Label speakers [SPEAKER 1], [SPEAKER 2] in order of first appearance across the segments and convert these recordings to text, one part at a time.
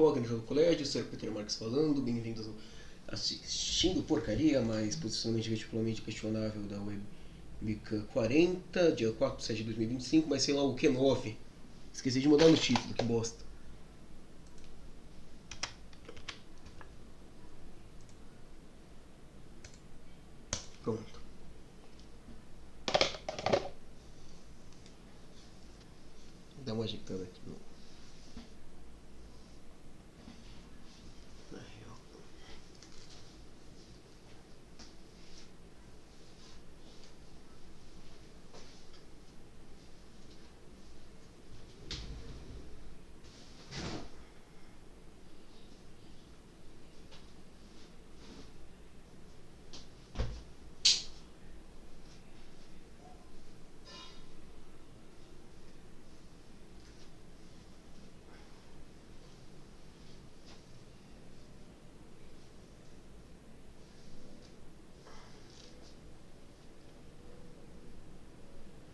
[SPEAKER 1] incógnita do colégio, Sr. Peter Marques falando, bem-vindos ao Assistindo Porcaria, mais Posicionamento Ridiculamente Questionável da Webcam 40, dia 4 de 7 de 2025, mas sei lá o que 9. Esqueci de mudar no título, que bosta. Pronto. Vou dar uma ajeitada aqui no...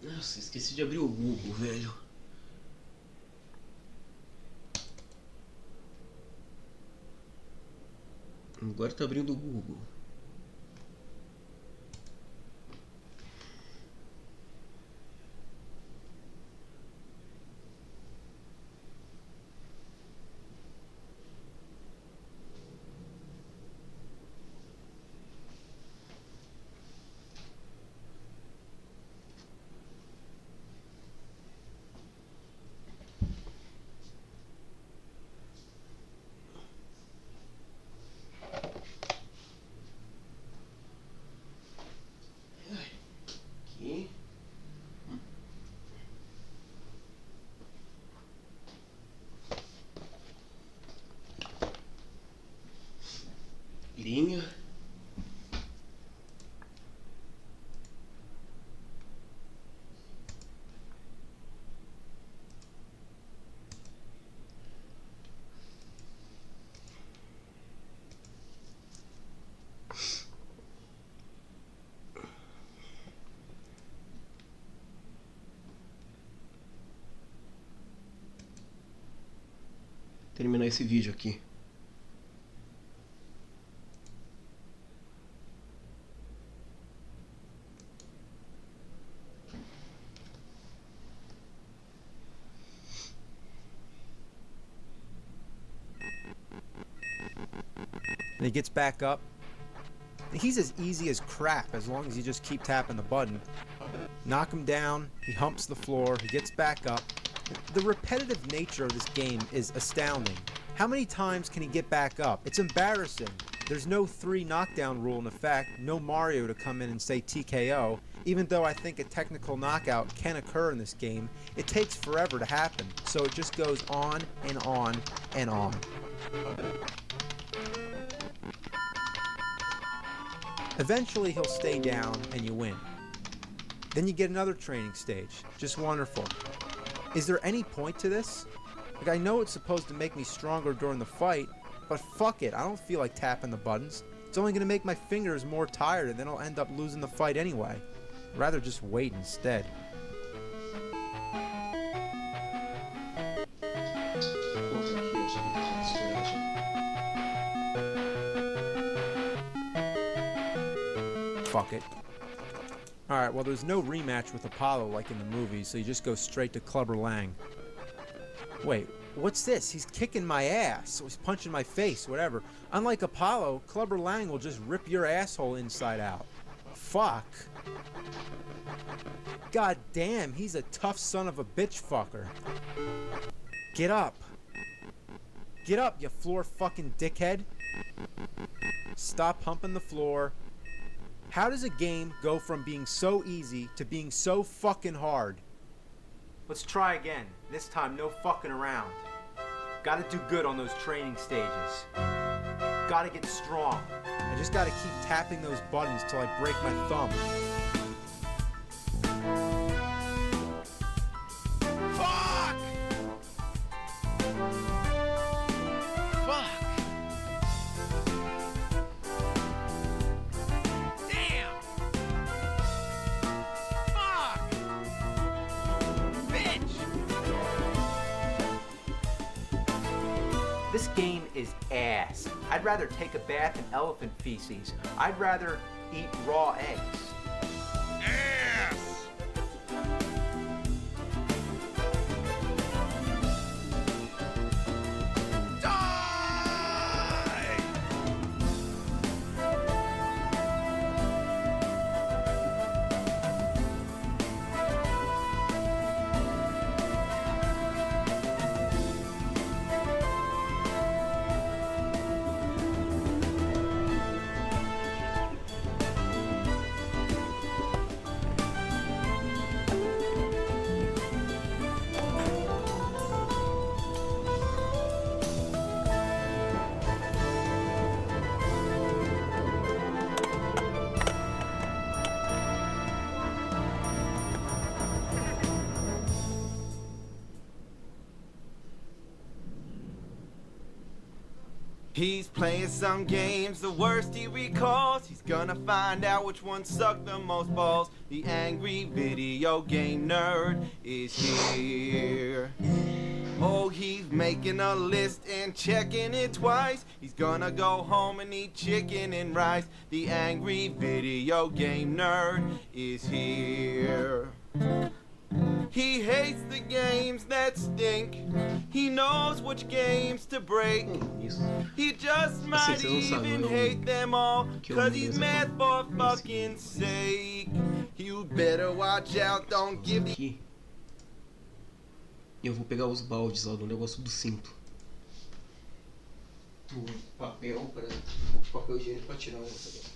[SPEAKER 1] Nossa, esqueci de abrir o Google, velho. Agora tá abrindo o Google. Aqui. Linha. Terminar esse vídeo aqui.
[SPEAKER 2] And he gets back up. He's as easy as crap as long as you just keep tapping the button. Knock him down, he humps the floor, he gets back up. The repetitive nature of this game is astounding. How many times can he get back up? It's embarrassing. There's no 3 knockdown rule in effect, no Mario to come in and say TKO. Even though I think a technical knockout can occur in this game, it takes forever to happen, so it just goes on and on and on. Eventually he'll stay down and you win. Then you get another training stage. Just wonderful. Is there any point to this? Like, I know it's supposed to make me stronger during the fight, but fuck it, I don't feel like tapping the buttons. It's only gonna make my fingers more tired and then I'll end up losing the fight anyway. I'd rather just wait instead. Fuck it. Alright, well there's no rematch with Apollo like in the movies, so you just go straight to Clubber Lang. Wait, what's this? He's kicking my ass, or he's punching my face, whatever. Unlike Apollo, Clubber Lang will just rip your asshole inside out. Fuck. God damn, he's a tough son of a bitch fucker. Get up. Get up, you floor fucking dickhead. Stop humping the floor. How does a game go from being so easy to being so fucking hard? Let's try again. This time, no fucking around. Gotta do good on those training stages. Gotta get strong. I just gotta keep tapping those buttons till I break my thumb. Fuck! Fuck! Damn! Fuck! Bitch! This game is ass. I'd rather take a bath in elephant feces. I'd rather eat raw eggs.
[SPEAKER 3] Ass! Die!
[SPEAKER 4] He's playing some games, the worst he recalls. He's gonna find out which one sucked the most balls. The angry video game nerd is here. Oh, he's making a list and checking it twice. He's gonna go home and eat chicken and rice. The angry video game nerd is here. He hates the games that stink. He knows which games to break.
[SPEAKER 1] Isso.
[SPEAKER 4] He just might
[SPEAKER 1] vocês não sabem,
[SPEAKER 4] even
[SPEAKER 1] eu-
[SPEAKER 4] hate them all,
[SPEAKER 1] que eu
[SPEAKER 4] cause
[SPEAKER 1] não
[SPEAKER 4] he's
[SPEAKER 1] uso
[SPEAKER 4] mad
[SPEAKER 1] essa-
[SPEAKER 4] for
[SPEAKER 1] esse-
[SPEAKER 4] fucking sake. You better watch out, don't give the
[SPEAKER 1] Aqui. Eu vou pegar os baldes lá do negócio do cinto. O papel higiênico pra tirar essa.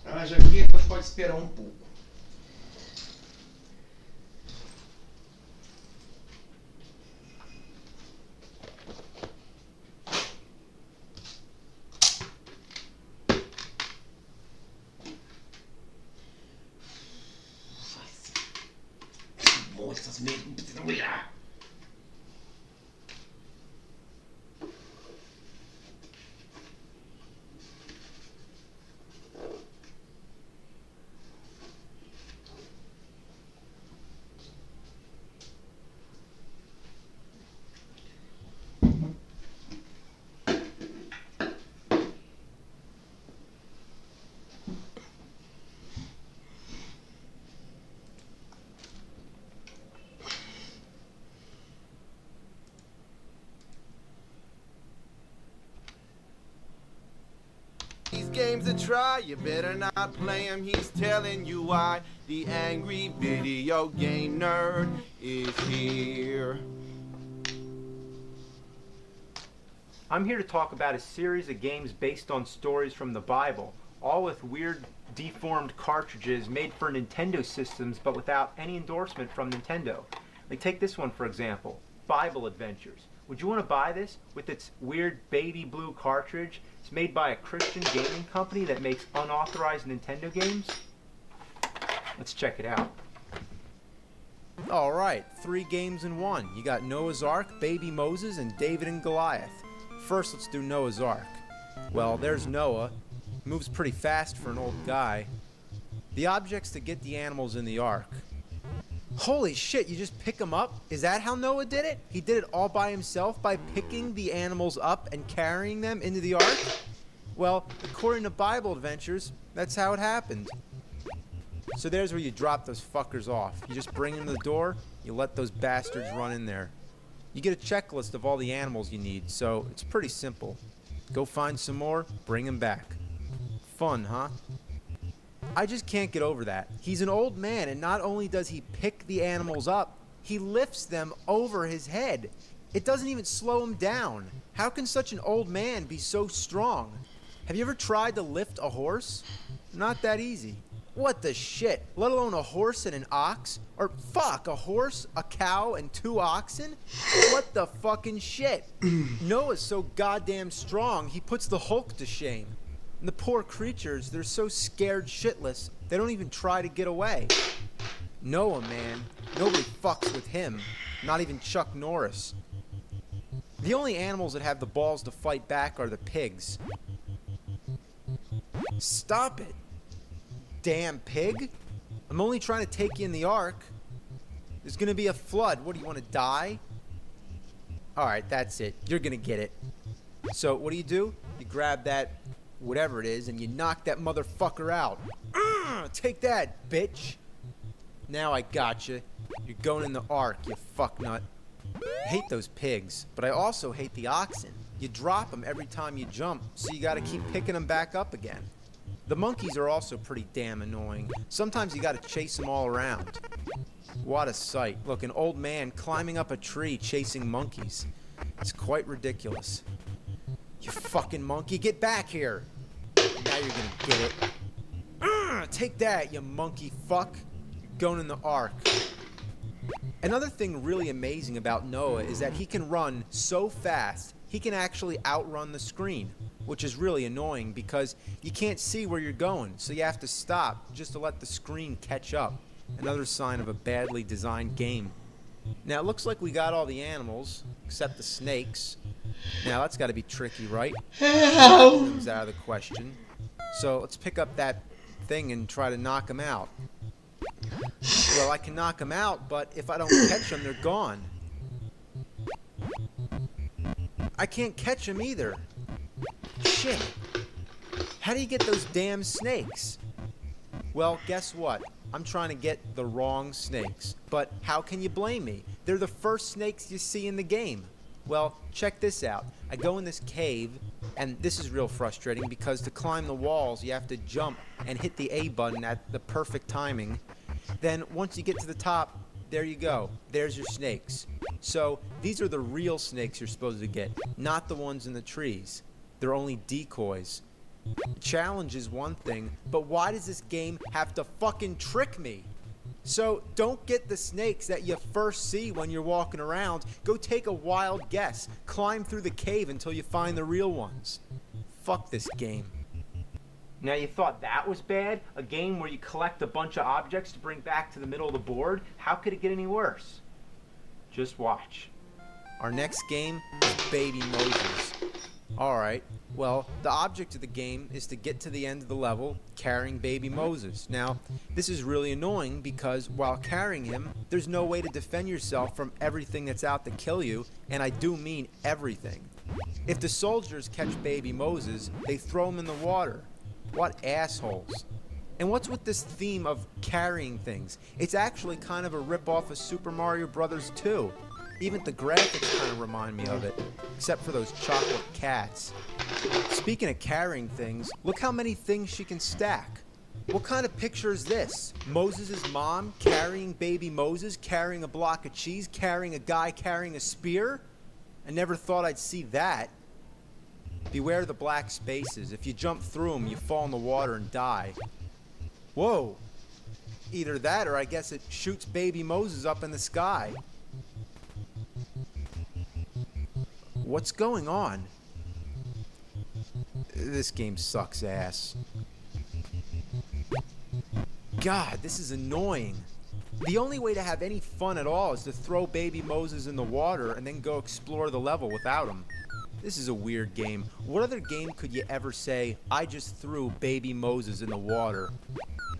[SPEAKER 1] A jaqueta pode esperar um pouco. Essas merdas.
[SPEAKER 4] These games a try, you better not play 'em, he's telling you why. The angry video game nerd is here.
[SPEAKER 2] I'm here to talk about a series of games based on stories from the Bible, all with weird, deformed cartridges made for Nintendo systems but without any endorsement from Nintendo. Like, take this one for example, Bible Adventures. Would you want to buy this with its weird baby blue cartridge? It's made by a Christian gaming company that makes unauthorized Nintendo games. Let's check it out. Alright, 3 games in 1. You got Noah's Ark, Baby Moses, and David and Goliath. First, let's do Noah's Ark. Well, there's Noah. Moves pretty fast for an old guy. The objects to get the animals in the ark. Holy shit, you just pick them up? Is that how Noah did it? He did it all by himself by picking the animals up and carrying them into the ark? Well, according to Bible Adventures, that's how it happened. So there's where you drop those fuckers off. You just bring them to the door, you let those bastards run in there. You get a checklist of all the animals you need, so it's pretty simple. Go find some more, bring them back. Fun, huh? I just can't get over that. He's an old man, and not only does he pick the animals up, he lifts them over his head. It doesn't even slow him down. How can such an old man be so strong? Have you ever tried to lift a horse? Not that easy. What the shit? Let alone a horse and an ox? Or fuck, a horse, a cow, and 2 oxen? What the fucking shit? Noah's so goddamn strong, he puts the Hulk to shame. And the poor creatures, they're so scared shitless, they don't even try to get away. Noah, man, nobody fucks with him. Not even Chuck Norris. The only animals that have the balls to fight back are the pigs. Stop it. Damn pig. I'm only trying to take you in the ark. There's gonna be a flood. What, do you want to die? Alright, that's it. You're gonna get it. So, what do? You grab that, whatever it is, and you knock that motherfucker out. Take that, bitch. Now I gotcha. You're going in the ark, you fucknut. I hate those pigs, but I also hate the oxen. You drop them every time you jump, so you gotta keep picking them back up again. The monkeys are also pretty damn annoying. Sometimes you gotta chase them all around. What a sight. Look, an old man climbing up a tree chasing monkeys. It's quite ridiculous. You fucking monkey, get back here! Now you're gonna get it. Take that, you monkey fuck. You're going in the ark. Another thing really amazing about Noah is that he can run so fast, he can actually outrun the screen, which is really annoying because you can't see where you're going, so you have to stop just to let the screen catch up. Another sign of a badly designed game. Now, it looks like we got all the animals, except the snakes. Now, that's got to be tricky, right? Room's out of the question. So, let's pick up that thing and try to knock them out. Well, I can knock them out, but if I don't catch them, they're gone. I can't catch them either. Shit. How do you get those damn snakes? Well, guess what? I'm trying to get the wrong snakes. But how can you blame me? They're the first snakes you see in the game. Well, check this out. I go in this cave, and this is real frustrating because to climb the walls, you have to jump and hit the A button at the perfect timing. Then, once you get to the top, there you go. There's your snakes. So, these are the real snakes you're supposed to get, not the ones in the trees. They're only decoys. Challenge is one thing, but why does this game have to fucking trick me? So, don't get the snakes that you first see when you're walking around. Go take a wild guess. Climb through the cave until you find the real ones. Fuck this game. Now, you thought that was bad? A game where you collect a bunch of objects to bring back to the middle of the board? How could it get any worse?
[SPEAKER 4] Just watch.
[SPEAKER 2] Our next game is Baby Moses. Alright, well, the object of the game is to get to the end of the level carrying Baby Moses. Now, this is really annoying because while carrying him, there's no way to defend yourself from everything that's out to kill you, and I do mean everything. If the soldiers catch Baby Moses, they throw him in the water. What assholes. And what's with this theme of carrying things? It's actually kind of a rip-off of Super Mario Bros. 2. Even the graphics kind of remind me of it, except for those chocolate cats. Speaking of carrying things, look how many things she can stack. What kind of picture is this? Moses' mom carrying Baby Moses, carrying a block of cheese, carrying a guy carrying a spear? I never thought I'd see that. Beware the black spaces. If you jump through them, you fall in the water and die. Whoa. Either that or I guess it shoots Baby Moses up in the sky. What's going on? This game sucks ass. God, this is annoying. The only way to have any fun at all is to throw Baby Moses in the water and then go explore the level without him. This is a weird game. What other game could you ever say, I just threw Baby Moses in the water?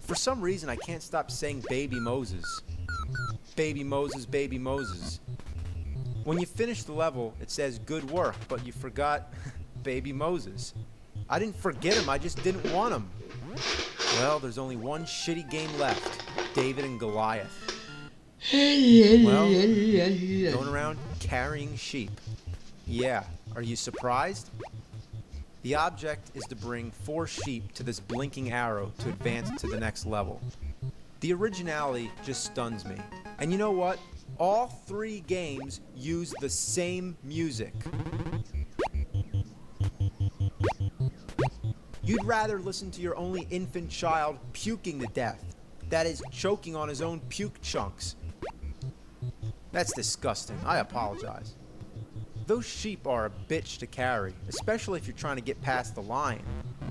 [SPEAKER 2] For some reason, I can't stop saying Baby Moses. Baby Moses, Baby Moses. When you finish the level, it says good work, but you forgot Baby Moses. I didn't forget him, I just didn't want him. Well, there's only one shitty game left, David and Goliath. Well, going around carrying sheep. Yeah, are you surprised? The object is to bring 4 sheep to this blinking arrow to advance to the next level. The originality just stuns me. And you know what? All 3 games use the same music. You'd rather listen to your only infant child puking to death. That is, choking on his own puke chunks. That's disgusting. I apologize. Those sheep are a bitch to carry, especially if you're trying to get past the lion.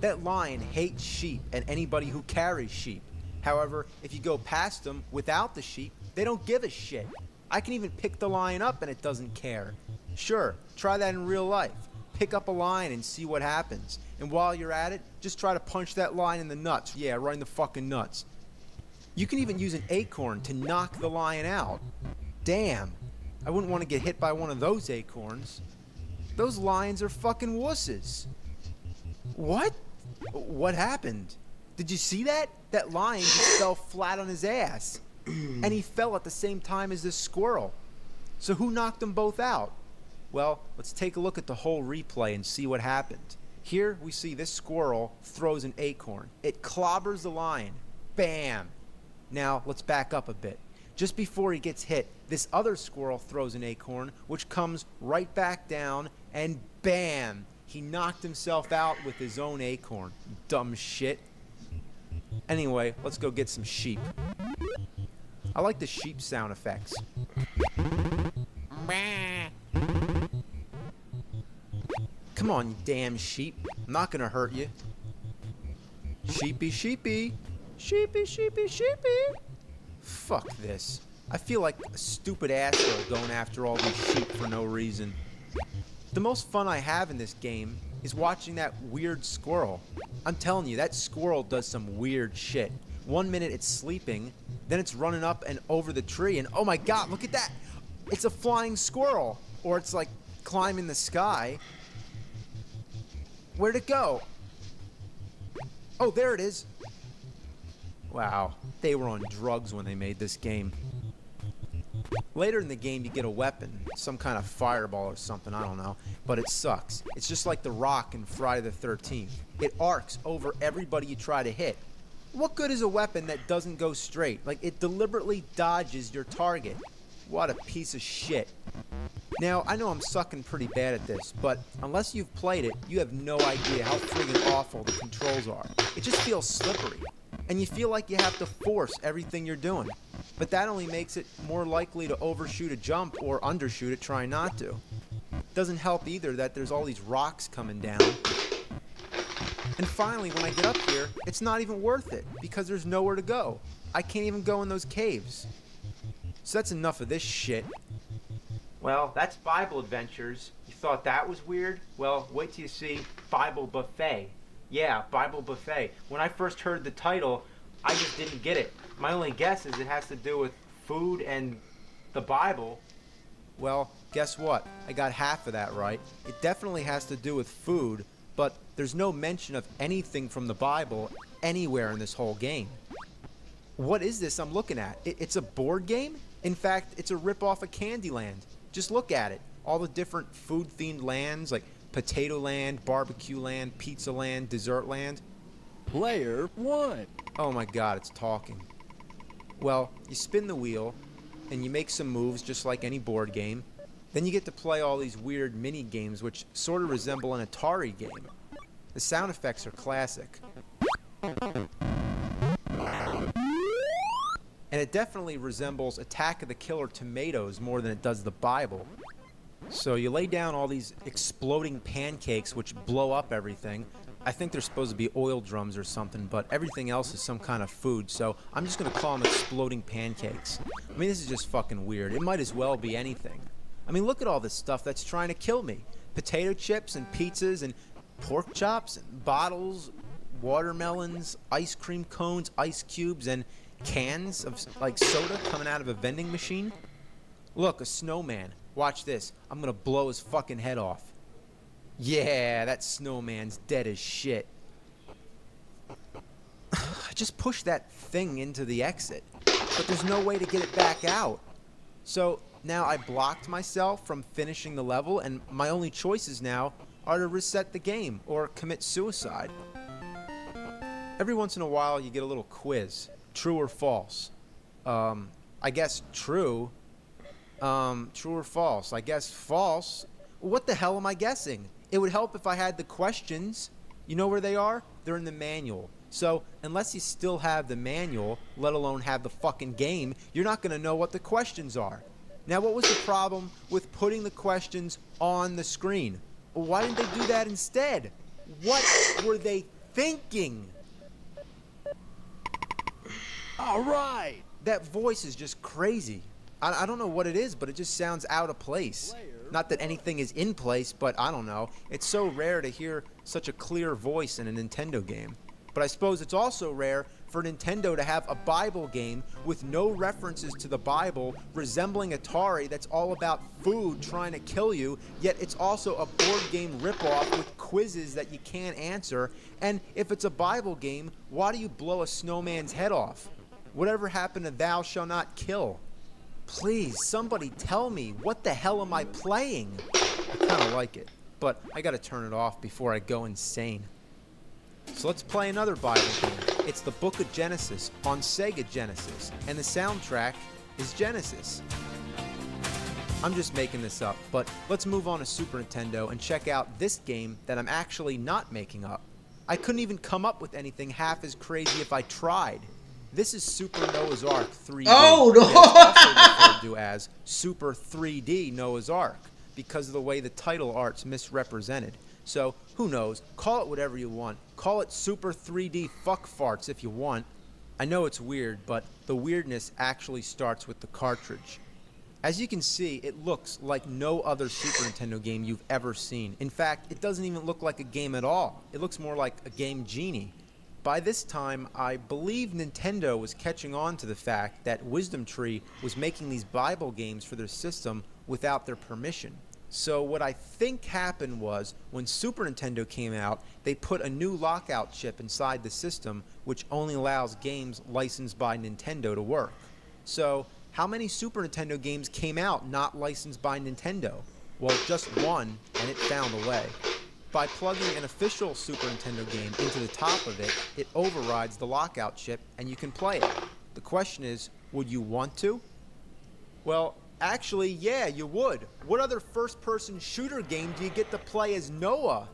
[SPEAKER 2] That lion hates sheep and anybody who carries sheep. However, if you go past them without the sheep, they don't give a shit. I can even pick the lion up and it doesn't care. Sure, try that in real life. Pick up a lion and see what happens. And while you're at it, just try to punch that lion in the nuts. Yeah, right in the fucking nuts. You can even use an acorn to knock the lion out. Damn, I wouldn't want to get hit by one of those acorns. Those lions are fucking wusses. What? What happened? Did you see that? That lion just fell flat on his ass. And he fell at the same time as this squirrel. So who knocked them both out? Well, let's take a look at the whole replay and see what happened. Here we see this squirrel throws an acorn. It clobbers the lion. Bam! Now let's back up a bit. Just before he gets hit, this other squirrel throws an acorn, which comes right back down, and bam! He knocked himself out with his own acorn. Dumb shit. Anyway, let's go get some sheep. I like the sheep sound effects. Come on, you damn sheep. I'm not gonna hurt you. Sheepy, sheepy. Sheepy, sheepy, sheepy. Fuck this. I feel like a stupid asshole going after all these sheep for no reason. The most fun I have in this game is watching that weird squirrel. I'm telling you, that squirrel does some weird shit. 1 minute it's sleeping, then it's running up and over the tree, and oh my god, look at that! It's a flying squirrel! Or it's like climbing the sky. Where'd it go? Oh, there it is. Wow, they were on drugs when they made this game. Later in the game you get a weapon, some kind of fireball or something, I don't know, but it sucks. It's just like the rock in Friday the 13th. It arcs over everybody you try to hit. What good is a weapon that doesn't go straight? Like, it deliberately dodges your target. What a piece of shit. Now, I know I'm sucking pretty bad at this, but unless you've played it, you have no idea how friggin' awful the controls are. It just feels slippery, and you feel like you have to force everything you're doing. But that only makes it more likely to overshoot a jump or undershoot it trying not to. Doesn't help either that there's all these rocks coming down. And finally, when I get up here, it's not even worth it, because there's nowhere to go. I can't even go in those caves. So that's enough of this shit. Well, that's Bible Adventures. You thought that was weird? Well, wait till you see Bible Buffet. Yeah, Bible Buffet. When I first heard the title, I just didn't get it. My only guess is it has to do with food and the Bible. Well, guess what? I got half of that right. It definitely has to do with food, but there's no mention of anything from the Bible anywhere in this whole game. What is this I'm looking at? It's a board game? In fact, it's a rip-off of Candyland. Just look at it. All the different food-themed lands like Potato Land, Barbecue Land, Pizza Land, Dessert Land.
[SPEAKER 3] Player 1.
[SPEAKER 2] Oh my god, it's talking. Well, you spin the wheel, and you make some moves just like any board game. Then you get to play all these weird mini games which sort of resemble an Atari game. The sound effects are classic. And it definitely resembles Attack of the Killer Tomatoes more than it does the Bible. So you lay down all these exploding pancakes which blow up everything. I think they're supposed to be oil drums or something, but everything else is some kind of food, so I'm just going to call them exploding pancakes. I mean, this is just fucking weird. It might as well be anything. I mean, look at all this stuff that's trying to kill me. Potato chips and pizzas and pork chops and bottles, watermelons, ice cream cones, ice cubes, and cans of like soda coming out of a vending machine. Look, a snowman. Watch this. I'm going to blow his fucking head off. Yeah, that snowman's dead as shit. I just pushed that thing into the exit, but there's no way to get it back out. So now I blocked myself from finishing the level, and my only choices now are to reset the game or commit suicide. Every once in a while you get a little quiz. True or false? I guess true. True or false? I guess false. What the hell am I guessing? It would help if I had the questions. You know where they are? They're in the manual. So, unless you still have the manual, let alone have the fucking game, you're not going to know what the questions are. Now, what was the problem with putting the questions on the screen? Why didn't they do that instead? What were they thinking?
[SPEAKER 3] All right.
[SPEAKER 2] That voice is just crazy. I don't know what it is, but it just sounds out of place. Not that anything is in place, but I don't know. It's so rare to hear such a clear voice in a Nintendo game. But I suppose it's also rare for Nintendo to have a Bible game with no references to the Bible, resembling Atari that's all about food trying to kill you, yet it's also a board game ripoff with quizzes that you can't answer. And if it's a Bible game, why do you blow a snowman's head off? Whatever happened to Thou Shall Not Kill? Please, somebody tell me, what the hell am I playing? I kind of like it, but I gotta turn it off before I go insane. So let's play another Bible game. It's the Book of Genesis on Sega Genesis, and the soundtrack is Genesis. I'm just making this up, but let's move on to Super Nintendo and check out this game that I'm actually not making up. I couldn't even come up with anything half as crazy if I tried. This is Super Noah's Ark 3D.
[SPEAKER 1] Oh, no!
[SPEAKER 2] It's also referred to as Super 3D Noah's Ark because of the way the title art's misrepresented. So, who knows? Call it whatever you want. Call it Super 3D Fuck Farts if you want. I know it's weird, but the weirdness actually starts with the cartridge. As you can see, it looks like no other Super Nintendo game you've ever seen. In fact, it doesn't even look like a game at all. It looks more like a Game Genie. By this time, I believe Nintendo was catching on to the fact that Wisdom Tree was making these Bible games for their system without their permission. So what I think happened was, when Super Nintendo came out, they put a new lockout chip inside the system, which only allows games licensed by Nintendo to work. So, how many Super Nintendo games came out not licensed by Nintendo? Well, just one, and it found a way. By plugging an official Super Nintendo game into the top of it, it overrides the lockout chip, and you can play it. The question is, would you want to? Well, actually, yeah, you would. What other first-person shooter game do you get to play as Noah?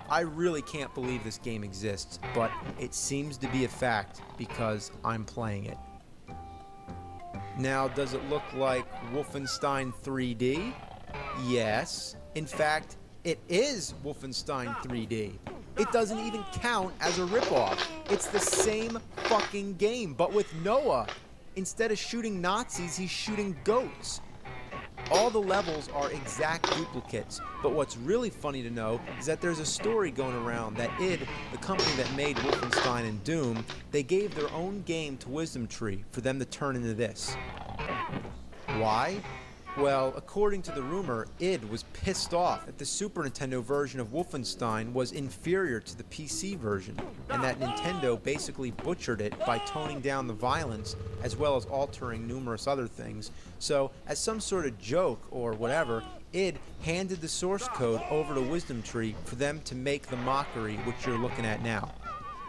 [SPEAKER 2] I really can't believe this game exists, but it seems to be a fact because I'm playing it. Now, does it look like Wolfenstein 3D? Yes. In fact, it is Wolfenstein 3D. It doesn't even count as a ripoff. It's the same fucking game, but with Noah. Instead of shooting Nazis, he's shooting goats. All the levels are exact duplicates, but what's really funny to know is that there's a story going around that id, the company that made Wolfenstein and Doom, they gave their own game to Wisdom Tree for them to turn into this. Why? Well, according to the rumor, id was pissed off that the Super Nintendo version of Wolfenstein was inferior to the PC version, and that Nintendo basically butchered it by toning down the violence as well as altering numerous other things. So, as some sort of joke or whatever, id handed the source code over to Wisdom Tree for them to make the mockery which you're looking at now.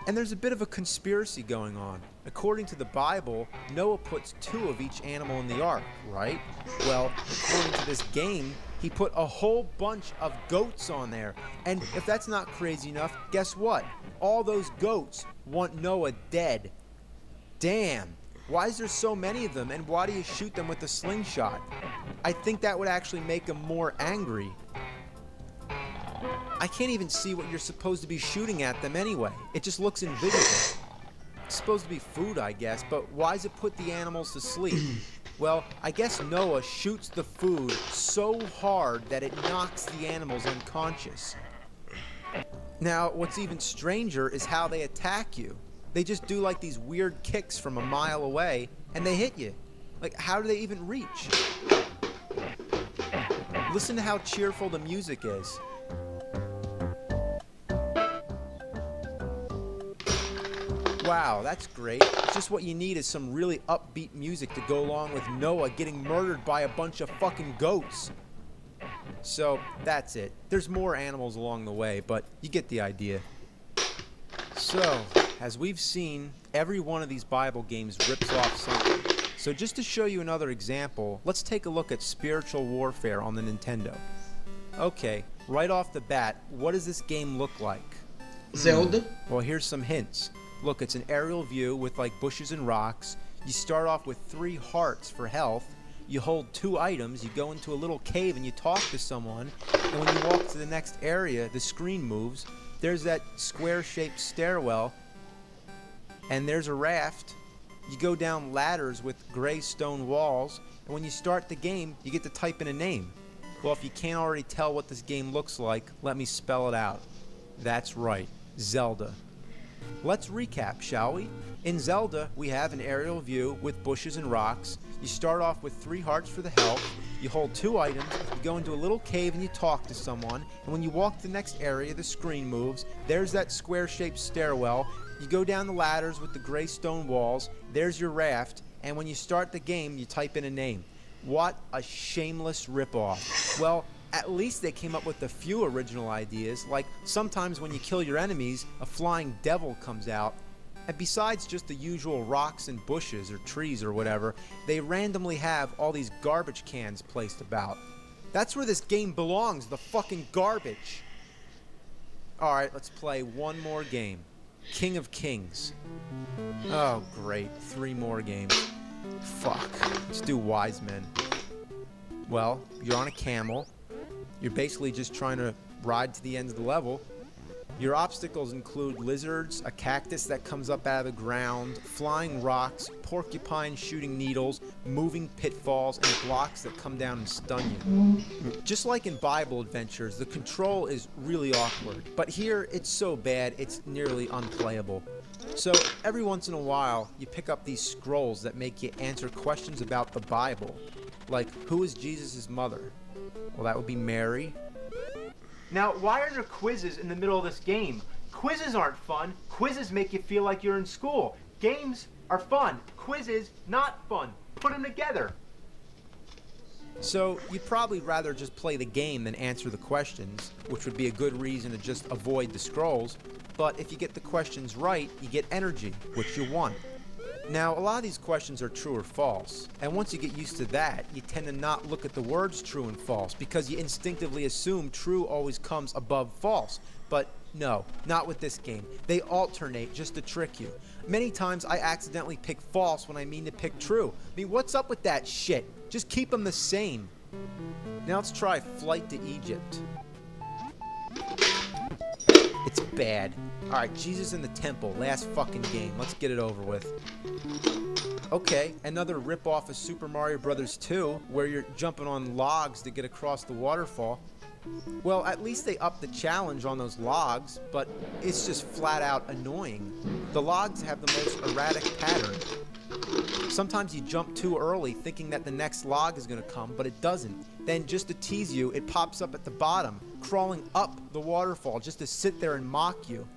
[SPEAKER 2] And there's a bit of a conspiracy going on. According to the Bible, Noah puts 2 of each animal in the ark, right? Well, according to this game, he put a whole bunch of goats on there. And if that's not crazy enough, guess what? All those goats want Noah dead. Damn. Why is there so many of them, and why do you shoot them with a slingshot? I think that would actually make them more angry. I can't even see what you're supposed to be shooting at them anyway. It just looks invisible. It's supposed to be food, I guess, but why does it put the animals to sleep? Well, I guess Noah shoots the food so hard that it knocks the animals unconscious. Now, what's even stranger is how they attack you. They just do like these weird kicks from a mile away, and they hit you. Like, how do they even reach? Listen to how cheerful the music is. Wow, that's great. Just what you need is some really upbeat music to go along with Noah getting murdered by a bunch of fucking goats. So, that's it. There's more animals along the way, but you get the idea. So, as we've seen, every one of these Bible games rips off something. So just to show you another example, let's take a look at spiritual warfare on the Nintendo. Okay, right off the bat, what does this game look like?
[SPEAKER 1] Zelda?
[SPEAKER 2] Well, here's some hints. Look, it's an aerial view with like bushes and rocks. You start off with 3 hearts for health. You hold 2 items, you go into a little cave and you talk to someone. And when you walk to the next area, the screen moves. There's that square-shaped stairwell. And there's a raft. You go down ladders with gray stone walls. And when you start the game, you get to type in a name. Well, if you can't already tell what this game looks like, let me spell it out. That's right, Zelda. Let's recap, shall we? In Zelda, we have an aerial view with bushes and rocks. You start off with 3 hearts for the health. You hold 2 items, you go into a little cave and you talk to someone. And when you walk to the next area, the screen moves. There's that square-shaped stairwell. You go down the ladders with the gray stone walls. There's your raft. And when you start the game, you type in a name. What a shameless ripoff. Well, at least they came up with a few original ideas, like sometimes when you kill your enemies, a flying devil comes out. And besides just the usual rocks and bushes or trees or whatever, they randomly have all these garbage cans placed about. That's where this game belongs, the fucking garbage. Alright, let's play one more game. King of Kings. Oh, great. 3 more games. Fuck. Let's do Wise Men. Well, you're on a camel. You're basically just trying to ride to the end of the level. Your obstacles include lizards, a cactus that comes up out of the ground, flying rocks, porcupines shooting needles, moving pitfalls, and blocks that come down and stun you. Just like in Bible adventures, the control is really awkward, but here it's so bad it's nearly unplayable. So every once in a while, you pick up these scrolls that make you answer questions about the Bible, like who is Jesus' mother? Well, that would be Mary.
[SPEAKER 5] Now, why are there quizzes in the middle of this game? Quizzes aren't fun. Quizzes make you feel like you're in school. Games are fun. Quizzes, not fun. Put them together.
[SPEAKER 2] So, you'd probably rather just play the game than answer the questions, which would be a good reason to just avoid the scrolls. But if you get the questions right, you get energy, which you want. Now, a lot of these questions are true or false, and once you get used to that, you tend to not look at the words true and false, because you instinctively assume true always comes above false. But no, not with this game. They alternate just to trick you. Many times I accidentally pick false when I mean to pick true. I mean, what's up with that shit? Just keep them the same. Now let's try Flight to Egypt. It's bad. Alright, Jesus in the temple, last fucking game. Let's get it over with. Okay, another rip-off of Super Mario Bros. 2, where you're jumping on logs to get across the waterfall. Well, at least they upped the challenge on those logs, but it's just flat out annoying. The logs have the most erratic pattern. Sometimes you jump too early thinking that the next log is going to come, but it doesn't. Then just to tease you, it pops up at the bottom, crawling up the waterfall just to sit there and mock you.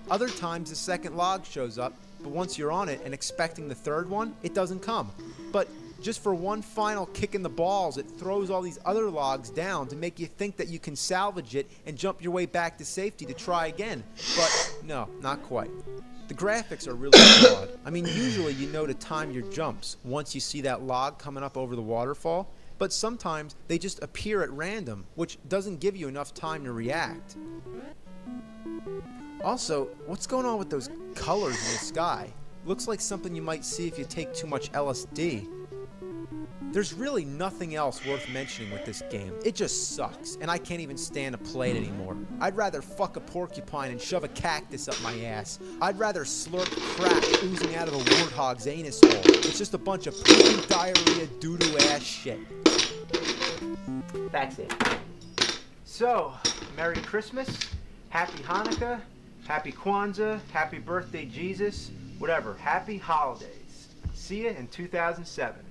[SPEAKER 2] Other times the second log shows up, but once you're on it and expecting the third one, it doesn't come. But just for one final kick in the balls, it throws all these other logs down to make you think that you can salvage it and jump your way back to safety to try again. But no, not quite. The graphics are really flawed. I mean, usually you know to time your jumps once you see that log coming up over the waterfall, but sometimes they just appear at random, which doesn't give you enough time to react. Also, what's going on with those colors in the sky? Looks like something you might see if you take too much LSD. There's really nothing else worth mentioning with this game. It just sucks, and I can't even stand to play it anymore. I'd rather fuck a porcupine and shove a cactus up my ass. I'd rather slurp crap oozing out of a warthog's anus hole. It's just a bunch of poopy diarrhea doo-doo ass shit.
[SPEAKER 5] That's it. So, Merry Christmas, Happy Hanukkah, Happy Kwanzaa, Happy Birthday Jesus, whatever. Happy Holidays. See ya in 2007.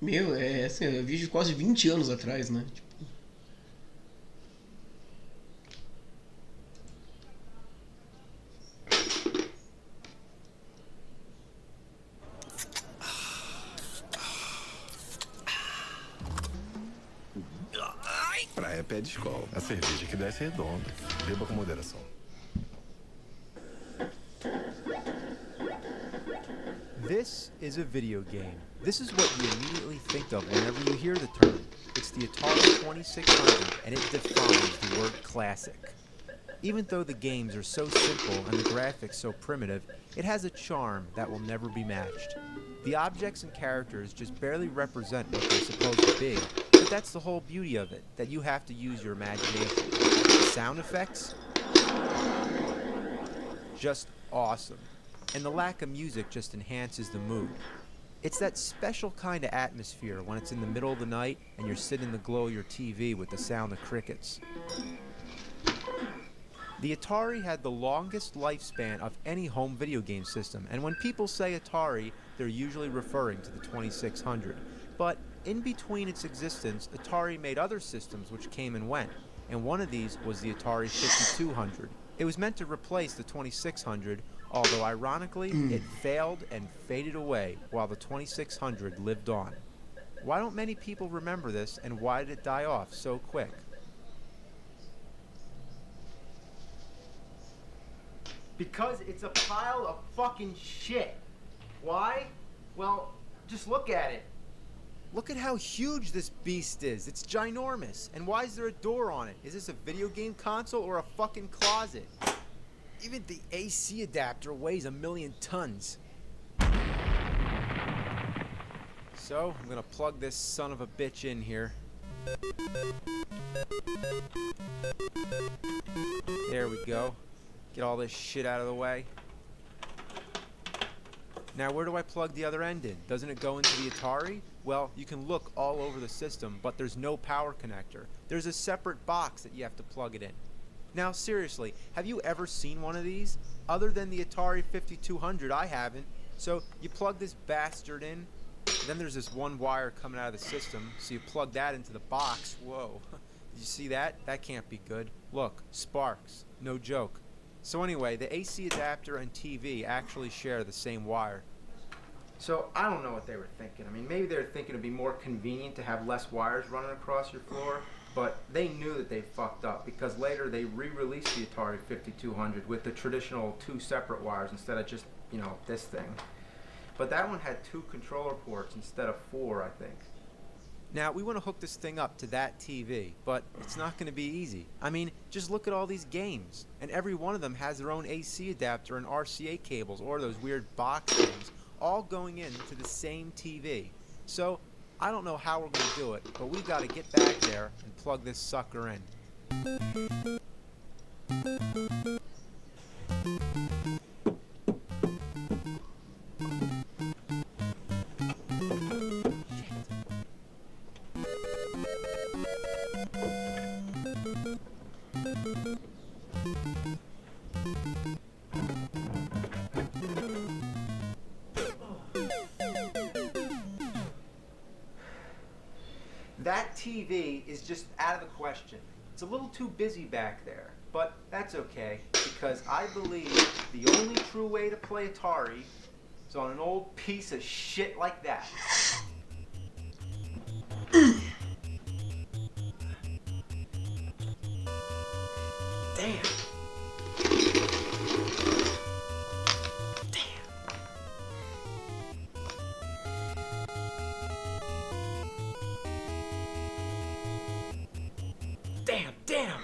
[SPEAKER 1] Meu, é assim, é vídeo de quase 20 anos atrás, né? Tipo,
[SPEAKER 6] Praia pé de escola. A cerveja que desce é redonda. Beba com moderação.
[SPEAKER 2] This is a video game. This is what you immediately think of whenever you hear the term. It's the Atari 2600, and it defines the word classic. Even though the games are so simple and the graphics so primitive, it has a charm that will never be matched. The objects and characters just barely represent what they're supposed to be, but that's the whole beauty of it, that you have to use your imagination. Sound effects? Just awesome. And the lack of music just enhances the mood. It's that special kind of atmosphere when it's in the middle of the night and you're sitting in the glow of your TV with the sound of crickets. The Atari had the longest lifespan of any home video game system, and when people say Atari, they're usually referring to the 2600. But in between its existence, Atari made other systems which came and went, and one of these was the Atari 5200. It was meant to replace the 2600, although ironically, it failed and faded away while the 2600 lived on. Why don't many people remember this, and why did it die off so quick?
[SPEAKER 5] Because it's a pile of fucking shit. Why? Well, just look at it.
[SPEAKER 2] Look at how huge this beast is. It's ginormous. And why is there a door on it? Is this a video game console or a fucking closet? Even the AC adapter weighs 1,000,000 tons. So, I'm gonna plug this son of a bitch in here. There we go. Get all this shit out of the way. Now, where do I plug the other end in? Doesn't it go into the Atari? Well, you can look all over the system, but there's no power connector. There's a separate box that you have to plug it in. Now, seriously, have you ever seen one of these? Other than the Atari 5200, I haven't. So, you plug this bastard in, then there's this one wire coming out of the system, so you plug that into the box. Whoa. Did you see that? That can't be good. Look, sparks. No joke. So anyway, the AC adapter and TV actually share the same wire.
[SPEAKER 5] So, I don't know what they were thinking. I mean, maybe they were thinking it'd be more convenient to have less wires running across your floor, but they knew that they fucked up because later they re-released the Atari 5200 with the traditional 2 separate wires instead of just, you know, this thing. But that one had 2 controller ports instead of 4, I think.
[SPEAKER 2] Now, we want to hook this thing up to that TV, but it's not going to be easy. I mean, just look at all these games, and every one of them has their own AC adapter and RCA cables, or those weird box things, all going into the same TV. So, I don't know how we're going to do it, but we've got to get back there and plug this sucker in.
[SPEAKER 5] That TV is just out of the question. It's a little too busy back there, but that's okay, because I believe the only true way to play Atari is on an old piece of shit like that. Damn. Damn!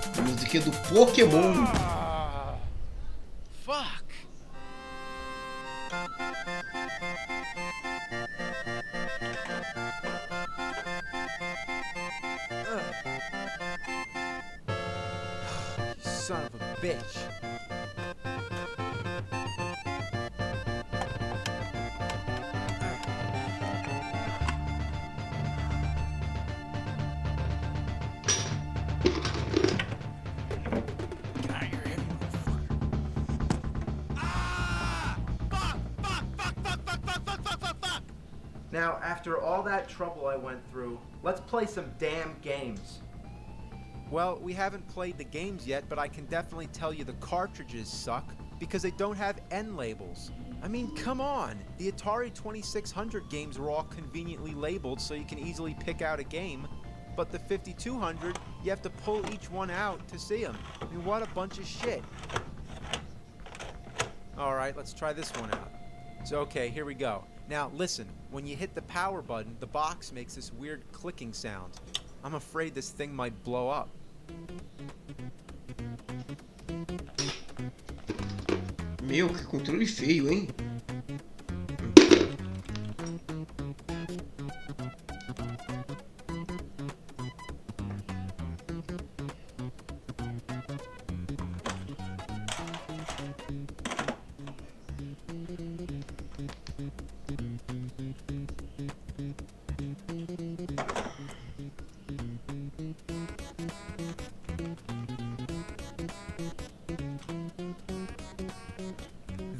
[SPEAKER 1] A musiquinha do Pokémon.
[SPEAKER 3] Fuck.
[SPEAKER 2] You son of a bitch.
[SPEAKER 3] Get out of here, heavy motherfucker. Ah! Fuck!
[SPEAKER 5] Now, after all that trouble I went through, let's play some damn games.
[SPEAKER 2] Well, we haven't played the games yet, but I can definitely tell you the cartridges suck because they don't have end labels. I mean, come on! The Atari 2600 games were all conveniently labeled so you can easily pick out a game, but the 5200, you have to pull each one out to see them. I mean, what a bunch of shit. Alright, let's try this one out. So, okay, here we go. Now, listen, when you hit the power button, the box makes this weird clicking sound. I'm afraid this thing might blow up.
[SPEAKER 1] Meu, que controle feio, hein?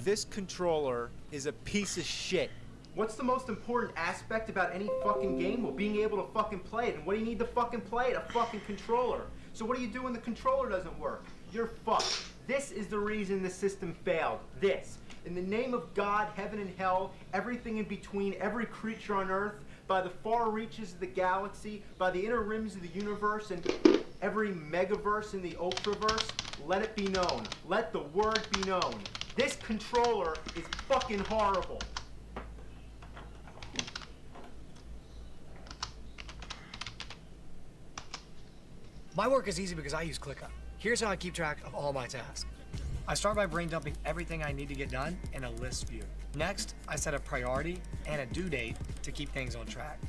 [SPEAKER 2] This controller is a piece of shit.
[SPEAKER 5] What's the most important aspect about any fucking game? Well, being able to fucking play it. And what do you need to fucking play it? A fucking controller. So what do you do when the controller doesn't work? You're fucked. This is the reason the system failed. This. In the name of God, heaven and hell, everything in between, every creature on earth, by the far reaches of the galaxy, by the inner rims of the universe, and every megaverse in the ultraverse, let it be known. Let the word be known. This controller is fucking horrible.
[SPEAKER 7] My work is easy because I use ClickUp. Here's how I keep track of all my tasks. I start by brain dumping everything I need to get done in a list view. Next, I set a priority and a due date to keep things on track.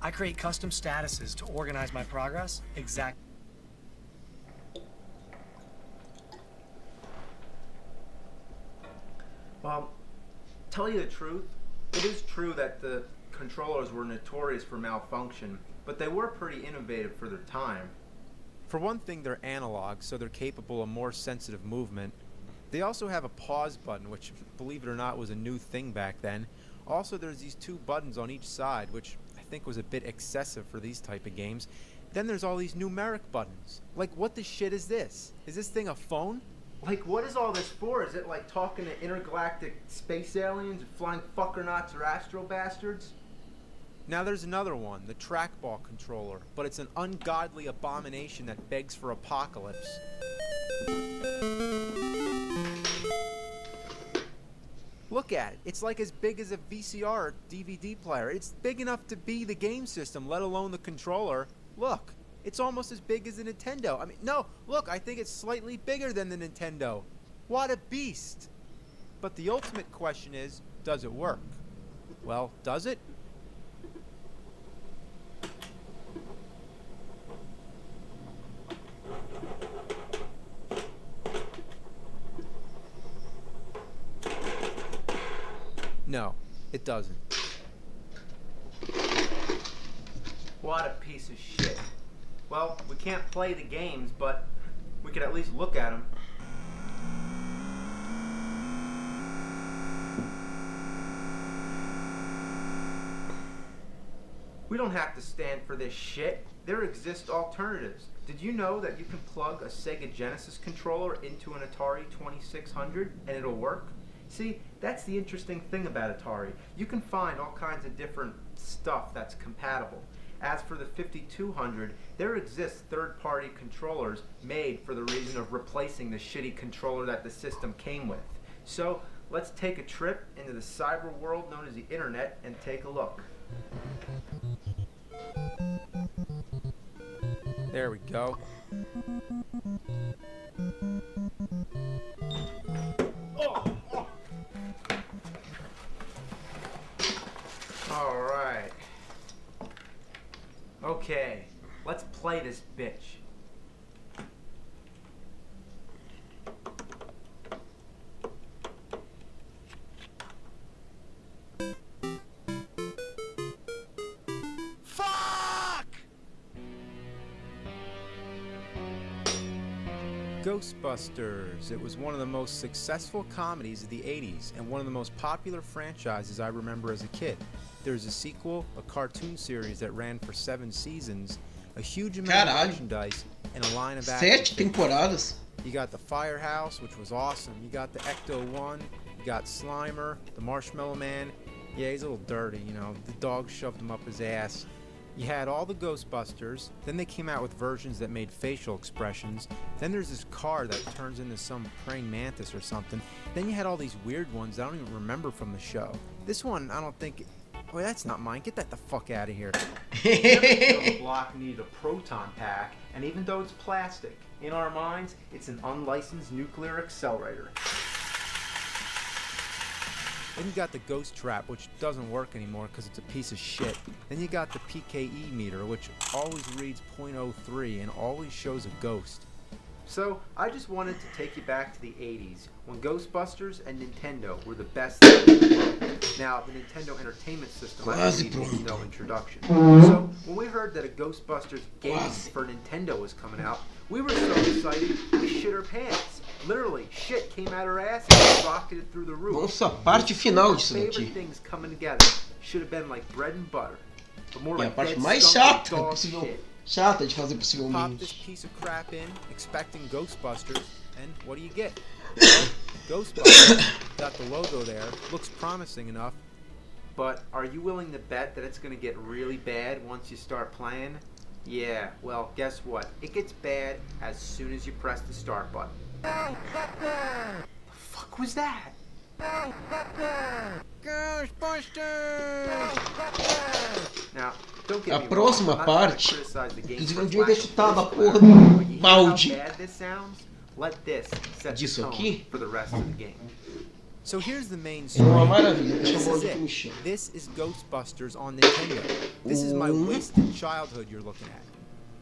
[SPEAKER 7] I create custom statuses to organize my progress exactly.
[SPEAKER 5] Well, tell you the truth, it is true that the controllers were notorious for malfunction, but they were pretty innovative for their time.
[SPEAKER 2] For one thing, they're analog, so they're capable of more sensitive movement. They also have a pause button, which, believe it or not, was a new thing back then. Also, there's these two buttons on each side, which I think was a bit excessive for these type of games. Then there's all these numeric buttons. Like, what the shit is this? Is this thing a phone?
[SPEAKER 5] Like, what is all this for? Is it like talking to intergalactic space aliens, flying fuckernauts or astro bastards?
[SPEAKER 2] Now there's another one, the trackball controller, but it's an ungodly abomination that begs for apocalypse. Look at it. It's like as big as a VCR or DVD player. It's big enough to be the game system, let alone the controller. Look, it's almost as big as a Nintendo. I mean, no, look, I think it's slightly bigger than the Nintendo. What a beast. But the ultimate question is, does it work? Well, does it? No, it doesn't.
[SPEAKER 5] What a piece of shit. Well, we can't play the games, but we could at least look at them. We don't have to stand for this shit. There exist alternatives. Did you know that you can plug a Sega Genesis controller into an Atari 2600 and it'll work? See, that's the interesting thing about Atari. You can find all kinds of different stuff that's compatible. As for the 5200, there exists third-party controllers made for the reason of replacing the shitty controller that the system came with. So, let's take a trip into the cyber world known as the internet and take a look.
[SPEAKER 2] There we go.
[SPEAKER 5] Alright. Okay, let's play this bitch.
[SPEAKER 2] Ghostbusters. It was one of the most successful comedies of the 80s and one of the most popular franchises I remember as a kid. There's a sequel, a cartoon series that ran for 7 seasons, a huge amount of merchandise, and a line of action
[SPEAKER 1] 7 temporadas.
[SPEAKER 2] You got the Firehouse, which was awesome. You got the Ecto-1. You got Slimer, the Marshmallow Man. Yeah, he's a little dirty, you know. The dog shoved him up his ass. You had all the Ghostbusters. Then they came out with versions that made facial expressions. Then there's this car that turns into some praying mantis or something. Then you had all these weird ones I don't even remember from the show. This one, I don't think... Oh, that's not mine. Get that the fuck out of here.
[SPEAKER 5] The block needed a proton pack, and even though it's plastic, in our minds, it's an unlicensed nuclear accelerator.
[SPEAKER 2] Then you got the Ghost Trap, which doesn't work anymore because it's a piece of shit. Then you got the PKE meter, which always reads .03 and always shows a ghost.
[SPEAKER 5] So, I just wanted to take you back to the 80s, when Ghostbusters and Nintendo were the best things in the world. Now, the Nintendo Entertainment System, I believe, needs no introduction. So, when we heard that a Ghostbusters game for Nintendo was coming out, we were so excited, we shit our pants. Literally, shit came out our asses and rocketed through the roof.
[SPEAKER 1] Nossa, a parte final disso
[SPEAKER 5] Favorite
[SPEAKER 1] daqui.
[SPEAKER 5] things coming together should have been like bread and butter. But more
[SPEAKER 1] E a
[SPEAKER 5] like
[SPEAKER 1] parte
[SPEAKER 5] dead
[SPEAKER 1] mais
[SPEAKER 5] skunk
[SPEAKER 1] chata
[SPEAKER 5] dog
[SPEAKER 1] possível,
[SPEAKER 5] shit.
[SPEAKER 1] chata de fazer
[SPEAKER 2] Pop this
[SPEAKER 1] possivelmente.
[SPEAKER 2] piece of crap in, expecting Ghostbusters, and what do you get? Well, Ghostbusters. Got the logo there. Looks promising enough.
[SPEAKER 5] But are you willing to bet that it's going to get really bad once you start playing? Yeah, well, guess what? It gets bad as soon as you press the start button. The fuck was that?
[SPEAKER 2] Ghostbusters!
[SPEAKER 5] Now, don't get
[SPEAKER 1] A
[SPEAKER 5] me
[SPEAKER 1] próxima
[SPEAKER 5] wrong, I'm not
[SPEAKER 1] parte,
[SPEAKER 5] trying to criticize the game
[SPEAKER 1] eles
[SPEAKER 5] for
[SPEAKER 1] deviam ter
[SPEAKER 5] flashing
[SPEAKER 1] chutado a
[SPEAKER 5] this
[SPEAKER 1] porra
[SPEAKER 5] flat,
[SPEAKER 1] do
[SPEAKER 5] but you hear
[SPEAKER 1] balde
[SPEAKER 5] how bad this sounds? Let this set the
[SPEAKER 1] disso
[SPEAKER 5] tone
[SPEAKER 1] aqui.
[SPEAKER 5] for the rest of the game.
[SPEAKER 2] So here's the main
[SPEAKER 1] É
[SPEAKER 2] story.
[SPEAKER 1] uma maravilha, deixa
[SPEAKER 2] This
[SPEAKER 1] a bola
[SPEAKER 2] is
[SPEAKER 1] aqui no
[SPEAKER 2] it.
[SPEAKER 1] chão.
[SPEAKER 2] This is Ghostbusters on Nintendo. This is my wasted childhood you're looking at.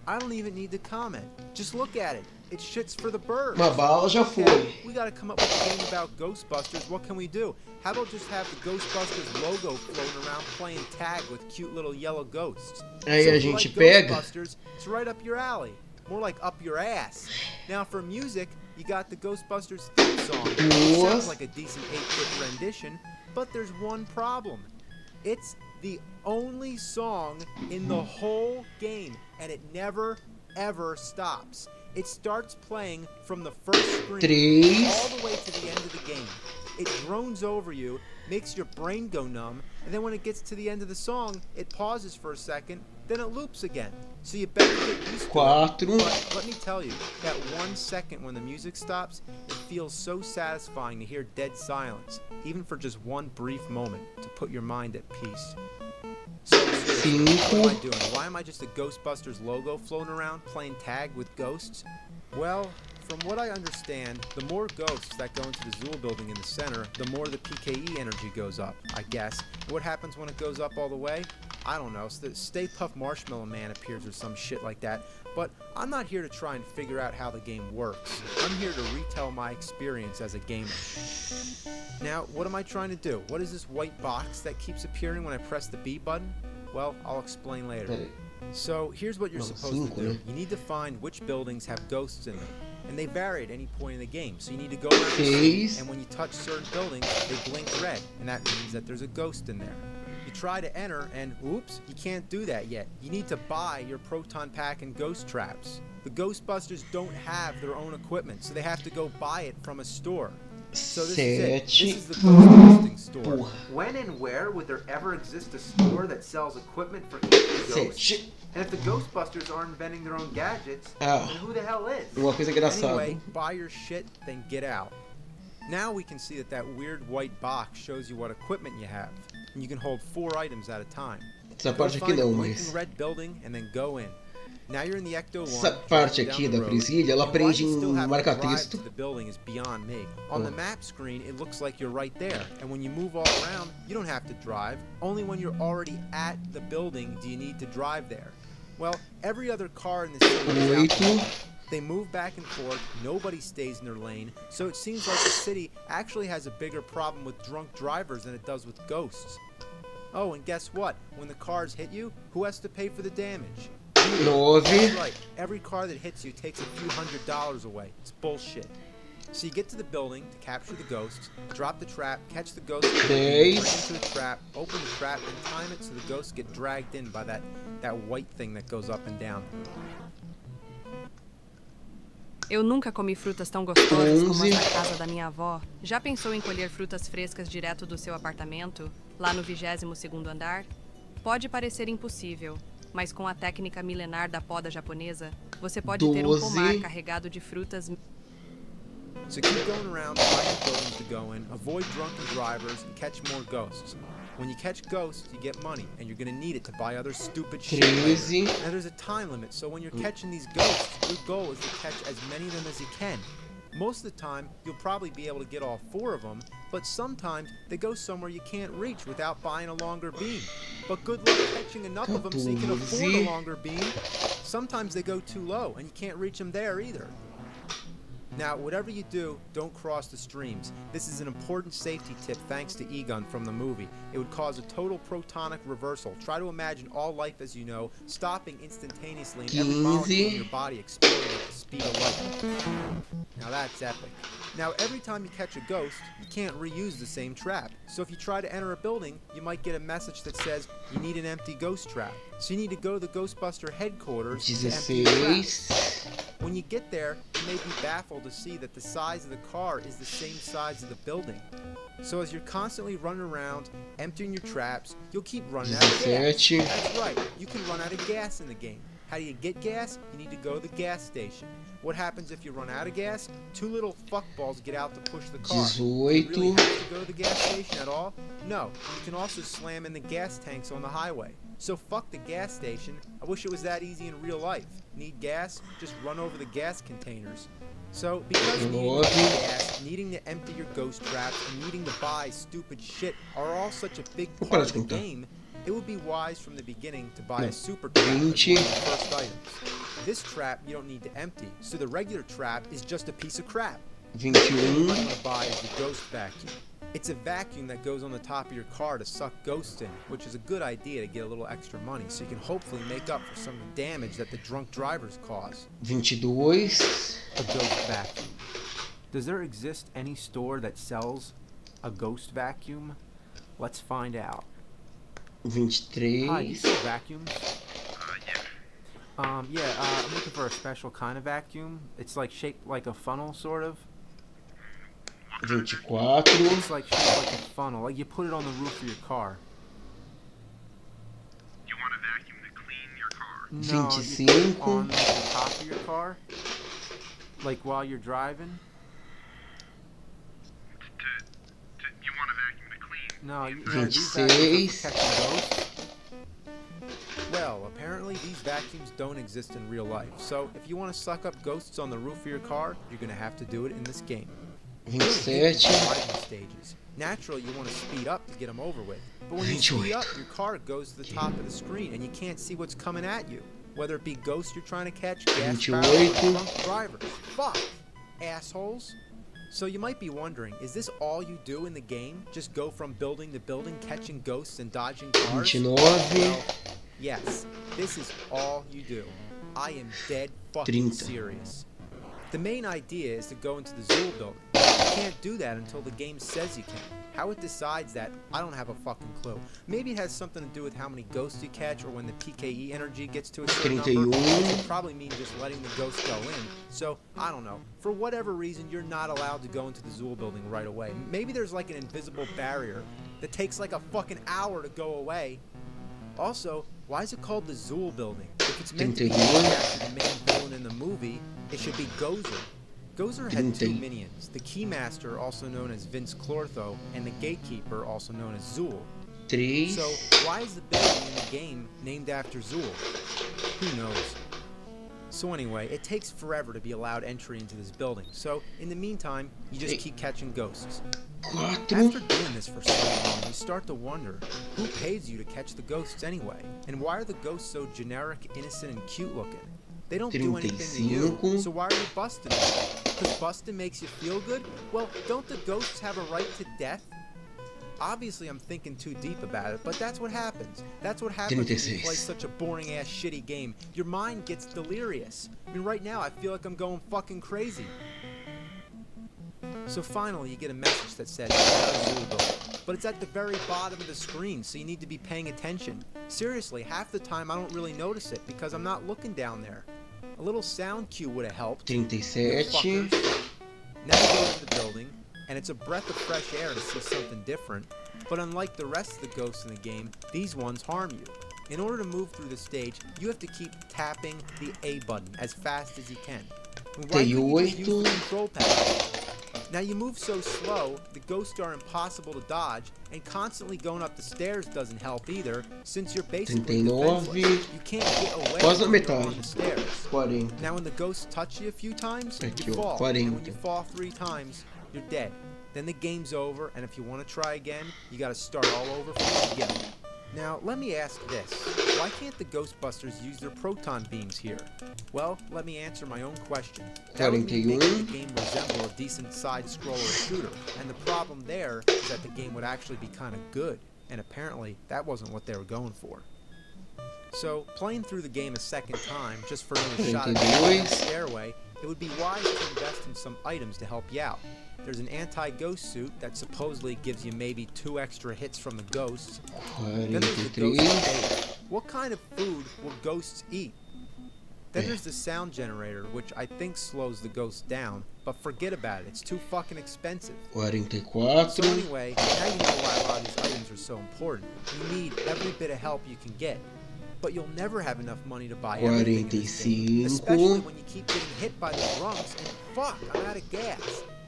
[SPEAKER 2] I don't even need to comment. Just look at it. It's shits for the birds.
[SPEAKER 1] Uma bala já
[SPEAKER 2] Okay,
[SPEAKER 1] foi.
[SPEAKER 2] we gotta come up with a game about Ghostbusters. What can we do? How about just have the Ghostbusters logo floating around playing tag with cute little yellow ghosts?
[SPEAKER 1] Aí
[SPEAKER 2] So
[SPEAKER 1] a
[SPEAKER 2] if you
[SPEAKER 1] gente
[SPEAKER 2] like
[SPEAKER 1] pega.
[SPEAKER 2] Ghostbusters, it's right up your alley. More like up your ass. Now for music, you got the Ghostbusters theme song. It sounds like a decent 8-bit rendition, but there's one problem. It's the only song in the whole game, and it never, ever stops. It starts playing from the first screen all the way to the end of the game. It drones over you, makes your brain go numb, and then when it gets to the end of the song, it pauses for a second, then it loops again. So you better get used to it. But let me tell you, that 1 second when the music stops, it feels so satisfying to hear dead silence. even for just one brief moment, to put your mind at peace. So seriously, what am I doing? Why am I just a Ghostbusters logo floating around playing tag with ghosts? Well, from what I understand, the more ghosts that go into the Zool building in the center, the more the PKE energy goes up, I guess. And what happens when it goes up all the way? I don't know. Stay Puft Marshmallow Man appears or some shit like that. But I'm not here to try and figure out how the game works. I'm here to retell my experience as a gamer. Now, what am I trying to do? What is this white box that keeps appearing when I press the B button? Well, I'll explain later. So, here's what you're supposed to do. You need to find which buildings have ghosts in them. And they vary at any point in the game. So you need to go around the city, and when you touch certain buildings, they blink red. And that means that there's a ghost in there. You try to enter, and oops, you can't do that yet. You need to buy your proton pack and ghost traps. The Ghostbusters don't have their own equipment, so they have to go buy it from a store. So this is it. This is the Ghostbusting store.
[SPEAKER 5] When and where would there ever exist a store that sells equipment for each ghost? And if the Ghostbusters aren't inventing their own gadgets, then who the hell is?
[SPEAKER 1] Uma coisa engraçada.
[SPEAKER 2] Anyway, buy your shit, then get out. Now we can see that weird white box shows you what equipment you have. And you can hold 4 items at a time.
[SPEAKER 1] Essa parte aqui não, mas...
[SPEAKER 2] red building and then go in. Now you're in the Ecto 1.
[SPEAKER 1] Essa parte aqui da presilha, ela prende em marca-texto.
[SPEAKER 2] The building is beyond me. On the map screen, it looks like you're right there. And when you move all around, you don't have to drive. Only when you're already at the building do you need to drive there. Well, every other car in the city is out there. They move back and forth, nobody stays in their lane, so it seems like the city actually has a bigger problem with drunk drivers than it does with ghosts. Oh, and guess what? When the cars hit you, who has to pay for the damage? That's right, every car that hits you takes a few $100s away. It's bullshit. So you get to the building to capture the ghosts, drop the trap, catch the ghosts, bring them into the trap, open the trap, and time it so the ghosts get dragged in by that white thing that goes up and down.
[SPEAKER 8] Eu nunca comi frutas tão gostosas como as da casa da minha avó. Já pensou em colher frutas frescas direto do seu apartamento, lá no 22º andar? Pode parecer impossível, mas com a técnica milenar da poda japonesa, você pode ter um pomar carregado de frutas.
[SPEAKER 2] So keep going around, find buildings to go in, avoid drunken drivers, and catch more ghosts. When you catch ghosts, you get money, and you're gonna need it to buy other stupid shit later. And there's a time limit, so when you're catching these ghosts, your goal is to catch as many of them as you can. Most of the time, you'll probably be able to get all 4 of them, but sometimes they go somewhere you can't reach without buying a longer beam. But good luck catching enough of them so you can afford a longer beam. Sometimes they go too low, and you can't reach them there either. Now, whatever you do, don't cross the streams. This is an important safety tip thanks to Egon from the movie. It would cause a total protonic reversal. Try to imagine all life as you know, stopping instantaneously and every molecule in your body exploding at the speed of light. Now that's epic. Now, every time you catch a ghost, you can't reuse the same trap. So if you try to enter a building, you might get a message that says, you need an empty ghost trap. So you need to go to the Ghostbuster headquarters to empty the trap. When you get there, you may be baffled to see that the size of the car is the same size of the building. So as you're constantly running around, emptying your traps, you'll keep running out of gas. That's right, you can run out of gas in the game. How do you get gas? You need to go to the gas station. What happens if you run out of gas? 2 little fuckballs get out to push the car. Do you really have to go to the gas station at all? No, you can also slam in the gas tanks on the highway. So fuck the gas station. I wish it was that easy in real life. Need gas? Just run over the gas containers. So, because needing to gas, needing to empty your ghost traps, and needing to buy stupid shit are all such a big part of the game, it would be wise from the beginning to buy a super trap as one of the first items. This trap you don't need to empty, so the regular trap is just a piece of crap. What you want to buy is the ghost vacuum. It's a vacuum that goes on the top of your car to suck ghosts in, which is a good idea to get a little extra money, so you can hopefully make up for some of the damage that the drunk drivers cause.
[SPEAKER 1] 22.
[SPEAKER 5] A ghost vacuum. Does there exist any store that sells a ghost vacuum? Let's find out.
[SPEAKER 1] 23.
[SPEAKER 5] Hi, you sell vacuums? I'm looking for a special kind of vacuum. It's like shaped like a funnel, sort of.
[SPEAKER 1] 24.
[SPEAKER 5] It's like shaped like a funnel, like you put it on the roof of your car.
[SPEAKER 9] You want a vacuum to clean your car?
[SPEAKER 5] No,
[SPEAKER 1] 25.
[SPEAKER 5] you put it on the top of your car, like while you're driving.
[SPEAKER 9] You want a
[SPEAKER 5] No, you know, these vacuums
[SPEAKER 1] 26.
[SPEAKER 5] are for catching ghosts. Well, apparently these vacuums don't exist in real life. So if you want to suck up ghosts on the roof of your car, you're gonna have to do it in this game. You really hate these
[SPEAKER 1] 27.
[SPEAKER 5] driving stages. Naturally, you want to speed up to get them over with. But when you speed up, your car goes to the top of the screen and you can't see what's coming at you. Whether it be ghosts you're trying to catch, gas barrels, or
[SPEAKER 1] 28.
[SPEAKER 5] drunk drivers. Fuck! Assholes! So you might be wondering, is this all you do in the game? Just go from building to building, catching ghosts and dodging cars?
[SPEAKER 1] 29.
[SPEAKER 5] Well, yes, this is all you do. I am dead fucking
[SPEAKER 1] 30.
[SPEAKER 5] serious. The main idea is to go into the Zool building. You can't do that until the game says you can. How it decides that, I don't have a fucking clue. Maybe it has something to do with how many ghosts you catch or when the PKE energy gets to a certain number.
[SPEAKER 1] 31.
[SPEAKER 5] Which would probably mean just letting the ghost go in. So, I don't know. For whatever reason, you're not allowed to go into the Zool building right away. Maybe there's like an invisible barrier that takes like a fucking hour to go away. Also, why is it called the Zool building? If it's meant to be
[SPEAKER 1] 31.
[SPEAKER 5] after the main villain in the movie, it should be Gozer. Gozer had two
[SPEAKER 1] 30.
[SPEAKER 5] minions, the Keymaster, also known as Vince Clortho, and the Gatekeeper, also known as Zool.
[SPEAKER 1] 3.
[SPEAKER 5] So, why is the building in the game named after Zool? Who knows? So anyway, it takes forever to be allowed entry into this building, so in the meantime, you just keep catching ghosts.
[SPEAKER 1] 4.
[SPEAKER 5] After doing this for so long, you start to wonder, who pays you to catch the ghosts anyway? And why are the ghosts so generic, innocent, and cute looking? They don't do anything to you,
[SPEAKER 1] 35.
[SPEAKER 5] so why are you busting them? Because busting makes you feel good? Well, don't the ghosts have a right to death? Obviously, I'm thinking too deep about it, but that's what happens. That's what happens when you
[SPEAKER 1] 36.
[SPEAKER 5] play such a boring-ass shitty game. Your mind gets delirious. I mean, right now, I feel like I'm going fucking crazy. So finally, you get a message that says, but it's at the very bottom of the screen, so you need to be paying attention. Seriously, half the time I don't really notice it because I'm not looking down there. A little sound cue would have helped. you
[SPEAKER 1] 37.
[SPEAKER 5] fuckers. Now you go into the building, and it's a breath of fresh air to see something different. But unlike the rest of the ghosts in the game, these ones harm you. In order to move through the stage, you have to keep tapping the A button as fast as you can. And why couldn't you just use the control pad? Now you move so slow, the ghosts are impossible to dodge, and constantly going up the stairs doesn't help either, since you're basically
[SPEAKER 1] 39.
[SPEAKER 5] defenseless. You can't get away
[SPEAKER 1] Quase a
[SPEAKER 5] when you're
[SPEAKER 1] metade.
[SPEAKER 5] on the stairs.
[SPEAKER 1] 40.
[SPEAKER 5] Now when the ghosts touch you a few times,
[SPEAKER 1] Aqui,
[SPEAKER 5] you
[SPEAKER 1] ó,
[SPEAKER 5] fall.
[SPEAKER 1] 40.
[SPEAKER 5] And when you fall 3 times, you're dead. Then the game's over, and if you want to try again, you gotta start all over from the beginning. Now, let me ask this. Why can't the Ghostbusters use their proton beams here? Well, let me answer my own question. That would mean making the game resemble a decent side-scroller shooter, and the problem there is that the game would actually be kind of good, and apparently that wasn't what they were going for. So, playing through the game a second time, just for another shot at the stairway, it would be wise to invest in some items to help you out. There's an anti-ghost suit that supposedly gives you maybe 2 extra hits from the ghosts. Then there's the ghost
[SPEAKER 1] 43.
[SPEAKER 5] data. What kind of food will ghosts eat? Then there's the sound generator, which I think slows the ghosts down, but forget about it, it's too fucking expensive.
[SPEAKER 1] 44.
[SPEAKER 5] So anyway, now you know why a lot of these items are so important. You need every bit of help you can get. But you'll never have enough money to buy everything in this game, especially when you keep getting hit by the drums and fuck, I'm out of gas.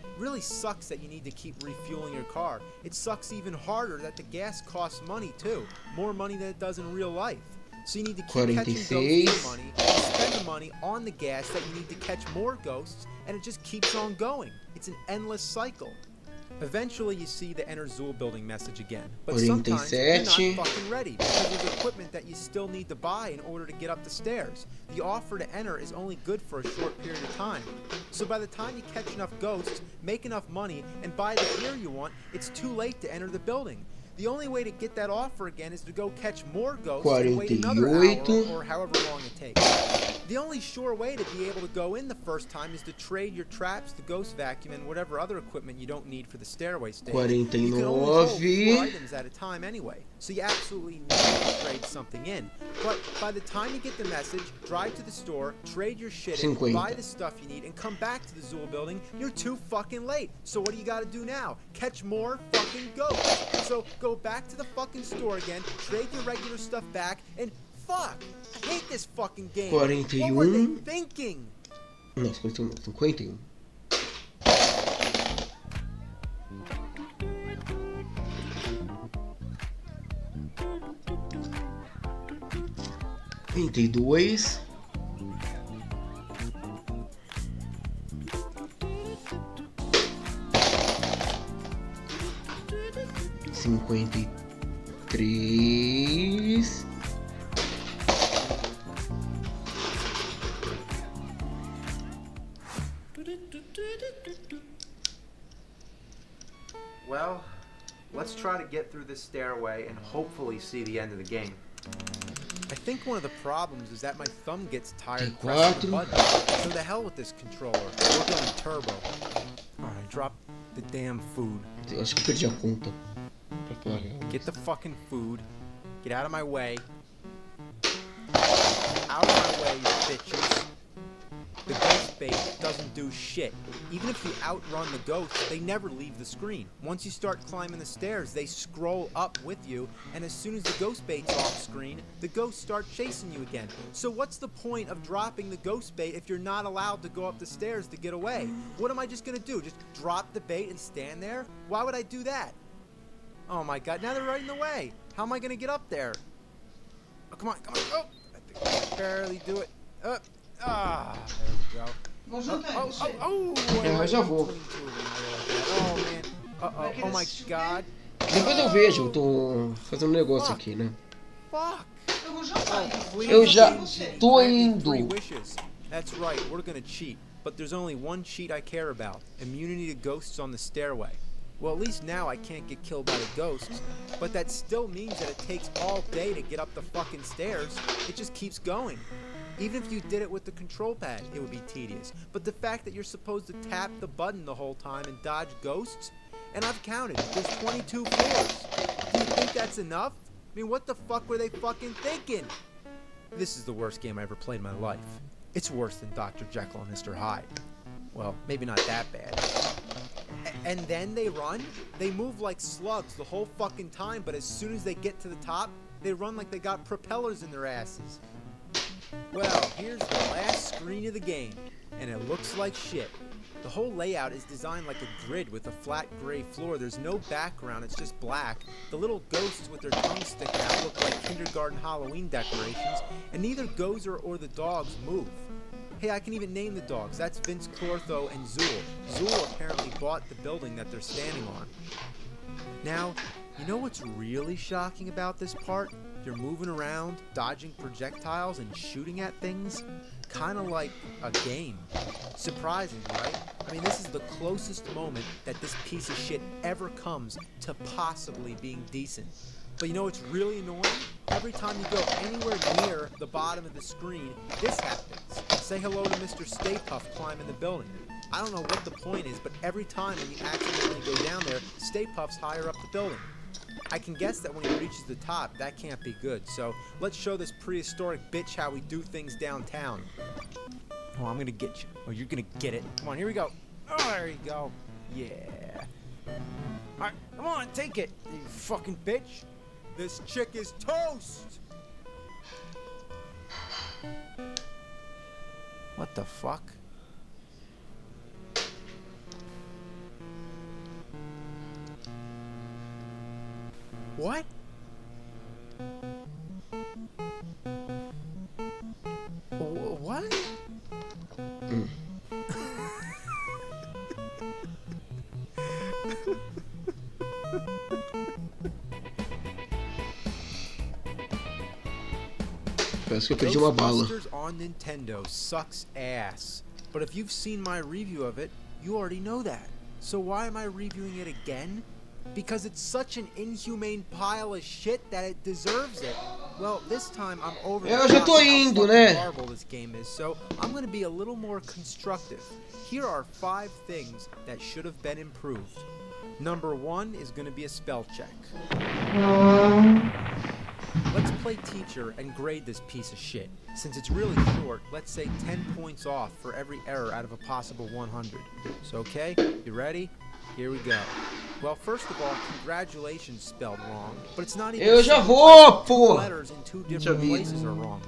[SPEAKER 5] It really sucks that you need to keep refueling your car. It sucks even harder that the gas costs money too, more money than it does in real life. So you need to keep catching ghosts for money, and spend the money on the gas that you need to catch more ghosts, and it just keeps on going. It's an endless cycle. Eventually you see the Enter Zool building message again, but sometimes you're not fucking ready because there's equipment that you still need to buy in order to get up the stairs. The offer to enter is only good for a short period of time. So by the time you catch enough ghosts, make enough money, and buy the gear you want, it's too late to enter the building. The only way to get that offer again is to go catch more ghosts and wait another hour or however long it takes. The only sure way to be able to go in the first time is to trade your traps, the ghost vacuum, and whatever other equipment you don't need for the stairway stage. You can only hold 4 items at a time anyway, so you absolutely need to trade something in. But by the time you get the message, drive to the store, trade your shit in, buy the stuff you need, and come back to the Zool building, you're too fucking late. So what do you gotta do now? Catch more fucking ghosts. So go back to the fucking store again, trade your regular stuff back, and fuck! I hate this fucking game.
[SPEAKER 1] 41.
[SPEAKER 5] What were they thinking?
[SPEAKER 1] Não, 51. 52. Cinquenta e três.
[SPEAKER 5] Well, let's try to get through this stairway and hopefully see the end of the game.
[SPEAKER 2] I think one of the problems is that my thumb gets tired pressing the button. So the hell with this controller. We're going turbo. Alright, drop the damn food.
[SPEAKER 1] Eu acho que perdi a conta.
[SPEAKER 2] Get the fucking food. Get out of my way. Out of my way, you bitches. The ghost bait doesn't do shit. Even if you outrun the ghosts, they never leave the screen. Once you start climbing the stairs, they scroll up with you, and as soon as the ghost bait's off screen, the ghosts start chasing you again. So what's the point of dropping the ghost bait if you're not allowed to go up the stairs to get away? What am I just gonna do? Just drop the bait and stand there? Why would I do that? Oh my god, now they're right in the way. How am I gonna get up there? Oh, come on, come on. Oh, I think I can barely do it. There we go.
[SPEAKER 1] Eu já vou.
[SPEAKER 2] Oh, man. Oh my god.
[SPEAKER 1] Depois eu vejo, eu tô fazendo um negócio aqui, né?
[SPEAKER 2] Fuck.
[SPEAKER 1] Eu já tô indo.
[SPEAKER 2] That's right, we're gonna cheat. But there's only one cheat I care about. Immunity to ghosts on the stairway. Well, at least now I can't get killed by the ghosts, but that still means that it takes all day to get up the fucking stairs. It just keeps going. Even if you did it with the control pad, it would be tedious. But the fact that you're supposed to tap the button the whole time and dodge ghosts, and I've counted, there's 22 floors. Do you think that's enough? I mean, what the fuck were they fucking thinking? This is the worst game I ever played in my life. It's worse than Dr. Jekyll and Mr. Hyde. Well, maybe not that bad. And then they run? They move like slugs the whole fucking time, but as soon as they get to the top, they run like they got propellers in their asses. Well, here's the last screen of the game, and it looks like shit. The whole layout is designed like a grid with a flat gray floor. There's no background, it's just black. The little ghosts with their tongues sticking out look like kindergarten Halloween decorations, and neither Gozer or the dogs move. Hey, I can even name the dogs. That's Vince Clortho and Zool. Zool apparently bought the building that they're standing on. Now, you know what's really shocking about this part? You're moving around, dodging projectiles and shooting at things. Kind of like a game. Surprising, right? I mean, this is the closest moment that this piece of shit ever comes to possibly being decent. But you know what's really annoying? Every time you go anywhere near the bottom of the screen, this happens. Say hello to Mr. Stay Puft climbing the building. I don't know what the point is, but every time when you accidentally go down there, Stay Puft's higher up the building. I can guess that when he reaches the top, that can't be good. So let's show this prehistoric bitch how we do things downtown. Oh, I'm gonna get you. Oh, you're gonna get it. Come on, here we go. Oh, there you go. Yeah. Alright, come on, take it, you fucking bitch. This chick is toast! What the fuck? What? What?
[SPEAKER 1] Parece que eu perdi uma bala.
[SPEAKER 2] Ghostbusters on Nintendo sucks ass. But if you've seen my review of it, you already know that. So why am I reviewing it again? Because it's such an inhumane pile of shit that it deserves it. Well, this time I'm over the
[SPEAKER 1] Eu já tô
[SPEAKER 2] top
[SPEAKER 1] indo,
[SPEAKER 2] how
[SPEAKER 1] né?
[SPEAKER 2] fucking horrible this game is, so I'm gonna be a little more constructive. Here are 5 things that should have been improved. Number 1 is gonna be a spell check. Let's play teacher and grade this piece of shit. Since it's really short, let's say 10 points off for every error out of a possible 100. So okay, you ready? Here we go. Well, first of all, congratulations spelled wrong, but it's not even
[SPEAKER 1] Eu já vou,
[SPEAKER 2] two
[SPEAKER 1] pô!
[SPEAKER 2] letters in 2 different places are wrong.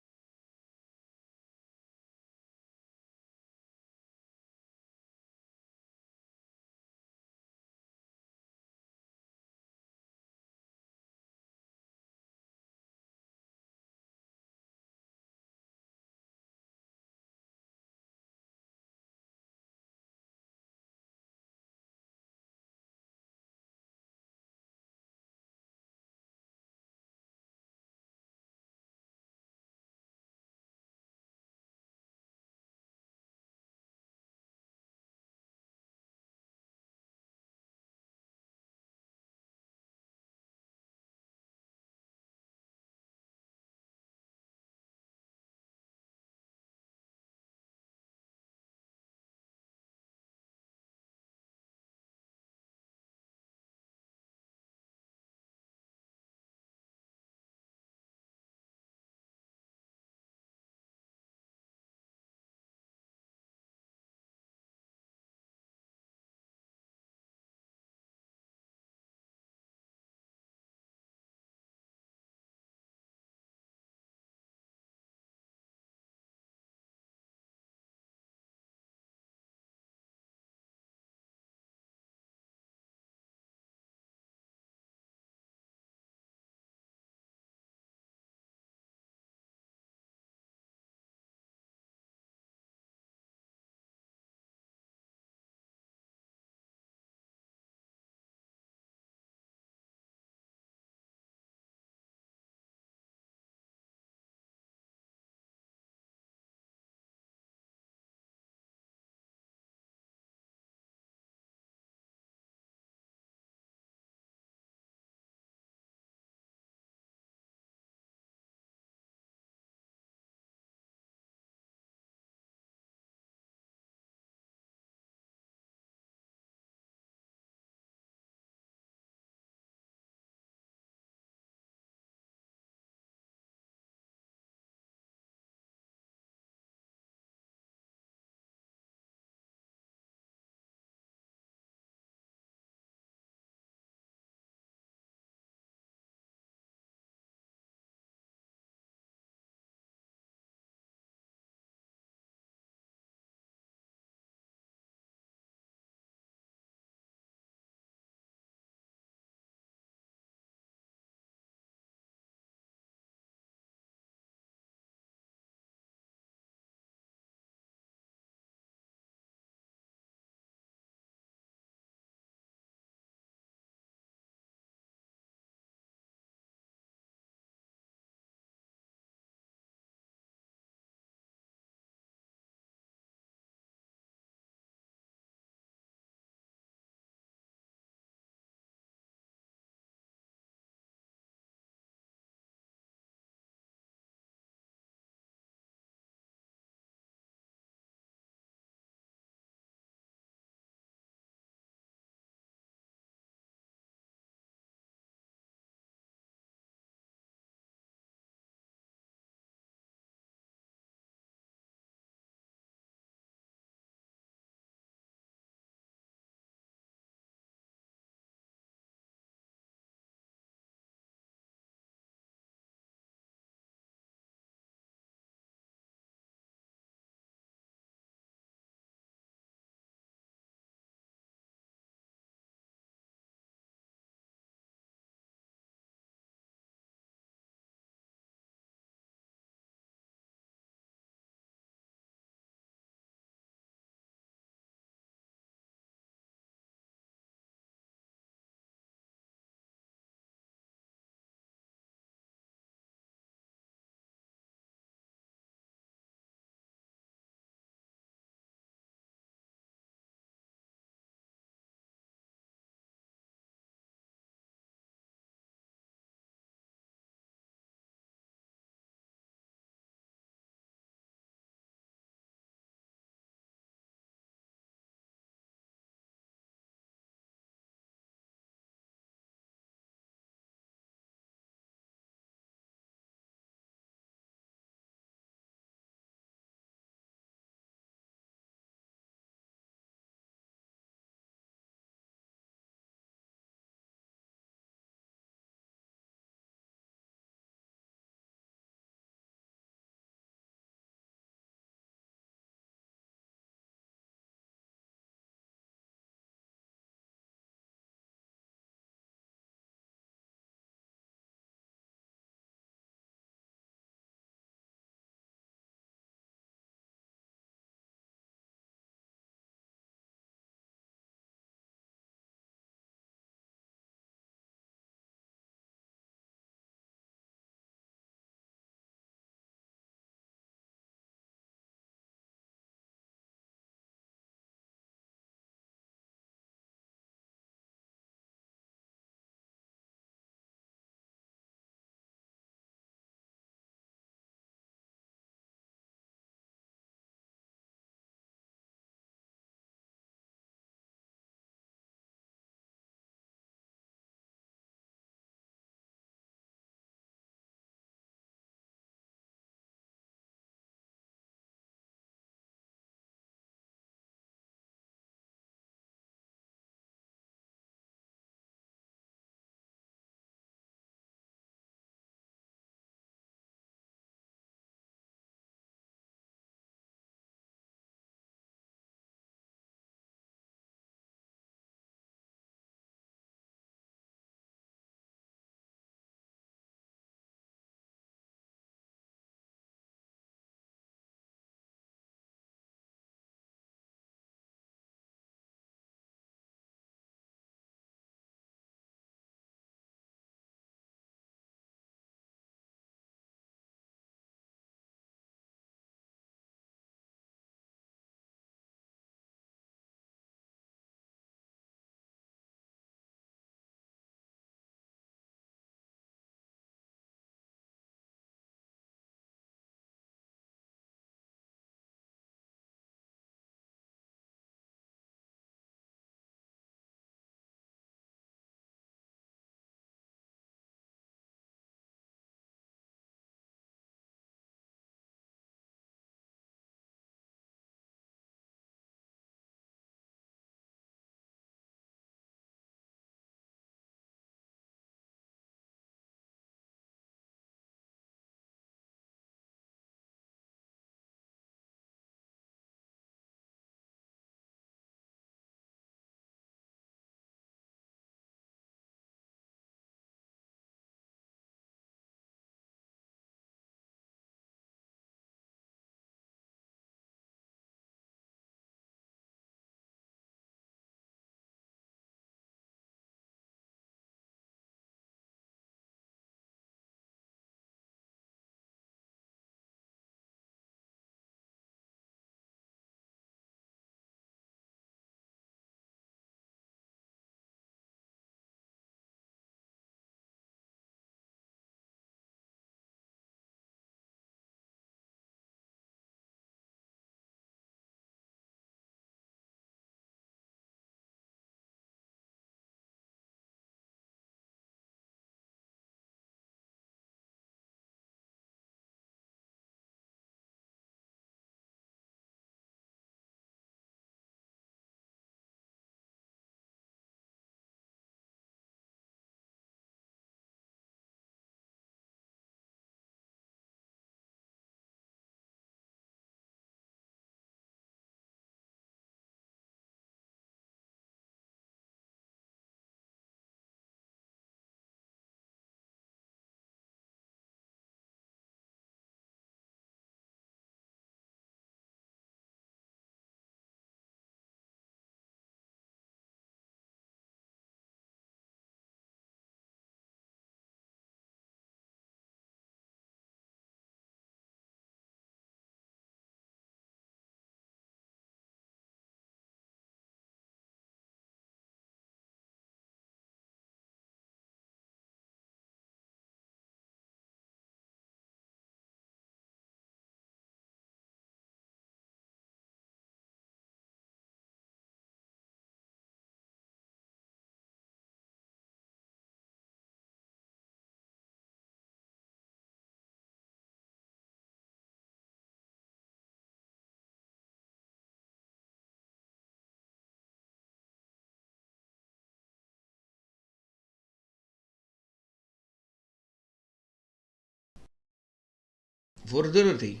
[SPEAKER 1] Voltei.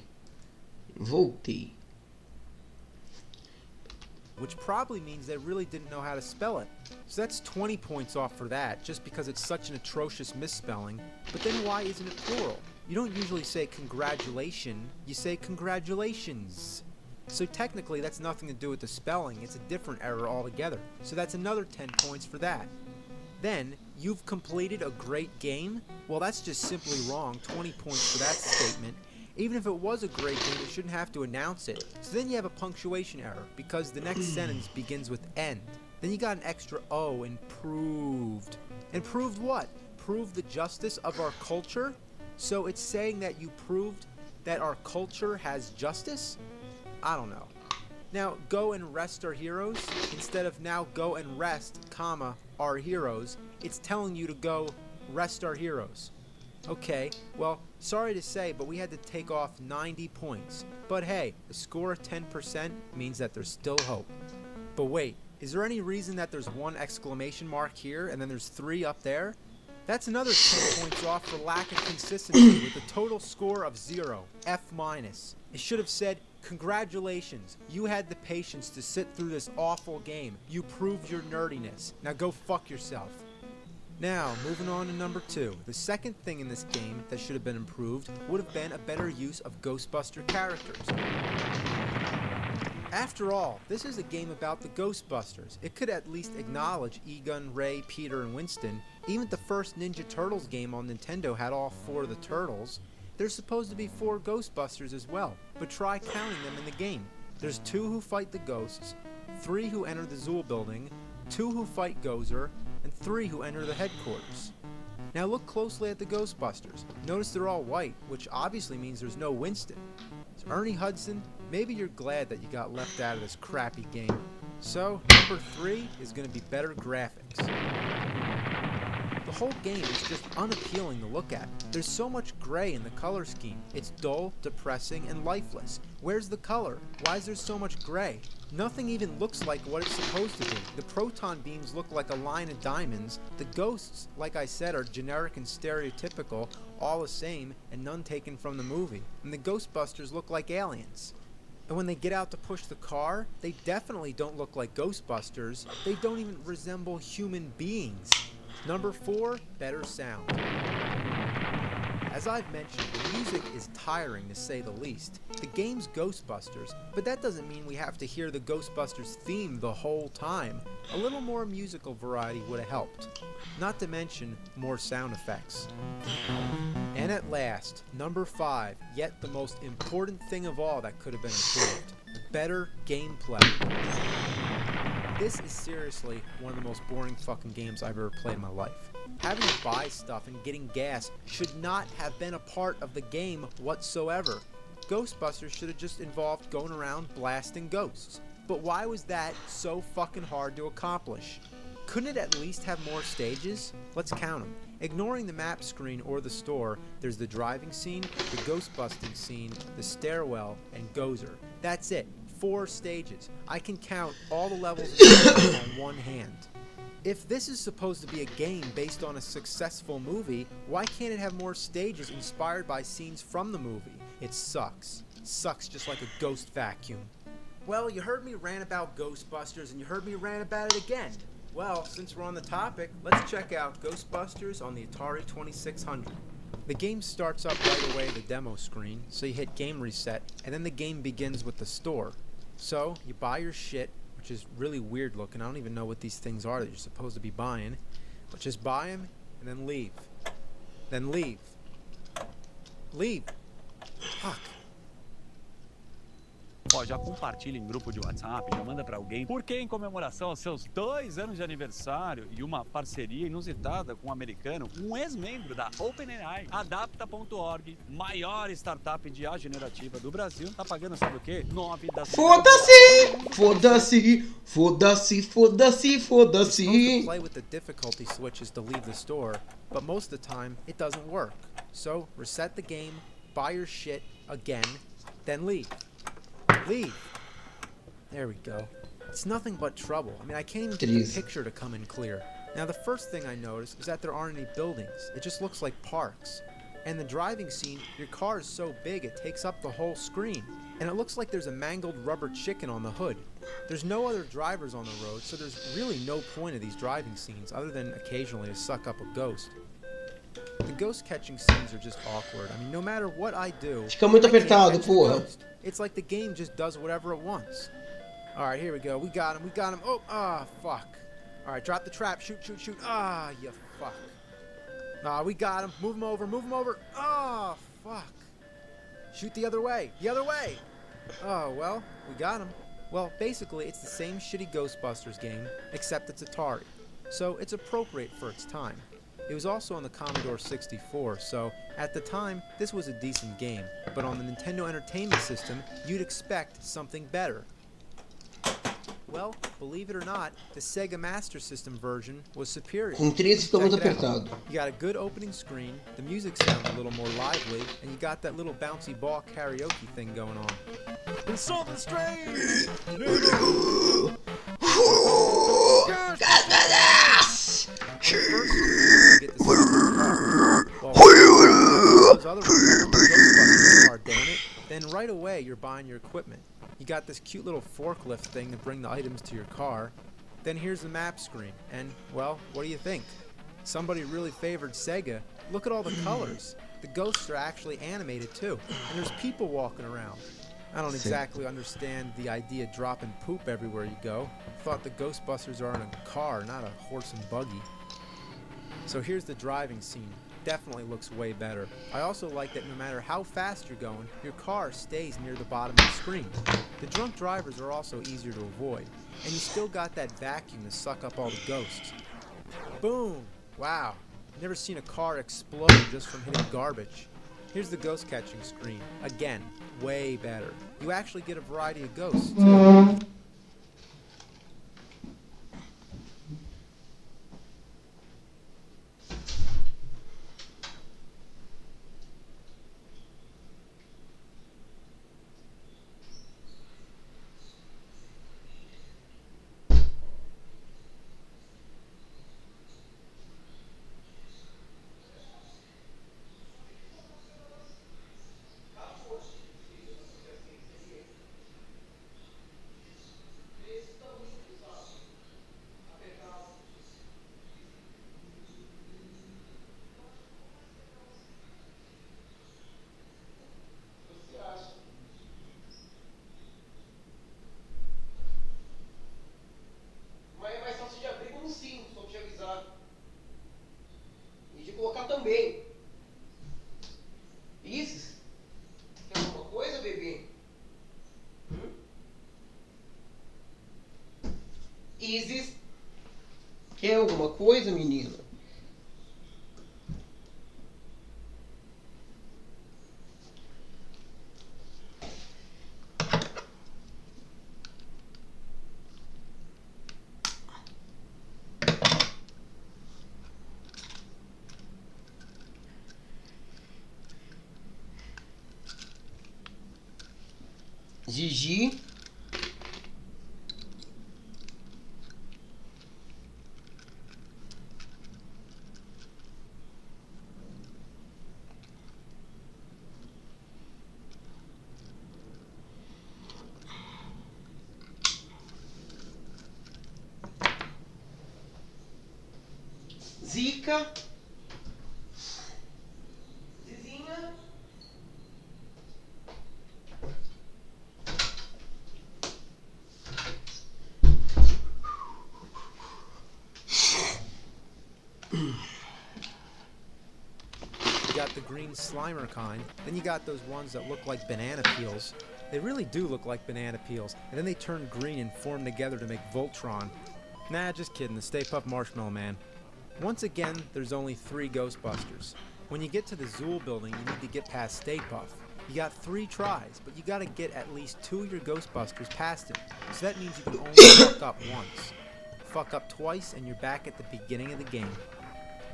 [SPEAKER 2] which probably means they really didn't know how to spell it. So that's 20 points off for that, just because it's such an atrocious misspelling. But then why isn't it plural? You don't usually say congratulation, you say congratulations. So technically that's nothing to do with the spelling, it's a different error altogether. So that's another 10 points for that. Then, you've completed a great game? Well, that's just simply wrong, 20 points for that statement. Even if it was a great game, you shouldn't have to announce it. So then you have a punctuation error, because the next sentence begins with end. Then you got an extra O in proved. And proved what? Proved the justice of our culture? So it's saying that you proved that our culture has justice? I don't know. Now, go and rest our heroes. Instead of now go and rest, comma, our heroes, it's telling you to go rest our heroes. Okay, well, sorry to say, but we had to take off 90 points. But hey, a score of 10% means that there's still hope. But wait, is there any reason that there's one exclamation mark here and then there's 3 up there? That's another 10 points off for lack of consistency with a total score of 0, F-. It should have said, congratulations, you had the patience to sit through this awful game. You proved your nerdiness. Now go fuck yourself. Now, moving on to number 2. The second thing in this game that should have been improved would have been a better use of Ghostbuster characters. After all, this is a game about the Ghostbusters. It could at least acknowledge Egon, Ray, Peter, and Winston. Even the first Ninja Turtles game on Nintendo had all 4 of the Turtles. There's supposed to be 4 Ghostbusters as well, but try counting them in the game. There's 2 who fight the ghosts, 3 who enter the Zool building, 2 who fight Gozer, and 3 who enter the headquarters. Now look closely at the Ghostbusters. Notice they're all white, which obviously means there's no Winston. So Ernie Hudson, maybe you're glad that you got left out of this crappy game. So, number 3 is going to be better graphics. The whole game is just unappealing to look at. There's so much gray in the color scheme. It's dull, depressing, and lifeless. Where's the color? Why is there so much gray? Nothing even looks like what it's supposed to be. The proton beams look like a line of diamonds. The ghosts, like I said, are generic and stereotypical, all the same, and none taken from the movie. And the Ghostbusters look like aliens. And when they get out to push the car, they definitely don't look like Ghostbusters. They don't even resemble human beings. Number 4, better sound. As I've mentioned, the music is tiring to say the least. The game's Ghostbusters, but that doesn't mean we have to hear the Ghostbusters theme the whole time. A little more musical variety would have helped. Not to mention more sound effects. And at last, number 5, yet the most important thing of all that could have been improved. Better gameplay. This is seriously one of the most boring fucking games I've ever played in my life. Having to buy stuff and getting gas should not have been a part of the game whatsoever. Ghostbusters should have just involved going around blasting ghosts. But why was that so fucking hard to accomplish? Couldn't it at least have more stages? Let's count them. Ignoring the map screen or the store, there's the driving scene, the ghostbusting scene, the stairwell, and Gozer. That's it. 4 stages. I can count all the levels on one hand. If this is supposed to be a game based on a successful movie, why can't it have more stages inspired by scenes from the movie? It sucks. Sucks just like a ghost vacuum. Well, you heard me rant about Ghostbusters and you heard me rant about it again. Well, since we're on the topic, let's check out Ghostbusters on the Atari 2600. The game starts up right away at the demo screen, so you hit game reset, and then the game begins with the store. So, you buy your shit, which is really weird looking. I don't even know what these things are that you're supposed to be buying. But just buy them, and then leave. Then leave. Leave. Fuck.
[SPEAKER 10] Ó, já compartilha em grupo de WhatsApp, já manda pra alguém, porque em comemoração aos seus 2 anos de aniversário e uma parceria inusitada com um americano, um ex-membro da OpenAI, Adapta.org, maior startup de IA generativa do Brasil, tá pagando sabe o quê? 9 das...
[SPEAKER 1] Foda-se! Foda-se! Foda-se! Foda-se! Foda-se!
[SPEAKER 2] You're supposed to play with the difficulty switches to leave the store, but most of the time, it doesn't work. So, reset the game, buy your shit again, then leave. Leave. There we go. It's nothing but trouble. I mean, I can't even get the picture to come in clear. Now, the first thing I noticed is that there aren't any buildings. It just looks like parks. And the driving scene, your car is so big it takes up the whole screen. And it looks like there's a mangled rubber chicken on the hood. There's no other drivers on the road, so there's really no point of these driving scenes other than occasionally to suck up a ghost. The ghost catching scenes are just awkward. I mean, no matter what I do,
[SPEAKER 1] Fica muito
[SPEAKER 2] I can't
[SPEAKER 1] apertado,
[SPEAKER 2] catch the
[SPEAKER 1] porra.
[SPEAKER 2] ghost. It's like the game just does whatever it wants. Alright, here we go. We got him. Oh, fuck. Alright, drop the trap. Shoot. Ah, you fuck. Nah, we got him. Move him over. Oh, fuck. Shoot the other way. Oh, well, we got him. Well, basically, it's the same shitty Ghostbusters game, except it's Atari. So it's appropriate for its time. It was also on the Commodore 64, so at the time, this was a decent game. But on the Nintendo Entertainment System, you'd expect something better. Well, believe it or not, the Sega Master System version was superior.
[SPEAKER 1] Com 13 fica muito
[SPEAKER 2] Check it out.
[SPEAKER 1] apertado.
[SPEAKER 2] You got a good opening screen, the music sounds a little more lively, and you got that little bouncy ball karaoke thing going on.
[SPEAKER 3] There's something strange.
[SPEAKER 2] First, you get the sound of the car. Well, those other ones, Ghostbusters are, damn it. Then right away, you're buying your equipment. You got this cute little forklift thing to bring the items to your car. Then here's the map screen. And, well, what do you think? Somebody really favored Sega. Look at all the colors. The ghosts are actually animated too. And there's people walking around. I don't exactly understand the idea of dropping poop everywhere you go. Thought the Ghostbusters are in a car, not a horse and buggy. So here's the driving scene. Definitely looks way better. I also like that no matter how fast you're going, your car stays near the bottom of the screen. The drunk drivers are also easier to avoid, and you still got that vacuum to suck up all the ghosts. Boom! Wow. Never seen a car explode just from hitting garbage. Here's the ghost catching screen. Again, way better. You actually get a variety of ghosts, too.
[SPEAKER 1] Também. Isis, quer alguma coisa, bebê? Isis, quer alguma coisa, menina? Gigi. Zica. Zizinha.
[SPEAKER 2] You got the green Slimer kind, then you got those ones that look like banana peels. They really do look like banana peels, and then they turn green and form together to make Voltron. Nah, just kidding, the Stay Puft Marshmallow Man. Once again, there's only 3 Ghostbusters. When you get to the Zool building, you need to get past Stay Puft. You got 3 tries, but you gotta get at least 2 of your Ghostbusters past him, so that means you can only fuck up once. Fuck up twice, and you're back at the beginning of the game.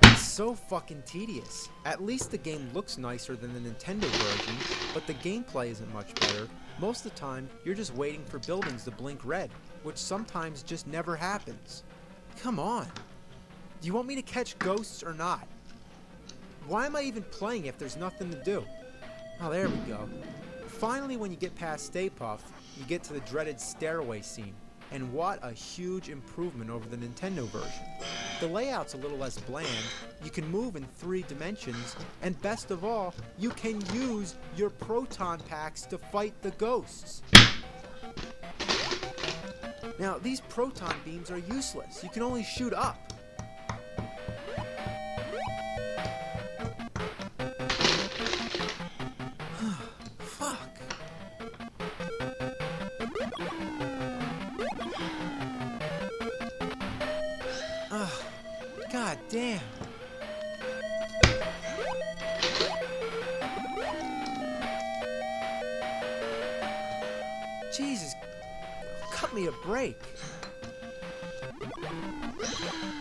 [SPEAKER 2] It's so fucking tedious. At least the game looks nicer than the Nintendo version, but the gameplay isn't much better. Most of the time, you're just waiting for buildings to blink red, which sometimes just never happens. Come on. Do you want me to catch ghosts or not? Why am I even playing if there's nothing to do? Oh, there we go. Finally, when you get past Stay Puft, you get to the dreaded stairway scene. And what a huge improvement over the Nintendo version. The layout's a little less bland, you can move in 3 dimensions, and best of all, you can use your proton packs to fight the ghosts. Now, these proton beams are useless. You can only shoot up. Fuck. God damn. Jesus, cut me a break.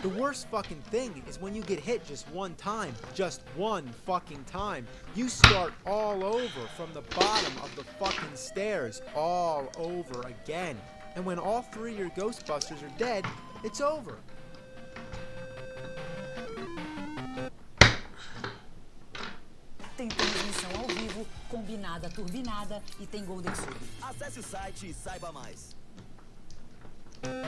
[SPEAKER 2] The worst fucking thing is when you get hit just one time, just one fucking time. You start all over from the bottom of the fucking stairs, all over again. And when all 3 of your Ghostbusters are dead, it's over.
[SPEAKER 11] Tem transmissão ao vivo, combinada, turbinada e tem Golden Sub.
[SPEAKER 3] Acesse o site e saiba mais.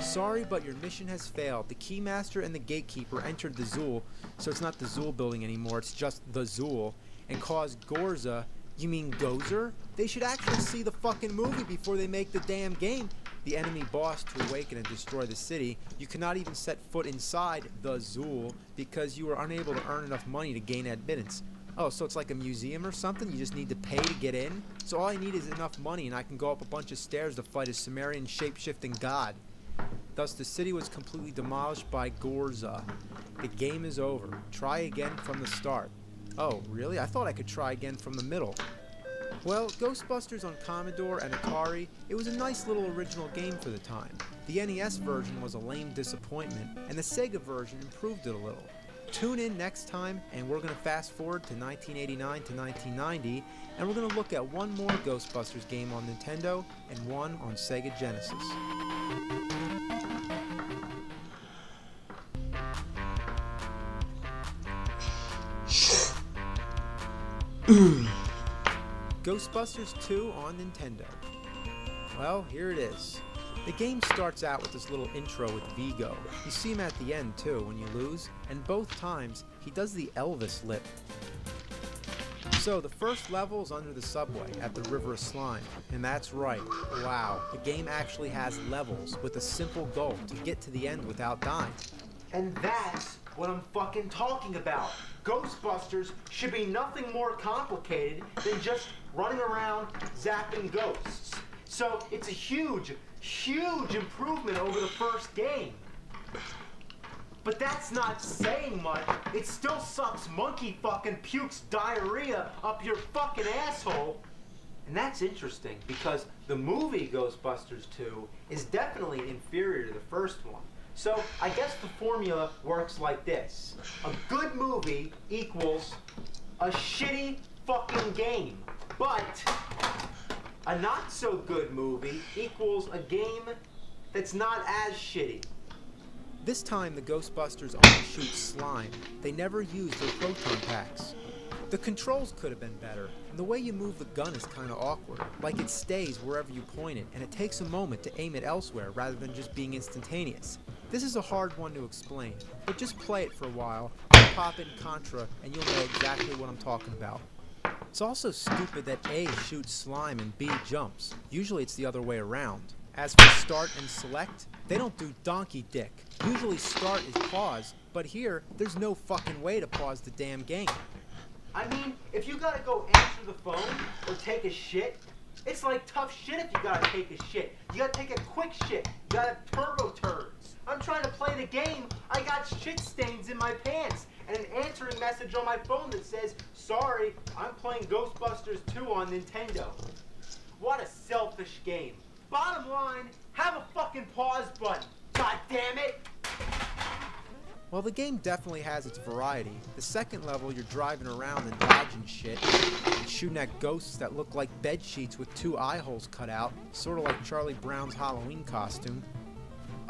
[SPEAKER 2] Sorry, but your mission has failed. The Keymaster and the Gatekeeper entered the Zool, so it's not the Zool building anymore, it's just the Zool, and caused Gorza. You mean Gozer? They should actually see the fucking movie before they make the damn game. The enemy boss to awaken and destroy the city. You cannot even set foot inside the Zool because you were unable to earn enough money to gain admittance. Oh, so it's like a museum or something? You just need to pay to get in? So all I need is enough money and I can go up a bunch of stairs to fight a Sumerian shape-shifting god. Thus, the city was completely demolished by Gorza. The game is over. Try again from the start. Oh, really? I thought I could try again from the middle. Well, Ghostbusters on Commodore and Atari, it was a nice little original game for the time. The NES version was a lame disappointment, and the Sega version improved it a little. Tune in next time, and we're going to fast forward to 1989 to 1990, and we're going to look at one more Ghostbusters game on Nintendo and one on Sega Genesis. Ghostbusters 2 on Nintendo. Well, here it is. The game starts out with this little intro with Vigo. You see him at the end too when you lose, and both times he does the Elvis lip. So the first level is under the subway at the River of Slime, and that's right, wow, the game actually has levels with a simple goal to get to the end without dying.
[SPEAKER 5] And that's what I'm fucking talking about. Ghostbusters should be nothing more complicated than just running around zapping ghosts. So it's a huge improvement over the first game. But that's not saying much. It still sucks monkey fucking pukes diarrhea up your fucking asshole. And that's interesting because the movie Ghostbusters 2 is definitely inferior to the first one. So I guess the formula works like this. A good movie equals a shitty fucking game. But a not so good movie equals a game that's not as shitty.
[SPEAKER 2] This time the Ghostbusters only shoot slime. They never use their proton packs. The controls could have been better, and the way you move the gun is kind of awkward. Like it stays wherever you point it, and it takes a moment to aim it elsewhere rather than just being instantaneous. This is a hard one to explain, but just play it for a while, pop in Contra, and you'll know exactly what I'm talking about. It's also stupid that A shoots slime and B jumps. Usually it's the other way around. As for start and select, they don't do donkey dick. Usually start is pause, but here, there's no fucking way to pause the damn game.
[SPEAKER 5] I mean, if you gotta go answer the phone or take a shit, it's like tough shit if you gotta take a shit. You gotta take a quick shit. You gotta have turbo turds. I'm trying to play the game. I got shit stains in my pants and an answering message on my phone that says, sorry, I'm playing Ghostbusters 2 on Nintendo. What a selfish game. Bottom line, have a fucking pause button. God damn it!
[SPEAKER 2] While the game definitely has its variety, the second level you're driving around and dodging shit, and shooting at ghosts that look like bed sheets with 2 eye holes cut out, sort of like Charlie Brown's Halloween costume.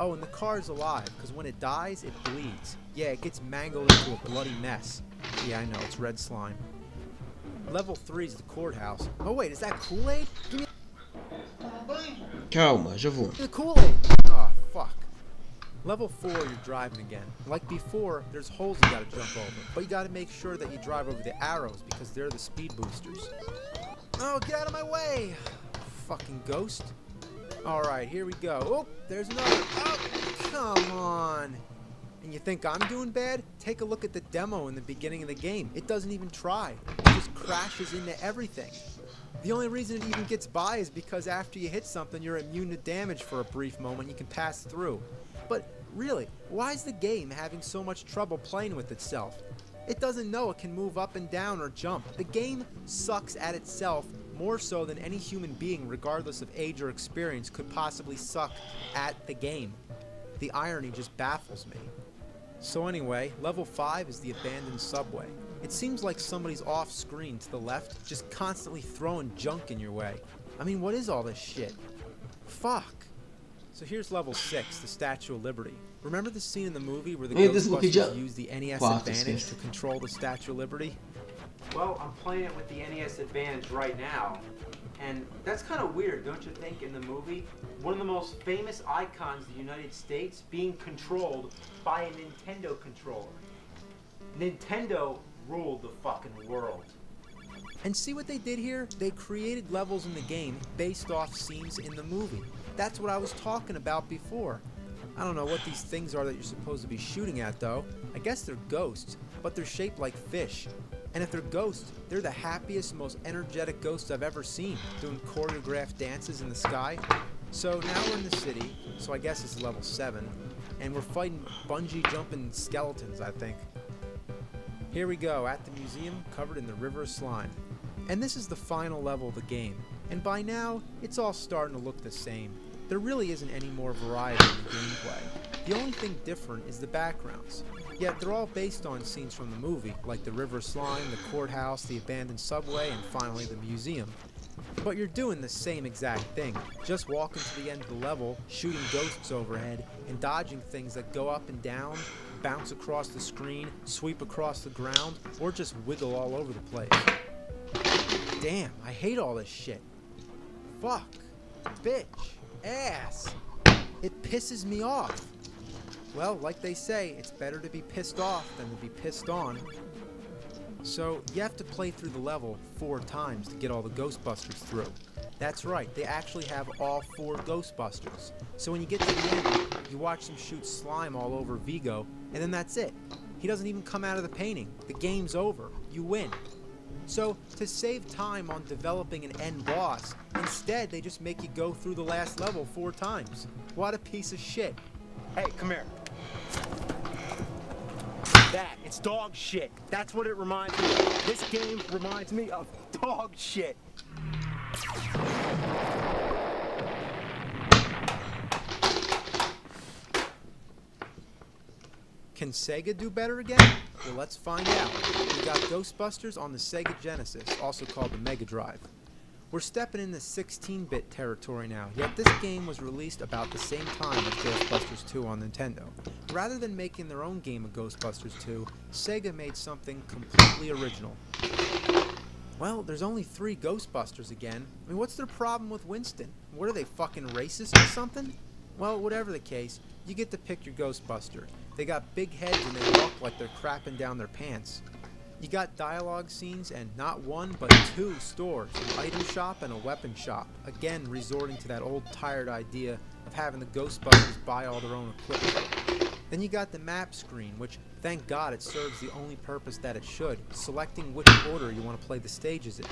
[SPEAKER 2] Oh, and the car's alive, because when it dies, it bleeds. Yeah, it gets mangled into a bloody mess. Yeah, I know, it's red slime. Level 3 is the courthouse. Oh wait, is that Kool-Aid? Give me
[SPEAKER 1] Calma, já vou.
[SPEAKER 2] the Kool-Aid! Oh, fuck. Level 4, you're driving again. Like before, there's holes you gotta jump over, but you gotta make sure that you drive over the arrows because they're the speed boosters. Oh, get out of my way! Fucking ghost. Alright, here we go. Oh, there's another. Oh, come on. And you think I'm doing bad? Take a look at the demo in the beginning of the game. It doesn't even try. It just crashes into everything. The only reason it even gets by is because after you hit something, you're immune to damage for a brief moment. You can pass through. But really, why is the game having so much trouble playing with itself? It doesn't know it can move up and down or jump. The game sucks at itself more so than any human being, regardless of age or experience, could possibly suck at the game. The irony just baffles me. So anyway, level 5 is the abandoned subway. It seems like somebody's off screen to the left, just constantly throwing junk in your way. I mean, what is all this shit? Fuck. So here's level 6, the Statue of Liberty. Remember the scene in the movie where the Ghostbusters used the NES Advantage to control the Statue of Liberty?
[SPEAKER 5] Well, I'm playing it with the NES Advantage right now. And that's kind of weird, don't you think, in the movie? One of the most famous icons of the United States being controlled by a Nintendo controller. Nintendo ruled the fucking world.
[SPEAKER 2] And see what they did here? They created levels in the game based off scenes in the movie. That's what I was talking about before. I don't know what these things are that you're supposed to be shooting at, though. I guess they're ghosts, but they're shaped like fish. And if they're ghosts, they're the happiest, most energetic ghosts I've ever seen, doing choreographed dances in the sky. So now we're in the city, so I guess it's level 7, and we're fighting bungee jumping skeletons, I think. Here we go, at the museum, covered in the river of slime. And this is the final level of the game, and by now, it's all starting to look the same. There really isn't any more variety in the gameplay. The only thing different is the backgrounds. Yet they're all based on scenes from the movie, like the river slime, the courthouse, the abandoned subway, and finally the museum. But you're doing the same exact thing, just walking to the end of the level, shooting ghosts overhead, and dodging things that go up and down, bounce across the screen, sweep across the ground, or just wiggle all over the place. Damn, I hate all this shit. Fuck. Bitch. Ass. It pisses me off. Well, like they say, it's better to be pissed off than to be pissed on. So, you have to play through the level 4 times to get all the Ghostbusters through. That's right, they actually have all 4 Ghostbusters. So when you get to the end, you watch them shoot slime all over Vigo, and then that's it. He doesn't even come out of the painting. The game's over. You win. So, to save time on developing an end boss, instead they just make you go through the last level 4 times. What a piece of shit.
[SPEAKER 12] Hey, come here. It's dog shit. That's what it reminds me of. This game reminds me of dog shit.
[SPEAKER 2] Can Sega do better again? Well, let's find out. We got Ghostbusters on the Sega Genesis, also called the Mega Drive. We're stepping into 16-bit territory now, yet this game was released about the same time as Ghostbusters 2 on Nintendo. Rather than making their own game of Ghostbusters 2, Sega made something completely original. Well, there's only 3 Ghostbusters again. I mean, what's their problem with Winston? What are they, fucking racist or something? Well, whatever the case, you get to pick your Ghostbuster. They got big heads and they walk like they're crapping down their pants. You got dialogue scenes and not 1 but 2 stores, an item shop and a weapon shop, again resorting to that old tired idea of having the Ghostbusters buy all their own equipment. Then you got the map screen, which thank God it serves the only purpose that it should, selecting which order you want to play the stages in.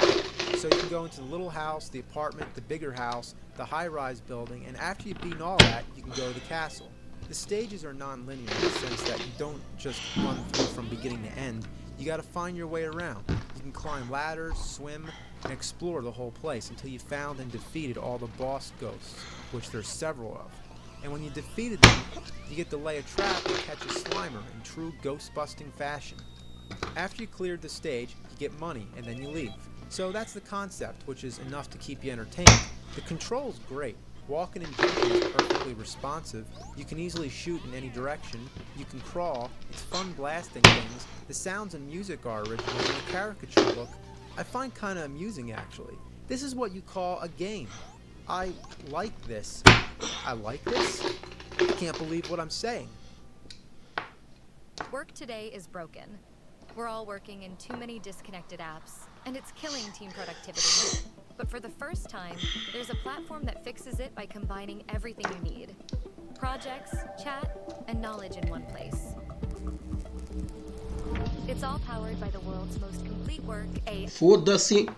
[SPEAKER 2] So you can go into the little house, the apartment, the bigger house, the high-rise building, and after you've beaten all that, you can go to the castle. The stages are non-linear in the sense that you don't just run through from beginning to end. You gotta find your way around. You can climb ladders, swim, and explore the whole place until you found and defeated all the boss ghosts, which there's several of. And when you defeated them, you get to lay a trap and catch a Slimer in true ghost-busting fashion. After you cleared the stage, you get money and then you leave. So that's the concept, which is enough to keep you entertained. The control's great. Walking and jumping is perfectly responsive. You can easily shoot in any direction. You can crawl. It's fun blasting things. The sounds and music are original, and the caricature look I find kind of amusing, actually. This is what you call a game. I like this. I like this? I can't believe what I'm saying.
[SPEAKER 13] Work today is broken. We're all working in too many disconnected apps, and it's killing team productivity. But for the first time, there's a platform that fixes it by combining everything you need. Projects, chat, and knowledge in one place. It's all powered by the world's most complete work,
[SPEAKER 1] Foda-se.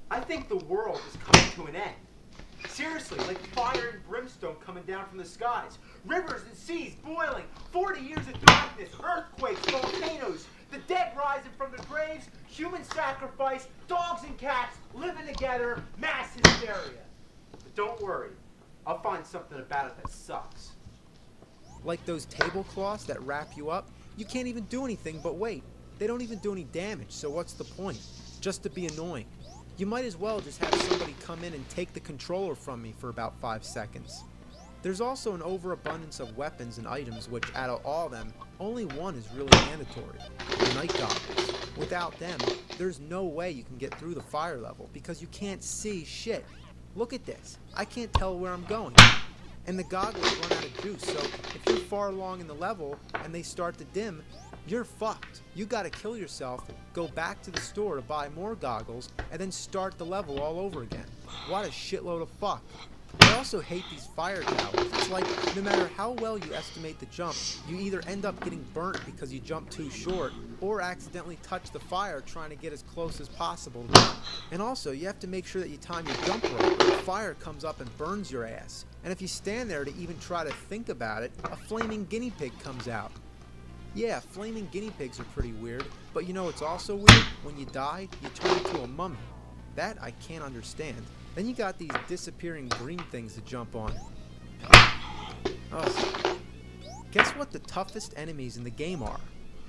[SPEAKER 5] I think the world is coming to an end. Seriously, like fire and brimstone coming down from the skies. Rivers and seas boiling. 40 years of darkness, earthquakes, volcanoes, the dead rising from the graves, human sacrifice, dogs and cats living together, mass hysteria. But don't worry, I'll find something about it that sucks.
[SPEAKER 2] Like those tablecloths that wrap you up, you can't even do anything but wait. They don't even do any damage, so what's the point? Just to be annoying. You might as well just have somebody come in and take the controller from me for about 5 seconds. There's also an overabundance of weapons and items which, out of all of them, only one is really mandatory. The night goggles. Without them, there's no way you can get through the fire level because you can't see shit. Look at this. I can't tell where I'm going. And the goggles run out of juice, so if you're far along in the level and they start to dim, you're fucked. You gotta kill yourself, go back to the store to buy more goggles, and then start the level all over again. What a shitload of fuck. I also hate these fire towers. It's like, no matter how well you estimate the jump, you either end up getting burnt because you jumped too short, or accidentally touch the fire trying to get as close as possible. And also, you have to make sure that you time your jump right, or the fire comes up and burns your ass. And if you stand there to even try to think about it, a flaming guinea pig comes out. Yeah, flaming guinea pigs are pretty weird, but you know what's also weird? When you die, you turn into a mummy. That I can't understand. Then you got these disappearing green things to jump on. Ugh. Guess what the toughest enemies in the game are?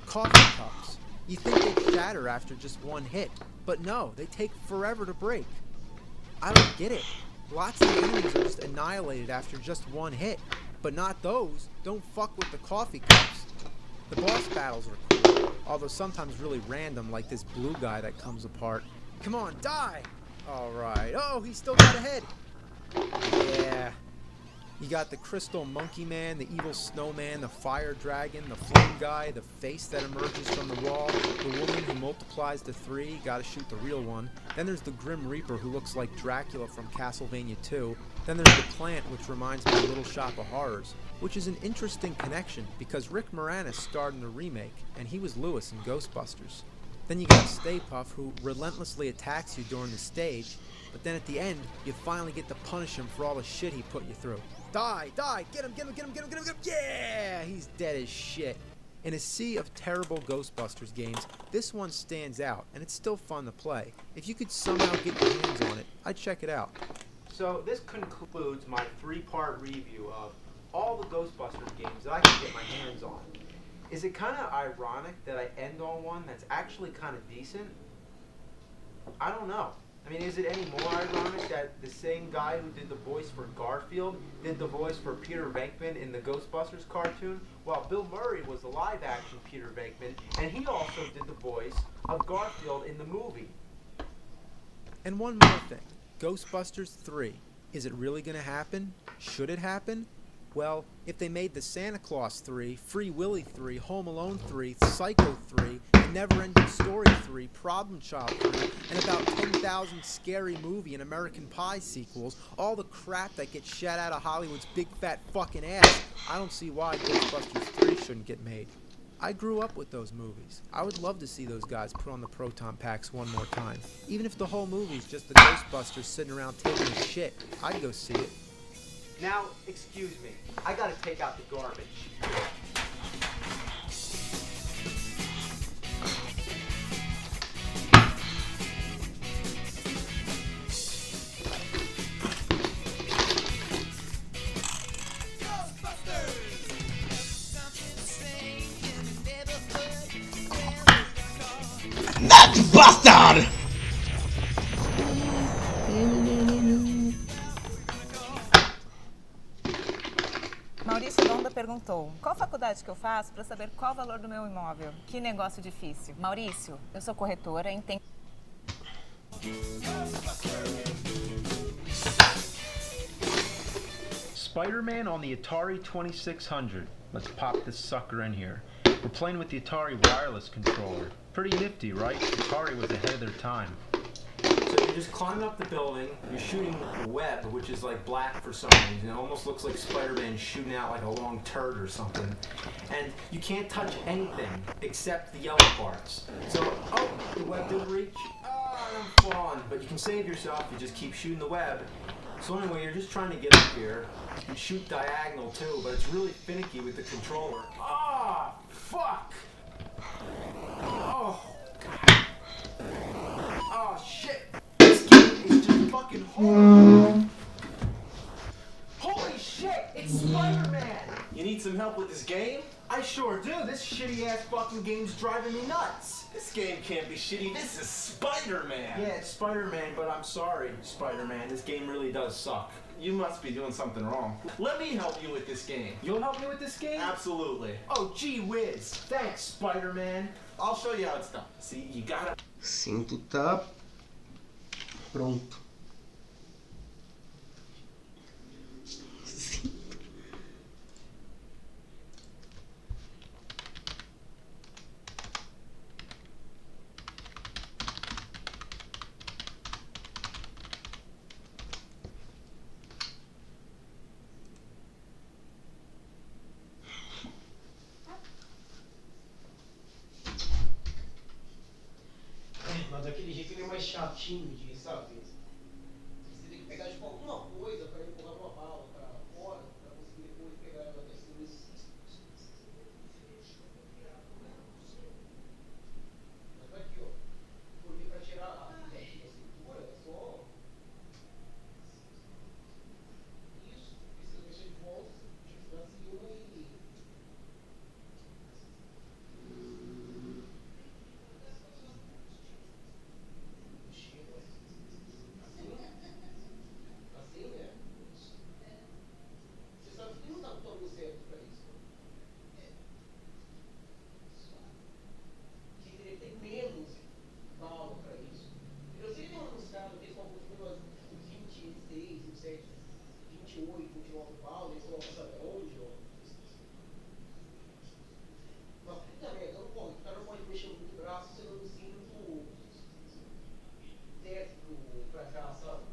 [SPEAKER 2] Coffee cups. You think they'd shatter after just one hit, but no, they take forever to break. I don't get it. Lots of enemies are just annihilated after just one hit, but not those. Don't fuck with the coffee cups. The boss battles are cool, although sometimes really random, like this blue guy that comes apart. Come on, die! Alright. Oh, he still got a head! Yeah. You got the crystal monkey man, the evil snowman, the fire dragon, the flame guy, the face that emerges from the wall, the woman who multiplies to 3, gotta shoot the real one. Then there's the Grim Reaper who looks like Dracula from Castlevania 2. Then there's the plant, which reminds me of Little Shop of Horrors, which is an interesting connection because Rick Moranis starred in the remake, and he was Lewis in Ghostbusters. Then you got Stay Puft, who relentlessly attacks you during the stage, but then at the end, you finally get to punish him for all the shit he put you through. Die! Die! Get him! Get him! Get him! Get him! Get him! Get him! Yeah! He's dead as shit. In a sea of terrible Ghostbusters games, this one stands out, and it's still fun to play. If you could somehow get your hands on it, I'd check it out.
[SPEAKER 5] So this concludes my 3-part review of all the Ghostbusters games that I can get my hands on. Is it kind of ironic that I end on one that's actually kind of decent? I don't know. I mean, is it any more ironic that the same guy who did the voice for Garfield did the voice for Peter Venkman in the Ghostbusters cartoon, while Bill Murray was the live-action Peter Venkman, and he also did the voice of Garfield in the movie?
[SPEAKER 2] And one more thing. Ghostbusters 3. Is it really going to happen? Should it happen? Well, if they made the Santa Claus 3, Free Willy 3, Home Alone 3, Psycho 3, The Never-Ending Story 3, Problem Child 3, and about 10,000 Scary Movie and American Pie sequels, all the crap that gets shat out of Hollywood's big fat fucking ass, I don't see why Ghostbusters 3 shouldn't get made. I grew up with those movies. I would love to see those guys put on the proton packs one more time. Even if the whole movie's just the Ghostbusters sitting around taking a shit, I'd go see it.
[SPEAKER 5] Now, excuse me. I gotta take out the garbage.
[SPEAKER 1] That bastard!
[SPEAKER 14] perguntou qual faculdade que eu faço para saber qual o valor do meu imóvel. Que negócio difícil. Maurício, eu sou corretora, entendo.
[SPEAKER 5] Spider-Man on the Atari 2600. Let's pop this sucker in here. We're playing with the Atari wireless controller. Pretty nifty, right? Atari was ahead of their time. So you're just climbing up the building, you're shooting web, which is like black for some reason. It almost looks like Spider-Man shooting out like a long turd or something. And you can't touch anything except the yellow parts. So, oh, the web didn't reach. I'm falling. But you can save yourself, you just keep shooting the web. So anyway, you're just trying to get up here. You shoot diagonal too, but it's really finicky with the controller. Ah, fuck! Oh, God. Oh, shit! This game is just fucking horrible! Holy shit! It's Spider-Man!
[SPEAKER 4] You need some help with this game?
[SPEAKER 5] I sure do. This shitty-ass fucking game's driving me nuts.
[SPEAKER 4] This game can't be shitty. This is Spider-Man.
[SPEAKER 5] Yeah, it's Spider-Man, but I'm sorry, Spider-Man. This game really does suck.
[SPEAKER 4] You must be doing something wrong. Let me help you with this game.
[SPEAKER 5] You'll help me with this game?
[SPEAKER 4] Absolutely.
[SPEAKER 5] Oh, gee whiz. Thanks, Spider-Man.
[SPEAKER 4] I'll show you how it's done. See, you gotta...
[SPEAKER 1] Cinto tá pronto. Mas daquele jeito ele é mais chatinho de, sabe? Você tem que pegar tipo alguma coisa para empurrar uma bala para fora, para conseguir depois pegar ela descendo. Mas aqui, ó. Porque para tirar a daqui da cintura é só. Isso, precisa mexer de volta, pra cima e. Assim, né? Você sabe que não dá o tamanho certo pra isso. Que teria que ter menos bala pra isso. Eu sei que tem uns caras que estão construindo 26, 27, 28, 29 balas, eles colocam sabe onde, ó. Mas puta merda, não pode. O cara não pode mexer muito o braço, você não cinto desce pra cá, sabe?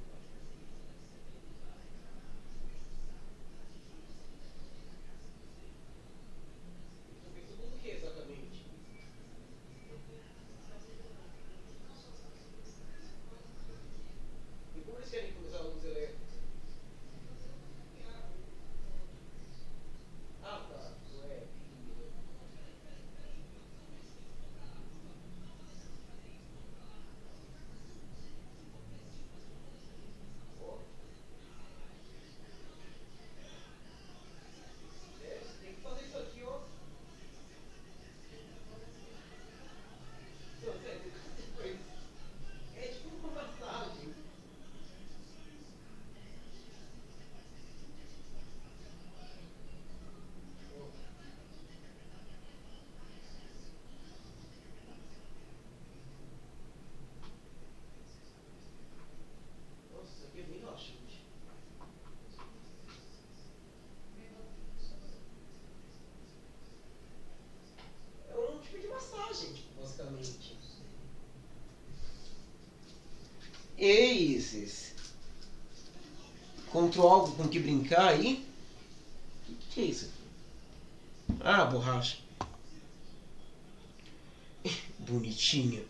[SPEAKER 1] O que exatamente? E como eles querem começar a luz elétrica? Ah, tá. Não é. Ó. Você tem que fazer isso aqui, ó. Não, sério, é tipo uma massagem. Nossa, isso aqui é bem relaxante. É um tipo de massagem, tipo, basicamente. Eis. Encontrou algo com que brincar aí? Que é isso aqui? Ah, borracha. Bonitinha.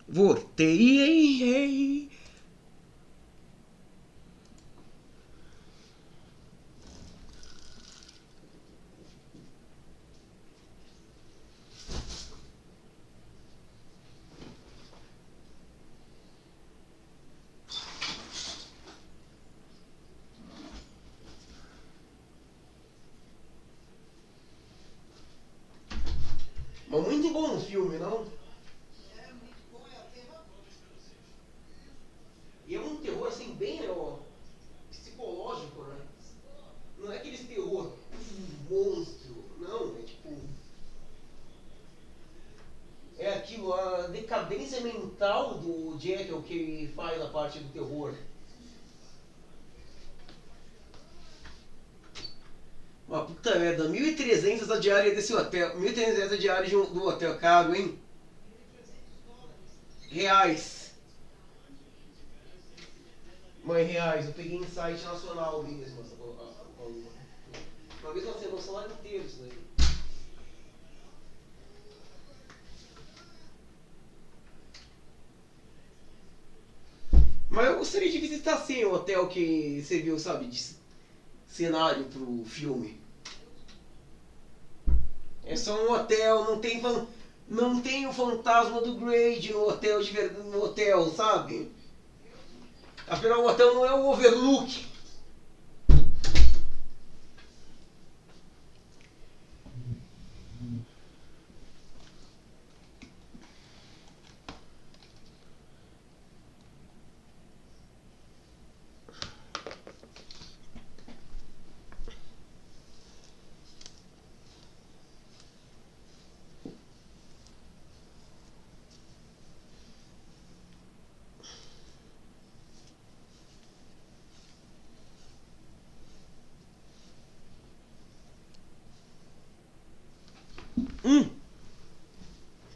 [SPEAKER 1] Voltei. Mas muito bom o filme, não? E é um terror assim bem psicológico, né? Não é aquele terror monstro, não, é tipo. É aquilo, a decadência mental do Jack é o que faz a parte do terror. Uma puta merda, 1.300 a diária desse hotel. 1.300 a diária do hotel, caro, hein? Reais. Mãe, reais, eu peguei em site nacional mesmo. Uma vez nós temos o salário inteiro isso daí. Mas eu gostaria de visitar sim o hotel que você viu, sabe, de cenário pro filme. É só um hotel, não tem o fantasma do Grade no hotel, no hotel, sabe? Afinal, o hotel não é o Overlook.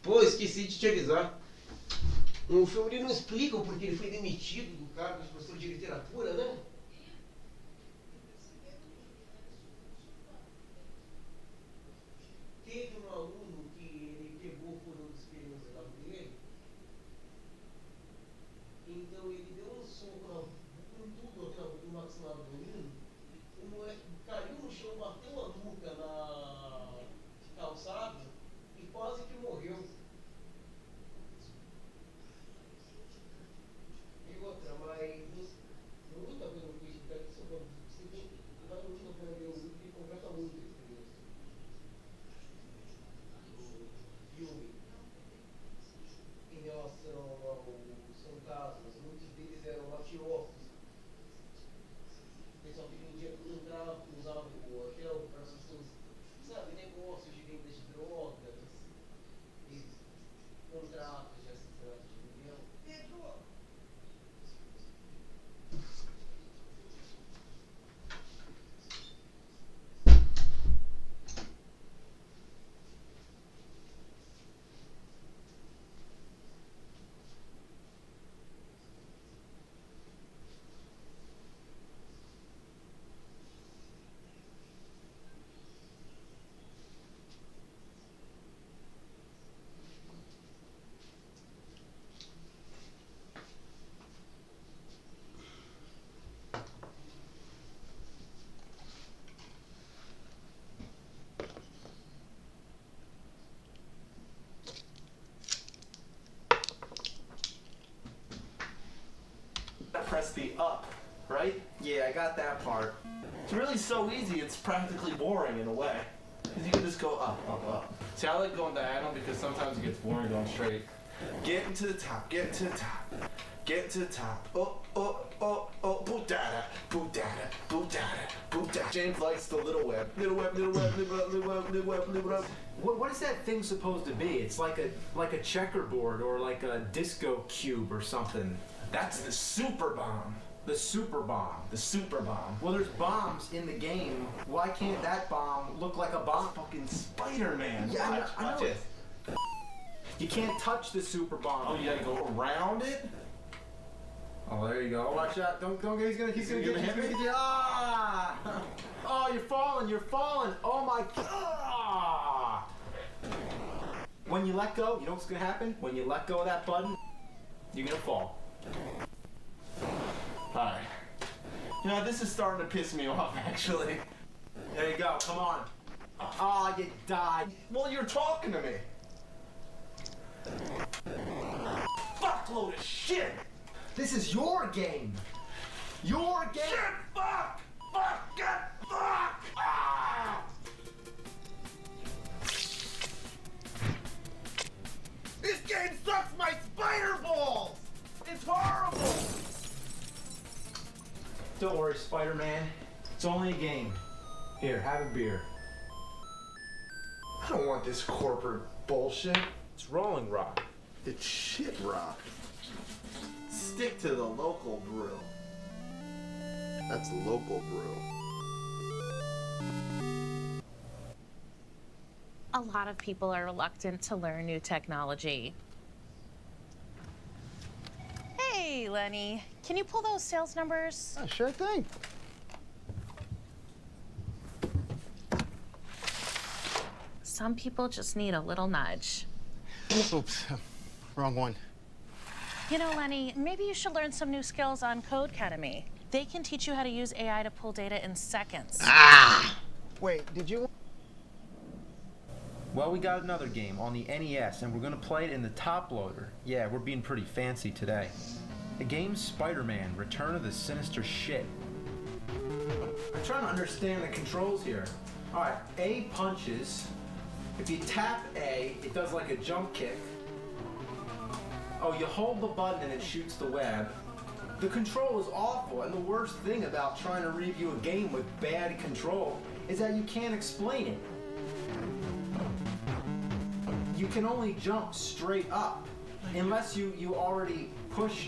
[SPEAKER 1] Pô, esqueci de te avisar. O filme ele não explica o porquê ele foi demitido do cargo de professor de literatura, né? Teve um aluno que ele pegou por um dos experimentos lá dele, então ele deu um soco com tudo no maxilar do menino, o moleque caiu no chão, bateu a nuca na calçada e quase que morreu. E outra, mas muito a pena ver isso daqui, vale muito a pena ver o vídeo que completa muito a experiência. O filme, em relação aos fantasmas, muitos deles eram mafiosos. O pessoal que vendia, usava o hotel para essas coisas, sabe, negócios de venda de drogas, contratos de assassinato de aluguel.
[SPEAKER 15] Press the up, right?
[SPEAKER 5] Yeah, I got that part.
[SPEAKER 15] It's really so easy, it's practically boring in a way. Because you can just go up, up, up. See, I like going diagonal because sometimes it gets boring going straight. Get into the top, get to the top, get to the top. Oh, oh, oh, oh, boot data, boot data, boot data, boot data. James likes the little web, little web, little web, little web, little web, little web, little web.
[SPEAKER 5] What is that thing supposed to be? It's like a checkerboard or like a disco cube or something.
[SPEAKER 15] That's the super bomb.
[SPEAKER 5] The super bomb.
[SPEAKER 15] The super bomb.
[SPEAKER 5] Well, there's bombs in the game. Why can't that bomb look like a bomb?
[SPEAKER 15] Fucking Spider-Man.
[SPEAKER 5] Yeah, I know
[SPEAKER 15] watch
[SPEAKER 5] it. You can't touch the super bomb.
[SPEAKER 15] Oh, you gotta go around it?
[SPEAKER 5] Oh, there you go. Watch out. Don't get, he's gonna hit me. Ah! Oh, you're falling. Oh my God. When you let go, you know what's gonna happen? When you let go of that button,
[SPEAKER 15] You're gonna fall. Alright. You know, this is starting to piss me off, actually.
[SPEAKER 5] There you go, come on. Ah, you died.
[SPEAKER 15] Well, you're talking to me. Fuckload of shit!
[SPEAKER 5] This is your game. Your game.
[SPEAKER 15] Shit! Fuck! Fuck! God! Fuck! Ah! This game sucks my spider balls! It's horrible!
[SPEAKER 5] Don't worry, Spider-Man. It's only a game. Here, have a beer.
[SPEAKER 15] I don't want this corporate bullshit.
[SPEAKER 5] It's Rolling Rock.
[SPEAKER 15] It's shit rock. Stick to the local brew. That's local brew.
[SPEAKER 16] A lot of people are reluctant to learn new technology. Hey, Lenny, can you pull those sales numbers?
[SPEAKER 17] Oh, sure thing.
[SPEAKER 16] Some people just need a little nudge.
[SPEAKER 17] Oops, wrong one.
[SPEAKER 16] You know, Lenny, maybe you should learn some new skills on Codecademy. They can teach you how to use AI to pull data in seconds.
[SPEAKER 17] Ah! Wait, did you?
[SPEAKER 5] Well, we got another game on the NES, and we're gonna play it in the top loader. Yeah, we're being pretty fancy today. The game's Spider-Man, Return of the Sinister Shit. I'm trying to understand the controls here. All right, A punches. If you tap A, it does like a jump kick. Oh, you hold the button and it shoots the web. The control is awful, and the worst thing about trying to review a game with bad control is that you can't explain it. You can only jump straight up, unless you already push,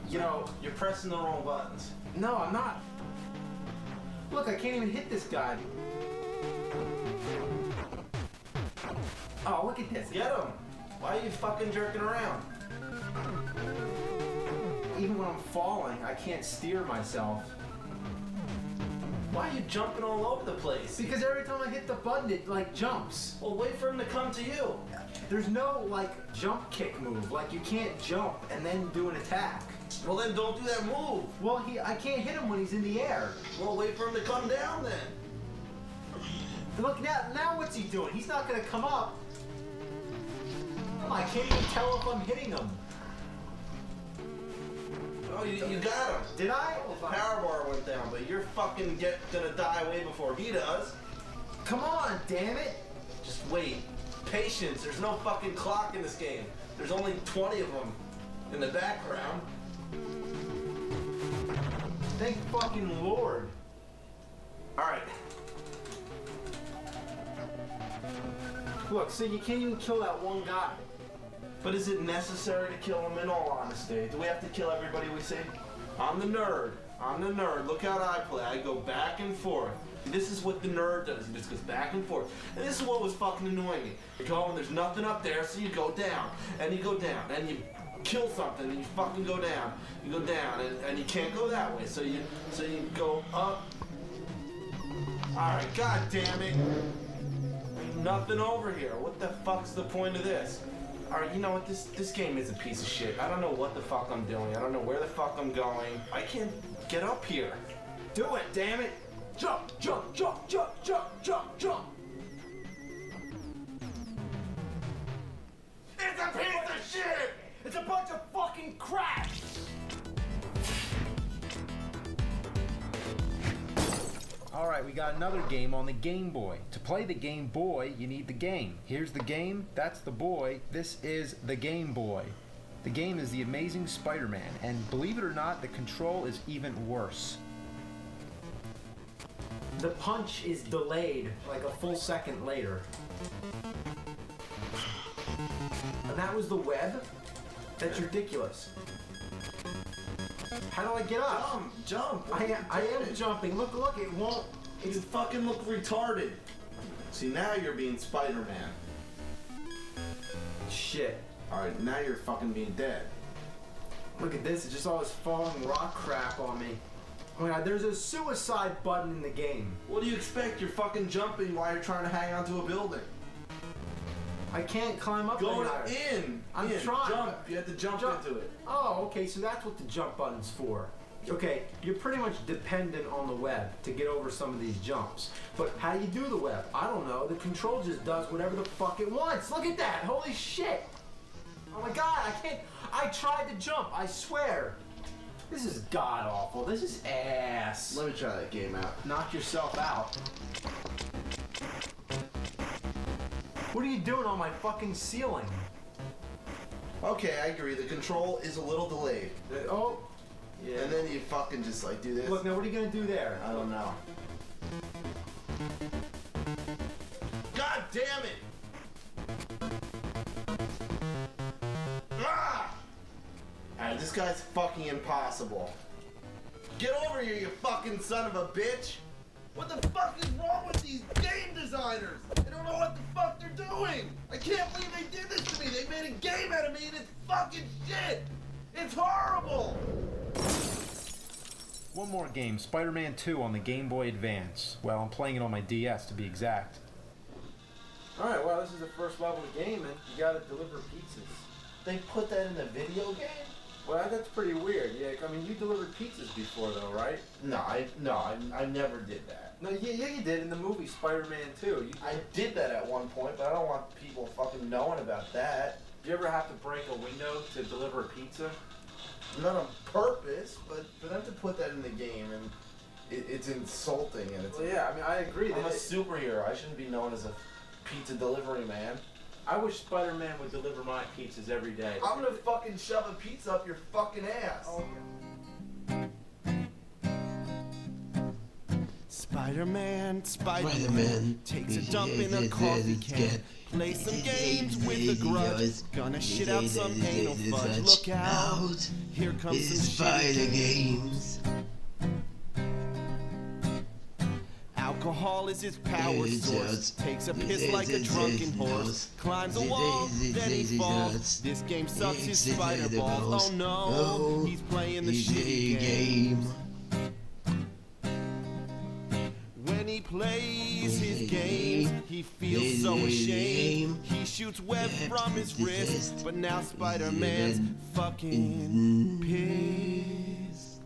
[SPEAKER 5] you know.
[SPEAKER 15] You're pressing the wrong buttons.
[SPEAKER 5] No, I'm not. Look, I can't even hit this guy. Oh, look at this.
[SPEAKER 15] Get him! Why are you fucking jerking around?
[SPEAKER 5] Even when I'm falling, I can't steer myself.
[SPEAKER 15] Why are you jumping all over the place?
[SPEAKER 5] Because every time I hit the button, it like jumps.
[SPEAKER 15] Well, wait for him to come to you.
[SPEAKER 5] There's no like jump kick move. Like you can't jump and then do an attack.
[SPEAKER 15] Well, then don't do that move.
[SPEAKER 5] Well, I can't hit him when he's in the air.
[SPEAKER 15] Well, wait for him to come down then.
[SPEAKER 5] Look, now what's he doing? He's not gonna come up. I can't even tell if I'm hitting him.
[SPEAKER 15] Oh, you got him.
[SPEAKER 5] Did I?
[SPEAKER 15] His power bar went down, but you're fucking gonna die way before he does.
[SPEAKER 5] Come on, damn it.
[SPEAKER 15] Just wait. Patience. There's no fucking clock in this game. There's only 20 of them in the background.
[SPEAKER 5] Thank fucking Lord.
[SPEAKER 15] All right.
[SPEAKER 5] Look, so you can't even kill that one guy.
[SPEAKER 15] But is it necessary to kill him in all honesty? Do we have to kill everybody we see? I'm the nerd. I'm the nerd. Look how I play. I go back and forth. This is what the nerd does. He just goes back and forth. And this is what was fucking annoying me. You go and there's nothing up there, so you go down. And you go down. And you kill something and you fucking go down. You go down and you can't go that way. So you go up. Alright, god damn it. Nothing over here. What the fuck's the point of this? Alright, you know what? This game is a piece of shit. I don't know what the fuck I'm doing. I don't know where the fuck I'm going. I can't get up here.
[SPEAKER 5] Do it, damn it! Jump, jump, jump, jump, jump, jump, jump!
[SPEAKER 15] It's a piece of shit!
[SPEAKER 5] It's a bunch of fucking crap! Alright, we got another game on the Game Boy. To play the Game Boy, you need the game. Here's the game, that's the boy, this is the Game Boy. The game is The Amazing Spider-Man, and believe it or not, the control is even worse. The punch is delayed, like a full second later. And that was the web? That's ridiculous. How do I get up?
[SPEAKER 15] Jump!
[SPEAKER 5] I am jumping. Look, it won't.
[SPEAKER 15] You fucking look retarded. See, now you're being Spider-Man.
[SPEAKER 5] Shit.
[SPEAKER 15] Alright, now you're fucking being dead.
[SPEAKER 5] Look at this, it's just all this falling rock crap on me. Oh my god, there's a suicide button in the game.
[SPEAKER 15] What do you expect? You're fucking jumping while you're trying to hang onto a building.
[SPEAKER 5] I can't climb up
[SPEAKER 15] Go
[SPEAKER 5] any higher. I'm trying.
[SPEAKER 15] Jump. You have to jump into it.
[SPEAKER 5] Oh, okay, so that's what the jump button's for. Okay, you're pretty much dependent on the web to get over some of these jumps. But how do you do the web? I don't know. The control just does whatever the fuck it wants. Look at that. Holy shit. Oh my god, I can't. I tried to jump, I swear. This is god awful. This is ass.
[SPEAKER 15] Let me try that game out.
[SPEAKER 5] Knock yourself out. What are you doing on my fucking ceiling?
[SPEAKER 15] Okay, I agree. The control is a little delayed.
[SPEAKER 5] Oh. Yeah.
[SPEAKER 15] And then you fucking just like do this.
[SPEAKER 5] Look, now what are you gonna do there?
[SPEAKER 15] I don't know. God damn it! Ah! Alright, this guy's fucking impossible. Get over here, you fucking son of a bitch! What the fuck is wrong with these game designers? They don't know what the fuck they're doing! I can't believe they did this to me! They made a game out of me and it's fucking shit! It's horrible!
[SPEAKER 5] One more game, Spider-Man 2 on the Game Boy Advance. Well, I'm playing it on my DS to be exact. Alright, well, this is the first level of the game, and you gotta deliver pizzas.
[SPEAKER 15] They put that in the video game?
[SPEAKER 5] Well, that's pretty weird. Yeah, I mean, you delivered pizzas before, though, right?
[SPEAKER 15] No, I never did that.
[SPEAKER 5] No, yeah, you did in the movie Spider-Man 2.
[SPEAKER 15] I did that at one point, but I don't want people fucking knowing about that.
[SPEAKER 5] Do you ever have to break a window to deliver a pizza?
[SPEAKER 15] Not on purpose, but for them to put that in the game, and it's insulting. And it's
[SPEAKER 5] well, yeah, I mean, I agree.
[SPEAKER 15] I'm a superhero. I shouldn't be known as a pizza delivery man.
[SPEAKER 5] I wish Spider-Man would deliver my pizzas every day.
[SPEAKER 15] I'm gonna fucking shove a pizza up your fucking ass.
[SPEAKER 5] Oh,
[SPEAKER 4] Spider-Man takes a dump in a coffee can. Play some games with a grudge. Gonna shit out some anal fudge. Look out! Here comes some
[SPEAKER 1] Spider games.
[SPEAKER 4] Alcohol is his power source. Takes a piss like a drunken horse. Climbs a wall, then he falls. This game sucks his spider balls. Oh no, he's playing the shitty game. When he plays his game, he feels so ashamed. He shoots web from his wrist, but now Spider-Man's fucking pissed.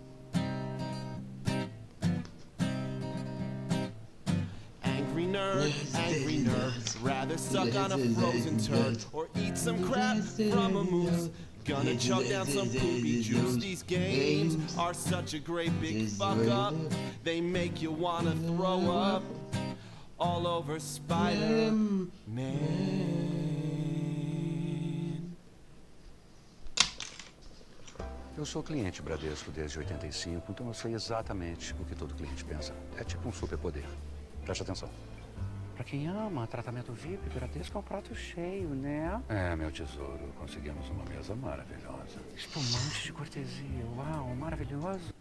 [SPEAKER 4] Angry nerd, rather suck on a frozen turd or eat some crap from a moose. Gonna chug down some poopy juice. These games are such a great big fuck up. They make you wanna throw up all over Spider-Man.
[SPEAKER 18] Eu sou cliente Bradesco desde 85, então eu sei exatamente o que todo cliente pensa. É tipo um superpoder. Preste atenção. Pra quem ama tratamento VIP, Bradesco é um prato cheio, né? É, meu tesouro, conseguimos uma mesa maravilhosa. Espumante de cortesia, uau, maravilhoso.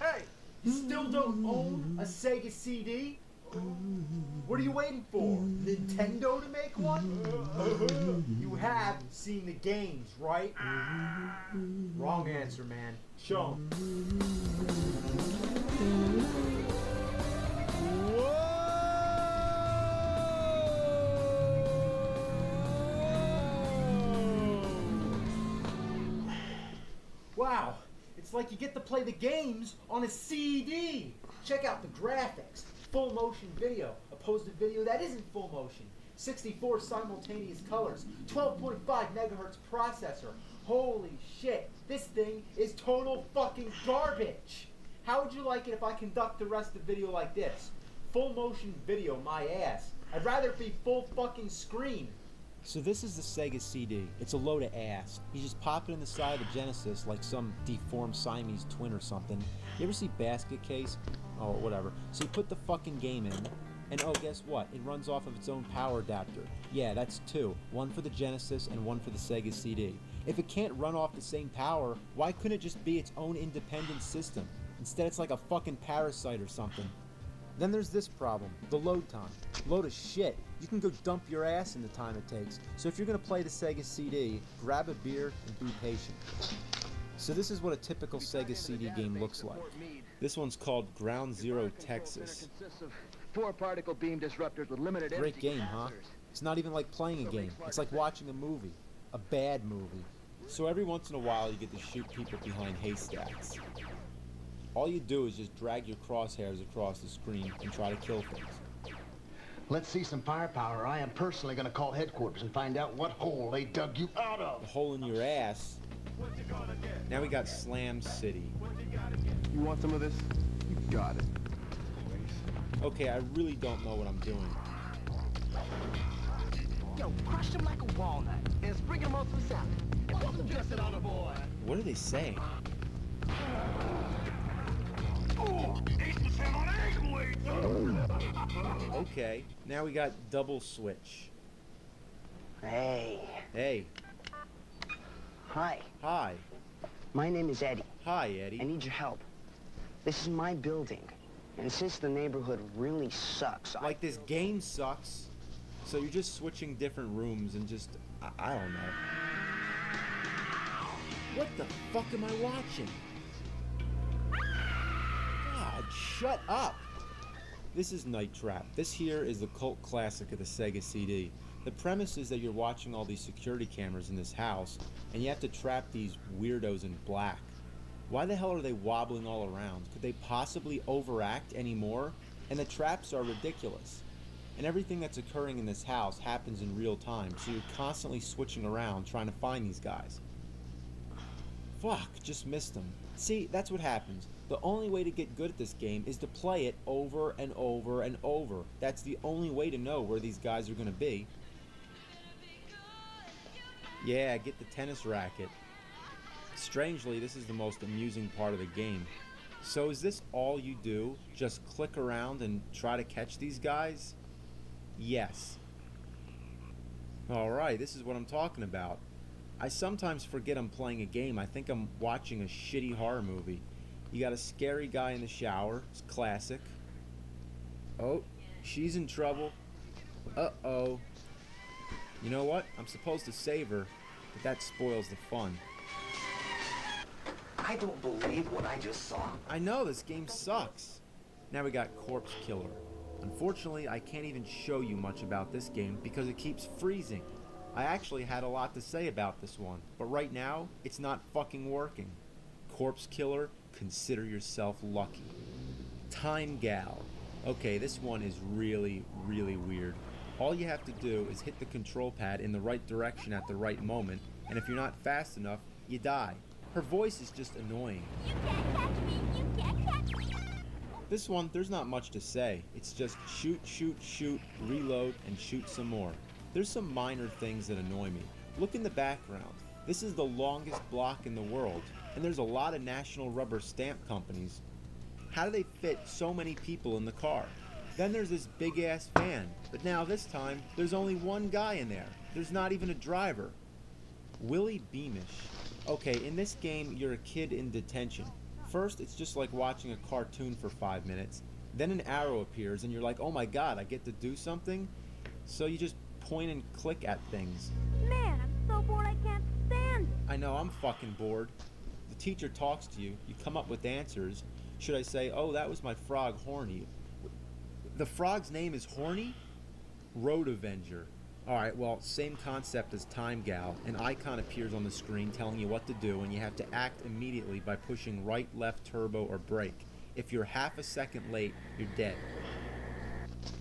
[SPEAKER 12] Hey, you still don't own a Sega CD? What are you waiting for? Nintendo to make one? You have seen the games, right? Wrong answer, man. Show 'em. Wow, it's like you get to play the games on a CD. Check out the graphics. Full motion video, opposed to video that isn't full motion. 64 simultaneous colors, 12.5 megahertz processor. Holy shit, this thing is total fucking garbage. How would you like it if I conduct the rest of the video like this? Full motion video, my ass. I'd rather it be full fucking screen.
[SPEAKER 2] So this is the Sega CD. It's a load of ass. You just pop it in the side of the Genesis like some deformed Siamese twin or something. You ever see Basket Case? Oh, whatever. So you put the fucking game in, and oh, guess what? It runs off of its own power adapter. Yeah, that's two. One for the Genesis and one for the Sega CD. If it can't run off the same power, why couldn't it just be its own independent system? Instead, it's like a fucking parasite or something. Then there's this problem, the load time. Load of shit. You can go dump your ass in the time it takes. So if you're gonna play the Sega CD, grab a beer and be patient. So this is what a typical Sega CD game looks like. This one's called Ground Zero Texas.
[SPEAKER 19] 4 particle beam disruptors with limited
[SPEAKER 2] Great
[SPEAKER 19] energy
[SPEAKER 2] game, huh?
[SPEAKER 19] capacitors.
[SPEAKER 2] It's not even like playing a game. It's like watching a movie. A bad movie. So every once in a while you get to shoot people behind haystacks. All you do is just drag your crosshairs across the screen and try to kill things.
[SPEAKER 19] Let's see some firepower. I am personally going to call headquarters and find out what hole they dug you out of.
[SPEAKER 2] The hole in your ass. Now we got Slam City.
[SPEAKER 6] You want some of this? You got it.
[SPEAKER 2] Okay, I really don't know what I'm doing.
[SPEAKER 19] Yo, crush them like a walnut and sprinkle them on some salad. Welcome to it on the boy.
[SPEAKER 2] What are they saying? Okay, now we got double switch.
[SPEAKER 19] Hey.
[SPEAKER 2] Hey.
[SPEAKER 19] Hi.
[SPEAKER 2] Hi.
[SPEAKER 19] My name is Eddie.
[SPEAKER 2] Hi, Eddie.
[SPEAKER 19] I need your help. This is my building. And since the neighborhood really sucks,
[SPEAKER 2] Like this game sucks. So you're just switching different rooms and just, I don't know. What the fuck am I watching? God, shut up. This is Night Trap. This here is the cult classic of the Sega CD. The premise is that you're watching all these security cameras in this house, and you have to trap these weirdos in black. Why the hell are they wobbling all around? Could they possibly overact anymore? And the traps are ridiculous. And everything that's occurring in this house happens in real time, so you're constantly switching around trying to find these guys. Fuck, just missed them. See, that's what happens. The only way to get good at this game is to play it over and over and over. That's the only way to know where these guys are gonna be. Yeah, get the tennis racket. Strangely, this is the most amusing part of the game. So is this all you do? Just click around and try to catch these guys? Yes. Alright, this is what I'm talking about. I sometimes forget I'm playing a game. I think I'm watching a shitty horror movie. You got a scary guy in the shower. It's classic. Oh, she's in trouble. Uh-oh. You know what? I'm supposed to save her, but that spoils the fun.
[SPEAKER 19] I don't believe what I just saw.
[SPEAKER 2] I know, this game sucks. Now we got Corpse Killer. Unfortunately, I can't even show you much about this game because it keeps freezing. I actually had a lot to say about this one, but right now, it's not fucking working. Corpse Killer, consider yourself lucky. Time Gal. Okay, this one is really, really weird. All you have to do is hit the control pad in the right direction at the right moment, and if you're not fast enough, you die. Her voice is just annoying.
[SPEAKER 20] You can't catch me! You can't catch me!
[SPEAKER 2] This one, there's not much to say. It's just shoot, shoot, shoot, reload, and shoot some more. There's some minor things that annoy me. Look in the background. This is the longest block in the world, and there's a lot of national rubber stamp companies. How do they fit so many people in the car? Then there's this big ass van, but now this time, there's only one guy in there. There's not even a driver. Willie Beamish. Okay, in this game, you're a kid in detention. First, it's just like watching a cartoon for 5 minutes. Then an arrow appears and you're like, oh my god, I get to do something? So you just point and click at things.
[SPEAKER 20] Man, I'm so bored I can't stand it.
[SPEAKER 2] I know, I'm fucking bored. The teacher talks to you, you come up with answers. Should I say, oh, that was my frog, Horny? The frog's name is Horny? Road Avenger. Alright, well, same concept as Time Gal. An icon appears on the screen telling you what to do, and you have to act immediately by pushing right, left, turbo, or brake. If you're half a second late, you're dead.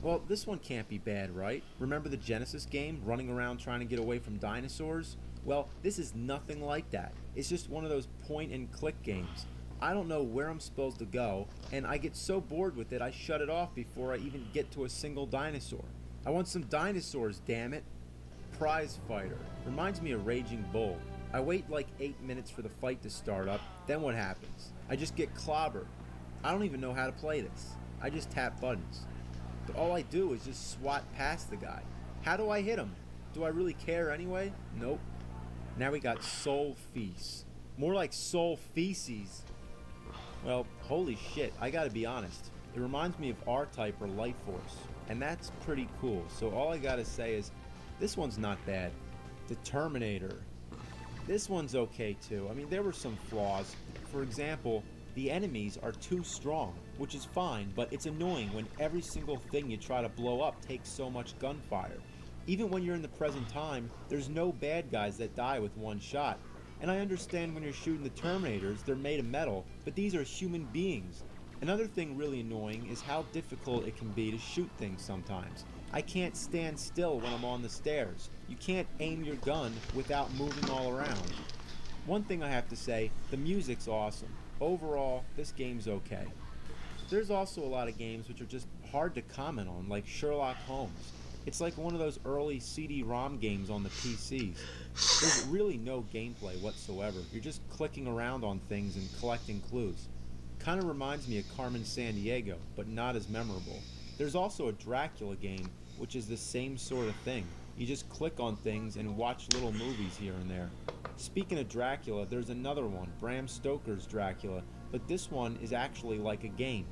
[SPEAKER 2] Well, this one can't be bad, right? Remember the Genesis game, running around trying to get away from dinosaurs? Well, this is nothing like that. It's just one of those point-and-click games. I don't know where I'm supposed to go, and I get so bored with it I shut it off before I even get to a single dinosaur. I want some dinosaurs, damn it. Prize Fighter. Reminds me of Raging Bull. I wait like 8 minutes for the fight to start up, then what happens? I just get clobbered. I don't even know how to play this. I just tap buttons. But all I do is just swat past the guy. How do I hit him? Do I really care anyway? Nope. Now we got Soul Feast. More like Soul Feces. Well, holy shit, I gotta be honest. It reminds me of R-Type or Light Force. And that's pretty cool. So all I gotta say is, this one's not bad. The Terminator. This one's okay too. I mean, there were some flaws. For example, The enemies are too strong, which is fine, but it's annoying when every single thing you try to blow up takes so much gunfire. Even when you're in the present time, there's no bad guys that die with one shot. And I understand when you're shooting the Terminators, they're made of metal, but these are human beings. Another thing really annoying is how difficult it can be to shoot things sometimes. I can't stand still when I'm on the stairs. You can't aim your gun without moving all around. One thing I have to say, the music's awesome. Overall, this game's okay. There's also a lot of games which are just hard to comment on, like Sherlock Holmes. It's like one of those early CD-ROM games on the PCs. There's really no gameplay whatsoever. You're just clicking around on things and collecting clues. Kinda reminds me of Carmen Sandiego, but not as memorable. There's also a Dracula game, which is the same sort of thing. You just click on things and watch little movies here and there. Speaking of Dracula, there's another one, Bram Stoker's Dracula, but this one is actually like a game.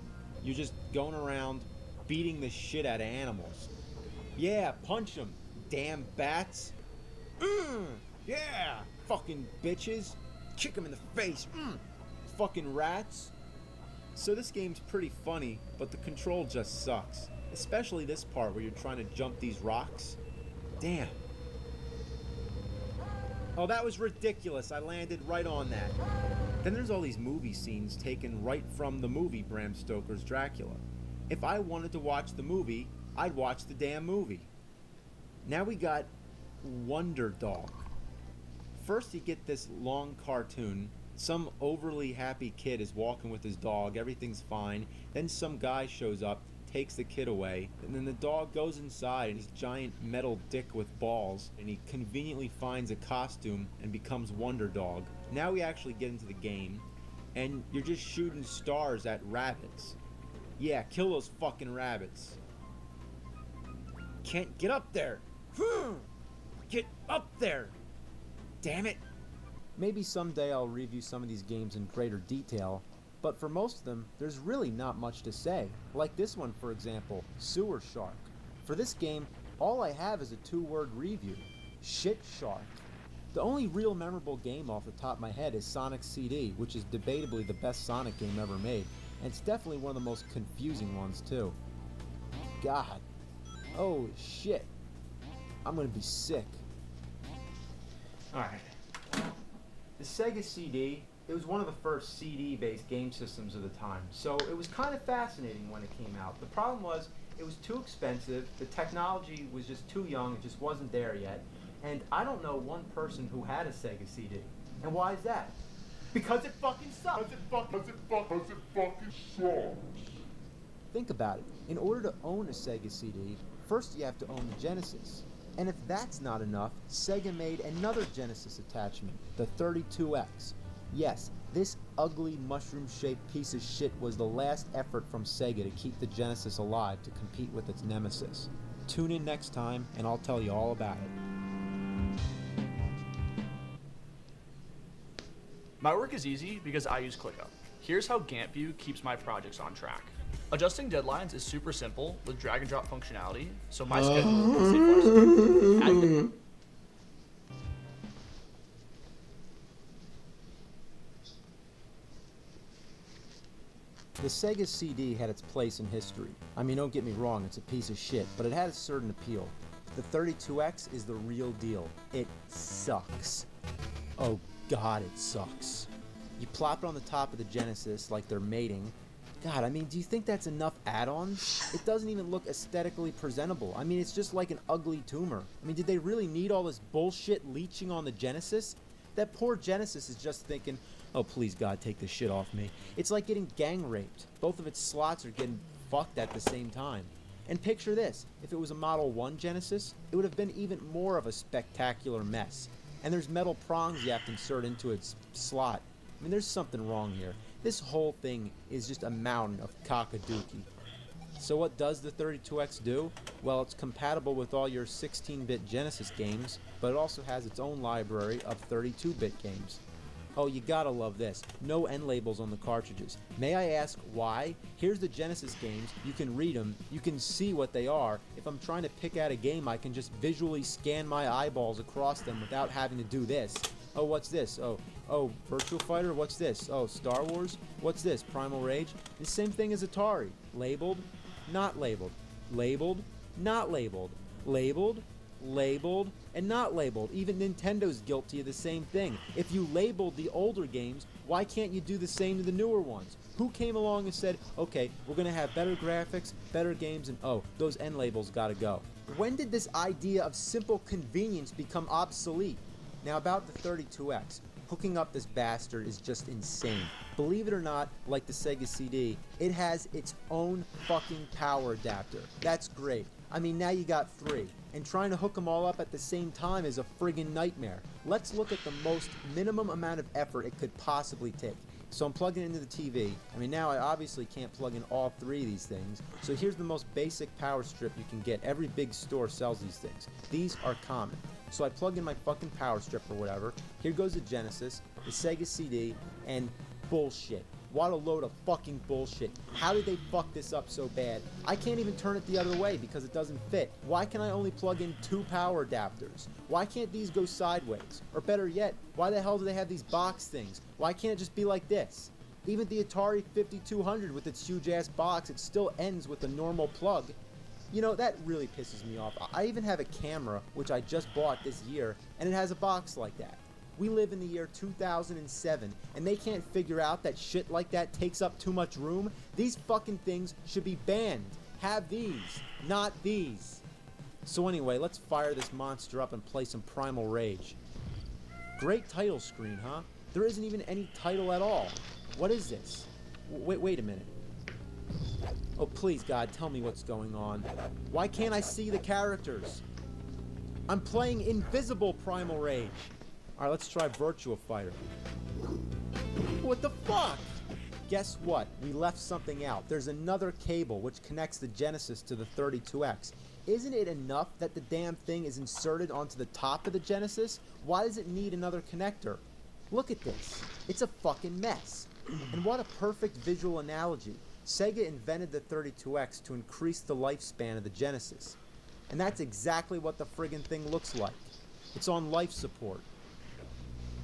[SPEAKER 2] You're just going around beating the shit out of animals. Yeah, punch them, damn bats. Yeah, fucking bitches. Kick them in the face. Fucking rats. So this game's pretty funny, but the control just sucks. Especially this part where you're trying to jump these rocks. Damn. Oh, that was ridiculous. I landed right on that. Then there's all these movie scenes taken right from the movie Bram Stoker's Dracula. If I wanted to watch the movie, I'd watch the damn movie. Now we got Wonder Dog. First you get this long cartoon. Some overly happy kid is walking with his dog. Everything's fine. Then some guy shows up, takes the kid away, and then the dog goes inside and he's a giant metal dick with balls, and he conveniently finds a costume and becomes Wonder Dog. Now we actually get into the game, and you're just shooting stars at rabbits. Yeah, kill those fucking rabbits. Can't get up there. Get up there. Damn it. Maybe someday I'll review some of these games in greater detail, but for most of them, there's really not much to say. Like this one, for example, Sewer Shark. For this game, all I have is a 2-word review. Shit Shark. The only real memorable game off the top of my head is Sonic CD, which is debatably the best Sonic game ever made, and it's definitely one of the most confusing ones too. God. Oh shit. I'm gonna be sick. Alright. The Sega CD, it was one of the first CD-based game systems of the time, so it was kind of fascinating when it came out. The problem was, it was too expensive, the technology was just too young, it just wasn't there yet, and I don't know one person who had a Sega CD. And why is that? Because it fucking sucks! Because it fucking sucks! Think about it. In order to own a Sega CD, first you have to own the Genesis. And if that's not enough, Sega made another Genesis attachment, the 32X. Yes, this ugly mushroom-shaped piece of shit was the last effort from Sega to keep the Genesis alive to compete with its nemesis. Tune in next time, and I'll tell you all about it.
[SPEAKER 21] My work is easy because I use ClickUp. Here's how GanttView keeps my projects on track. Adjusting deadlines is super simple with drag and drop functionality, so my schedule can stay flexible.
[SPEAKER 2] The Sega CD had its place in history. I mean, don't get me wrong, it's a piece of shit, but it had a certain appeal. The 32X is the real deal. It sucks. Oh god, it sucks. You plop it on the top of the Genesis like they're mating. God, I mean, do you think that's enough add-ons? It doesn't even look aesthetically presentable. I mean, it's just like an ugly tumor. I mean, did they really need all this bullshit leeching on the Genesis? That poor Genesis is just thinking, oh, please, God, take this shit off me. It's like getting gang raped. Both of its slots are getting fucked at the same time. And picture this. If it was a Model 1 Genesis, it would have been even more of a spectacular mess. And there's metal prongs you have to insert into its slot. I mean, there's something wrong here. This whole thing is just a mountain of cockadookie. So what does the 32X do? Well, it's compatible with all your 16-bit Genesis games, but it also has its own library of 32-bit games. Oh, you gotta love this. No end labels on the cartridges. May I ask why? Here's the Genesis games. You can read them. You can see what they are. If I'm trying to pick out a game, I can just visually scan my eyeballs across them without having to do this. Oh, what's this? Oh, Virtua Fighter? What's this? Oh, Star Wars? What's this? Primal Rage? The same thing as Atari. Labeled, not labeled. Labeled, not labeled. Labeled, labeled, and not labeled. Even Nintendo's guilty of the same thing. If you labeled the older games, why can't you do the same to the newer ones? Who came along and said, okay, we're going to have better graphics, better games, and oh, those end labels gotta go? When did this idea of simple convenience become obsolete? Now about the 32X, hooking up this bastard is just insane. Believe it or not, like the Sega CD, it has its own fucking power adapter. That's great. I mean, now you got 3, and trying to hook them all up at the same time is a friggin' nightmare. Let's look at the most minimum amount of effort it could possibly take. So I'm plugging it into the TV. I mean, now I obviously can't plug in all 3 of these things. So here's the most basic power strip you can get. Every big store sells these things. These are common. So I plug in my fucking power strip or whatever. Here goes the Genesis, the Sega CD, and bullshit. What a load of fucking bullshit. How did they fuck this up so bad? I can't even turn it the other way because it doesn't fit. Why can I only plug in 2 power adapters? Why can't these go sideways? Or better yet, why the hell do they have these box things? Why can't it just be like this? Even the Atari 5200 with its huge ass box, it still ends with a normal plug. You know, that really pisses me off. I even have a camera, which I just bought this year, and it has a box like that. We live in the year 2007, and they can't figure out that shit like that takes up too much room? These fucking things should be banned. Have these, not these. So anyway, let's fire this monster up and play some Primal Rage. Great title screen, huh? There isn't even any title at all. What is this? Wait a minute. Oh, please, God, tell me what's going on. Why can't I see the characters? I'm playing Invisible Primal Rage. Alright, let's try Virtua Fighter. What the fuck? Guess what? We left something out. There's another cable which connects the Genesis to the 32X. Isn't it enough that the damn thing is inserted onto the top of the Genesis? Why does it need another connector? Look at this. It's a fucking mess. And what a perfect visual analogy. Sega invented the 32X to increase the lifespan of the Genesis. And that's exactly what the friggin' thing looks like. It's on life support.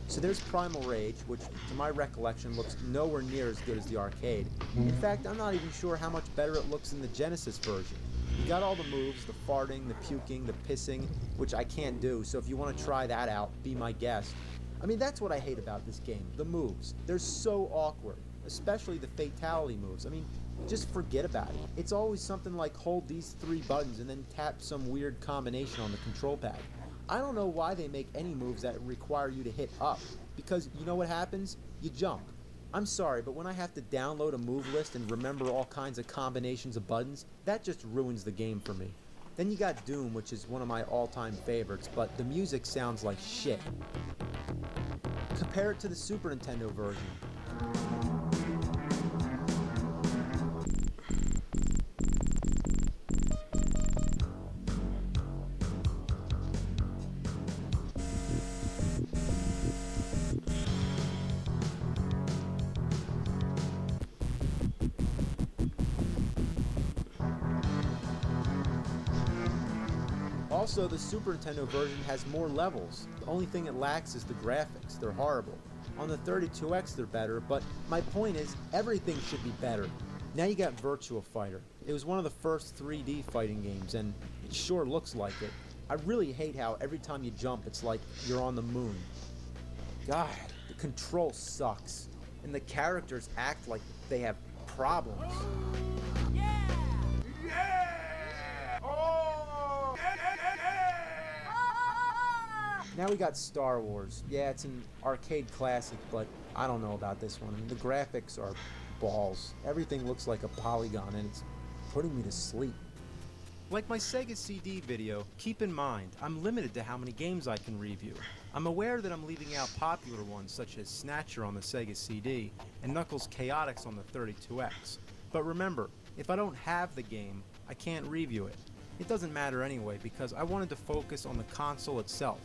[SPEAKER 2] So there's Primal Rage, which to my recollection looks nowhere near as good as the arcade. In fact, I'm not even sure how much better it looks in the Genesis version. You got all the moves, the farting, the puking, the pissing, which I can't do, so if you want to try that out, be my guest. I mean, that's what I hate about this game, the moves. They're so awkward, especially the fatality moves. I mean, just forget about it. It's always something like hold these 3 buttons and then tap some weird combination on the control pad. I don't know why they make any moves that require you to hit up, because you know what happens? You jump. I'm sorry, but when I have to download a move list and remember all kinds of combinations of buttons, that just ruins the game for me. Then you got Doom, which is one of my all-time favorites, but the music sounds like shit. Compare it to the Super Nintendo version. Also, the Super Nintendo version has more levels. The only thing it lacks is the graphics. They're horrible. On the 32X they're better, but my point is, everything should be better. Now you got Virtua Fighter. It was one of the first 3D fighting games, and it sure looks like it. I really hate how every time you jump, it's like you're on the moon. God, the control sucks. And the characters act like they have problems. Now we got Star Wars. Yeah, it's an arcade classic, but I don't know about this one. I mean, the graphics are balls. Everything looks like a polygon, and it's putting me to sleep. Like my Sega CD video, keep in mind, I'm limited to how many games I can review. I'm aware that I'm leaving out popular ones such as Snatcher on the Sega CD and Knuckles Chaotix on the 32X. But remember, if I don't have the game, I can't review it. It doesn't matter anyway because I wanted to focus on the console itself.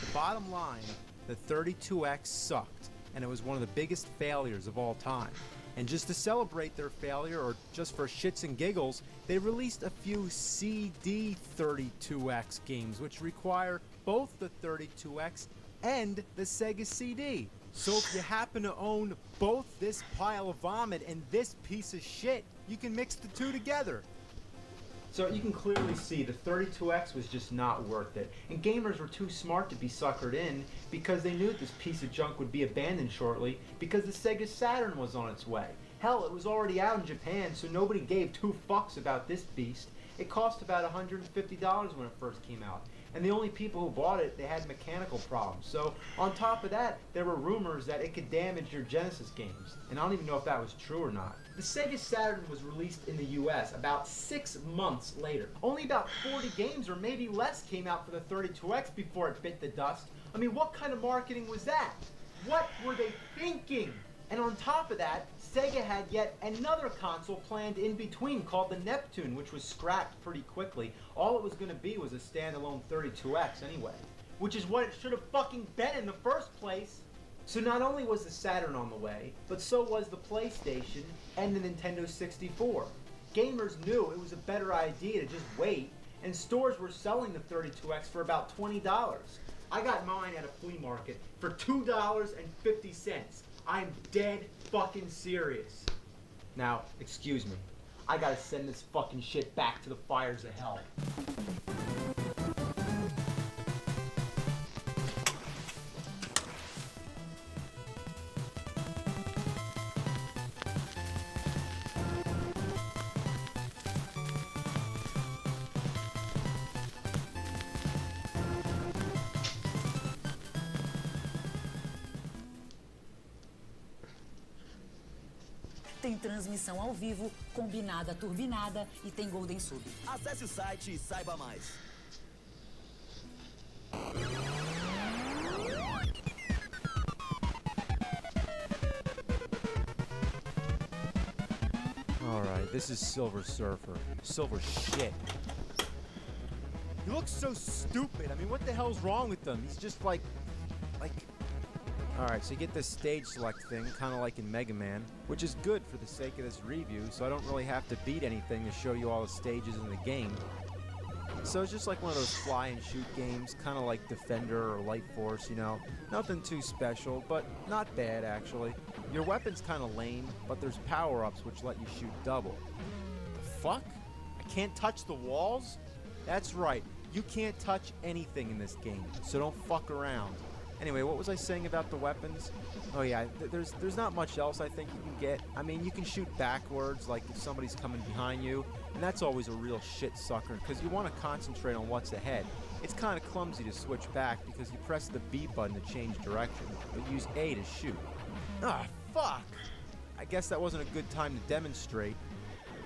[SPEAKER 2] The bottom line, the 32X sucked, and it was one of the biggest failures of all time. And just to celebrate their failure, or just for shits and giggles, they released a few CD 32X games which require both the 32X and the Sega CD. So if you happen to own both this pile of vomit and this piece of shit, you can mix the two together.
[SPEAKER 5] So you can clearly see the 32X was just not worth it. And gamers were too smart to be suckered in because they knew this piece of junk would be abandoned shortly because the Sega Saturn was on its way. Hell, it was already out in Japan, so nobody gave two fucks about this beast. It cost about $150 when it first came out. And the only people who bought it, they had mechanical problems. So on top of that, there were rumors that it could damage your Genesis games. And I don't even know if that was true or not. The Sega Saturn was released in the US about 6 months later. Only about 40 games or maybe less came out for the 32X before it bit the dust. I mean, what kind of marketing was that? What were they thinking? And on top of that, Sega had yet another console planned in between called the Neptune, which was scrapped pretty quickly. All it was going to be was a standalone 32X anyway, which is what it should have fucking been in the first place. So not only was the Saturn on the way, but so was the PlayStation and the Nintendo 64. Gamers knew it was a better idea to just wait, and stores were selling the 32X for about $20. I got mine at a flea market for $2.50. I'm dead fucking serious. Now, excuse me. I gotta send this fucking shit back to the fires of hell.
[SPEAKER 11] Tem transmissão ao vivo, combinada turbinada e tem Golden Sub.
[SPEAKER 3] Acesse o site e saiba mais.
[SPEAKER 2] Alright, this is Silver Surfer. Silver shit. He looks so stupid. I mean, what the hell's wrong with him? He's just like... Alright, so you get this stage select thing, kind of like in Mega Man, which is good for the sake of this review, so I don't really have to beat anything to show you all the stages in the game. So it's just like one of those fly and shoot games, kind of like Defender or Light Force, you know. Nothing too special, but not bad actually. Your weapon's kind of lame, but there's power-ups which let you shoot double. The fuck? I can't touch the walls? That's right, you can't touch anything in this game, so don't fuck around. Anyway, what was I saying about the weapons? Oh yeah, there's not much else I think you can get. I mean, you can shoot backwards, like if somebody's coming behind you, and that's always a real shit sucker, because you want to concentrate on what's ahead. It's kind of clumsy to switch back, because you press the B button to change direction, but use A to shoot. Ah, fuck! I guess that wasn't a good time to demonstrate.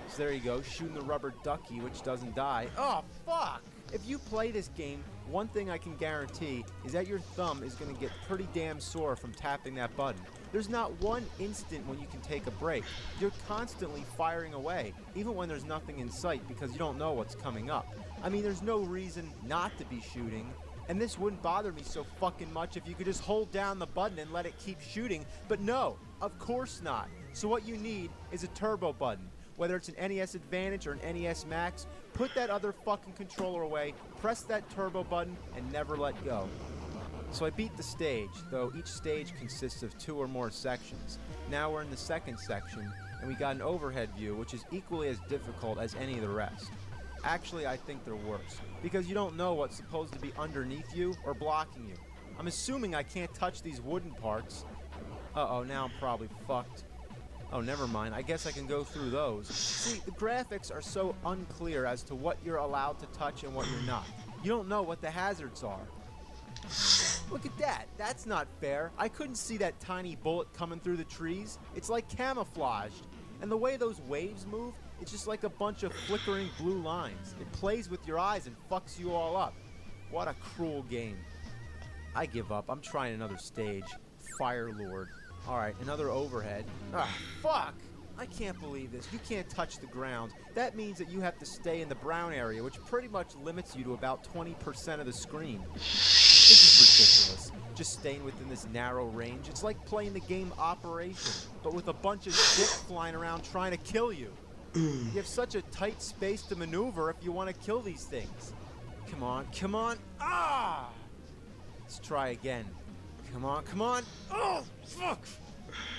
[SPEAKER 2] So there you go, shooting the rubber ducky, which doesn't die. Oh, fuck! If you play this game, one thing I can guarantee is that your thumb is going to get pretty damn sore from tapping that button. There's not one instant when you can take a break. You're constantly firing away, even when there's nothing in sight because you don't know what's coming up. I mean, there's no reason not to be shooting, and this wouldn't bother me so fucking much if you could just hold down the button and let it keep shooting, but no, of course not. So what you need is a turbo button. Whether it's an NES Advantage or an NES Max, put that other fucking controller away, press that turbo button, and never let go. So I beat the stage, though each stage consists of 2 or more sections. Now we're in the second section, and we got an overhead view, which is equally as difficult as any of the rest. Actually, I think they're worse, because you don't know what's supposed to be underneath you or blocking you. I'm assuming I can't touch these wooden parts. Uh-oh, now I'm probably fucked. Oh, never mind. I guess I can go through those. See, the graphics are so unclear as to what you're allowed to touch and what you're not. You don't know what the hazards are. Look at that. That's not fair. I couldn't see that tiny bullet coming through the trees. It's like camouflaged. And the way those waves move, it's just like a bunch of flickering blue lines. It plays with your eyes and fucks you all up. What a cruel game. I give up. I'm trying another stage. Fire Lord. Alright, another overhead. Ah, fuck! I can't believe this. You can't touch the ground. That means that you have to stay in the brown area, which pretty much limits you to about 20% of the screen. This is ridiculous. Just staying within this narrow range. It's like playing the game Operation, but with a bunch of shit flying around trying to kill you. You have such a tight space to maneuver if you want to kill these things. Come on, come on. Ah! Let's try again. Come on, come on. Oh, fuck!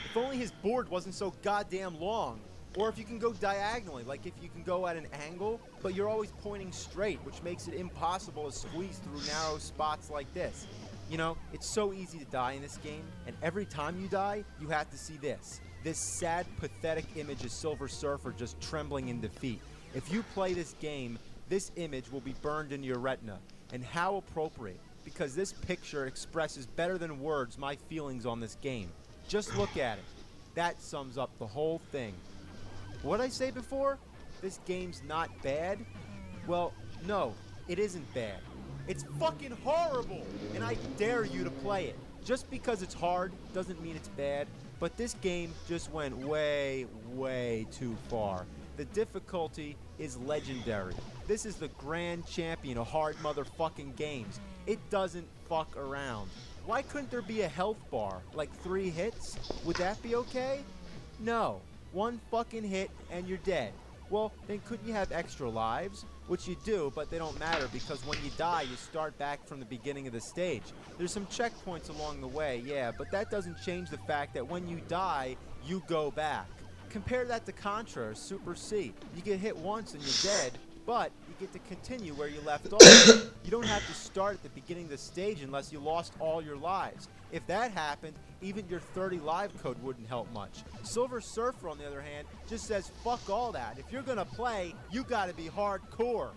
[SPEAKER 2] If only his board wasn't so goddamn long. Or if you can go diagonally, like if you can go at an angle, but you're always pointing straight, which makes it impossible to squeeze through narrow spots like this. You know, it's so easy to die in this game, and every time you die, you have to see this. This sad, pathetic image of Silver Surfer just trembling in defeat. If you play this game, this image will be burned into your retina. And how appropriate, because this picture expresses better than words my feelings on this game. Just look at it. That sums up the whole thing. What'd I say before? This game's not bad? Well, no, it isn't bad. It's fucking horrible, and I dare you to play it. Just because it's hard doesn't mean it's bad, but this game just went way, way too far. The difficulty is legendary. This is the grand champion of hard motherfucking games. It doesn't fuck around. Why couldn't there be a health bar? Like 3 hits? Would that be okay? No. 1 fucking hit and you're dead. Well, then couldn't you have extra lives? Which you do, but they don't matter because when you die, you start back from the beginning of the stage. There's some checkpoints along the way, yeah, but that doesn't change the fact that when you die, you go back. Compare that to Contra or Super C. You get hit once and you're dead, but you get to continue where you left off. You don't have to start at the beginning of the stage unless you lost all your lives. If that happened, even your 30 live code wouldn't help much. Silver Surfer, on the other hand, just says fuck all that. If you're gonna play, you gotta be hardcore.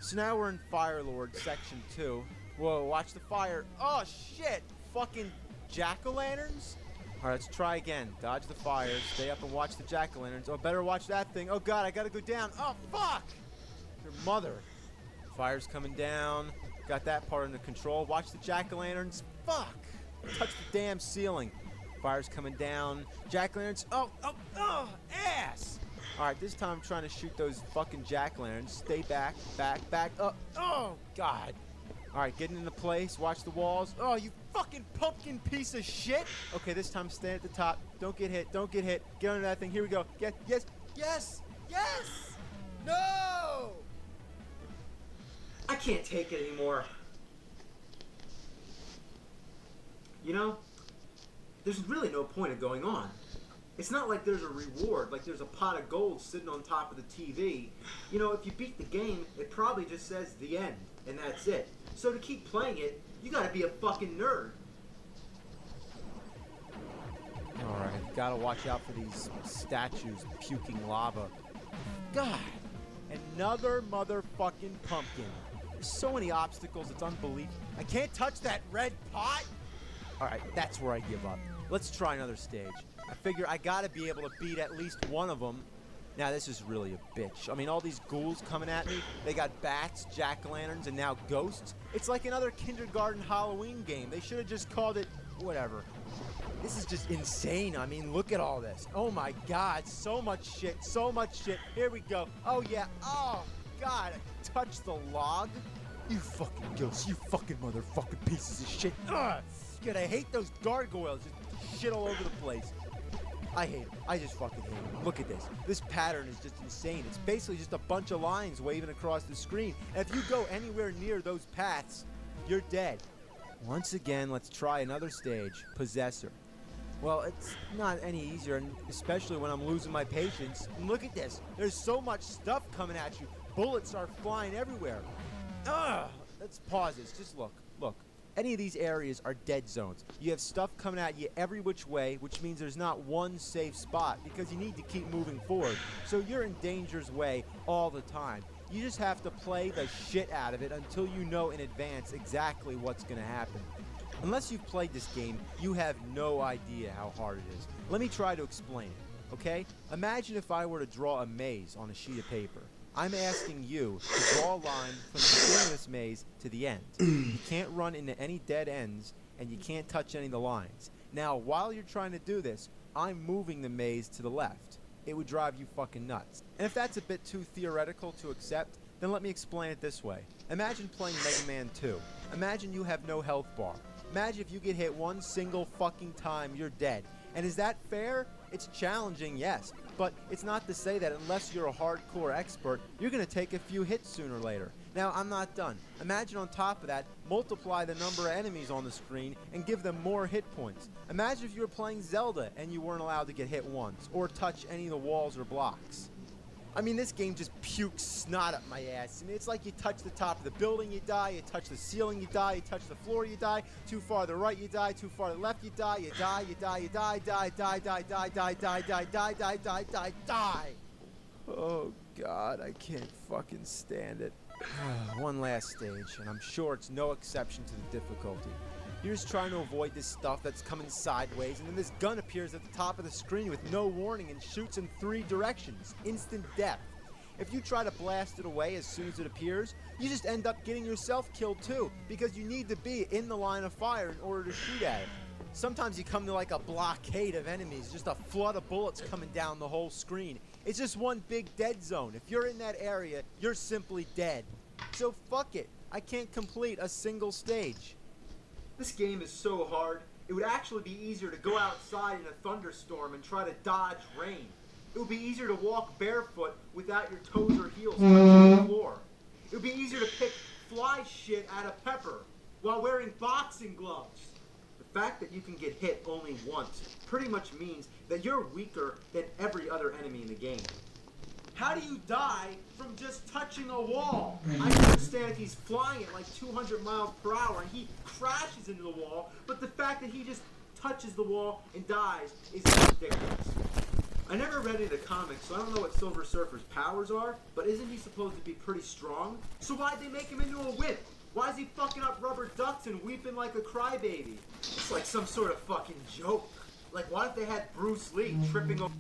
[SPEAKER 2] So now we're in Firelord Section 2. Whoa, watch the fire. Oh shit! Fucking jack-o'-lanterns? Alright, let's try again. Dodge the fires, stay up and watch the jack-o'-lanterns. Oh, better watch that thing. Oh god, I gotta go down. Oh fuck! Your mother. Fire's coming down. Got that part under control. Watch the jack-o'-lanterns. Fuck! Touch the damn ceiling. Fire's coming down. Jack-o'-lanterns. Oh, ass! Alright, this time I'm trying to shoot those fucking jack-o'-lanterns. Stay back, back. Oh, God. Alright, getting into place. Watch the walls. Oh, you fucking pumpkin piece of shit! Okay, this time stand at the top. Don't get hit. Get under that thing. Here we go. Yes! No!
[SPEAKER 5] I can't take it anymore. You know, there's really no point of going on. It's not like there's a reward, like there's a pot of gold sitting on top of the TV. You know, if you beat the game, it probably just says the end, and that's it. So to keep playing it, you gotta be a fucking nerd.
[SPEAKER 2] Alright, gotta watch out for these statues puking lava. God, another motherfucking pumpkin. There's so many obstacles, it's unbelievable. I can't touch that red pot! Alright, that's where I give up. Let's try another stage. I figure I gotta be able to beat at least one of them. Now this is really a bitch. I mean, all these ghouls coming at me. They got bats, jack-o'-lanterns, and now ghosts. It's like another kindergarten Halloween game. They should have just called it whatever. This is just insane. I mean, look at all this. Oh my god, so much shit. Here we go. Oh yeah, oh god, I touched the log. You fucking ghosts, you fucking motherfucking pieces of shit. Ugh. God, I hate those gargoyles. Just shit all over the place. I hate them. I just fucking hate them. Look at this. This pattern is just insane. It's basically just a bunch of lines waving across the screen. And if you go anywhere near those paths, you're dead. Once again, let's try another stage. Possessor. Well, it's not any easier, and especially when I'm losing my patience. And look at this. There's so much stuff coming at you. Bullets are flying everywhere. Ugh. Let's pause this. Just look. Look. Any of these areas are dead zones. You have stuff coming at you every which way, which means there's not one safe spot because you need to keep moving forward. So you're in danger's way all the time. You just have to play the shit out of it until you know in advance exactly what's going to happen. Unless you've played this game, you have no idea how hard it is. Let me try to explain it, okay? Imagine if I were to draw a maze on a sheet of paper. I'm asking you to draw a line from the beginning of this maze to the end. You can't run into any dead ends, and you can't touch any of the lines. Now, while you're trying to do this, I'm moving the maze to the left. It would drive you fucking nuts. And if that's a bit too theoretical to accept, then let me explain it this way. Imagine playing Mega Man 2. Imagine you have no health bar. Imagine if you get hit one single fucking time, you're dead. And is that fair? It's challenging, yes, but it's not to say that unless you're a hardcore expert, you're going to take a few hits sooner or later. Now, I'm not done. Imagine on top of that, multiply the number of enemies on the screen and give them more hit points. Imagine if you were playing Zelda and you weren't allowed to get hit once, or touch any of the walls or blocks. I mean, this game just pukes snot up my ass. I mean, it's like you touch the top of the building, you die. You touch the ceiling, you die. You touch the floor, you die. Too far to the right, you die. Too far to the left, you die. You die, you die, you die, die, die, die, die, die, die, die, die, die, die, die, die. Oh, God, I can't fucking stand it. One last stage, and I'm sure it's no exception to the difficulty. You're just trying to avoid this stuff that's coming sideways, and then this gun appears at the top of the screen with no warning and shoots in 3 directions. Instant death. If you try to blast it away as soon as it appears, you just end up getting yourself killed too, because you need to be in the line of fire in order to shoot at it. Sometimes you come to like a blockade of enemies, just a flood of bullets coming down the whole screen. It's just one big dead zone. If you're in that area, you're simply dead. So fuck it. I can't complete a single stage.
[SPEAKER 5] This game is so hard, it would actually be easier to go outside in a thunderstorm and try to dodge rain. It would be easier to walk barefoot without your toes or heels touching the floor. It would be easier to pick fly shit out of pepper while wearing boxing gloves. The fact that you can get hit only once pretty much means that you're weaker than every other enemy in the game. How do you die from just touching a wall? I can understand if he's flying at like 200 miles per hour and he crashes into the wall, but the fact that he just touches the wall and dies is ridiculous. I never read any of the comics, so I don't know what Silver Surfer's powers are, but isn't he supposed to be pretty strong? So why'd they make him into a wimp? Why is he fucking up rubber ducks and weeping like a crybaby? It's like some sort of fucking joke. Like, what if they had Bruce Lee tripping over...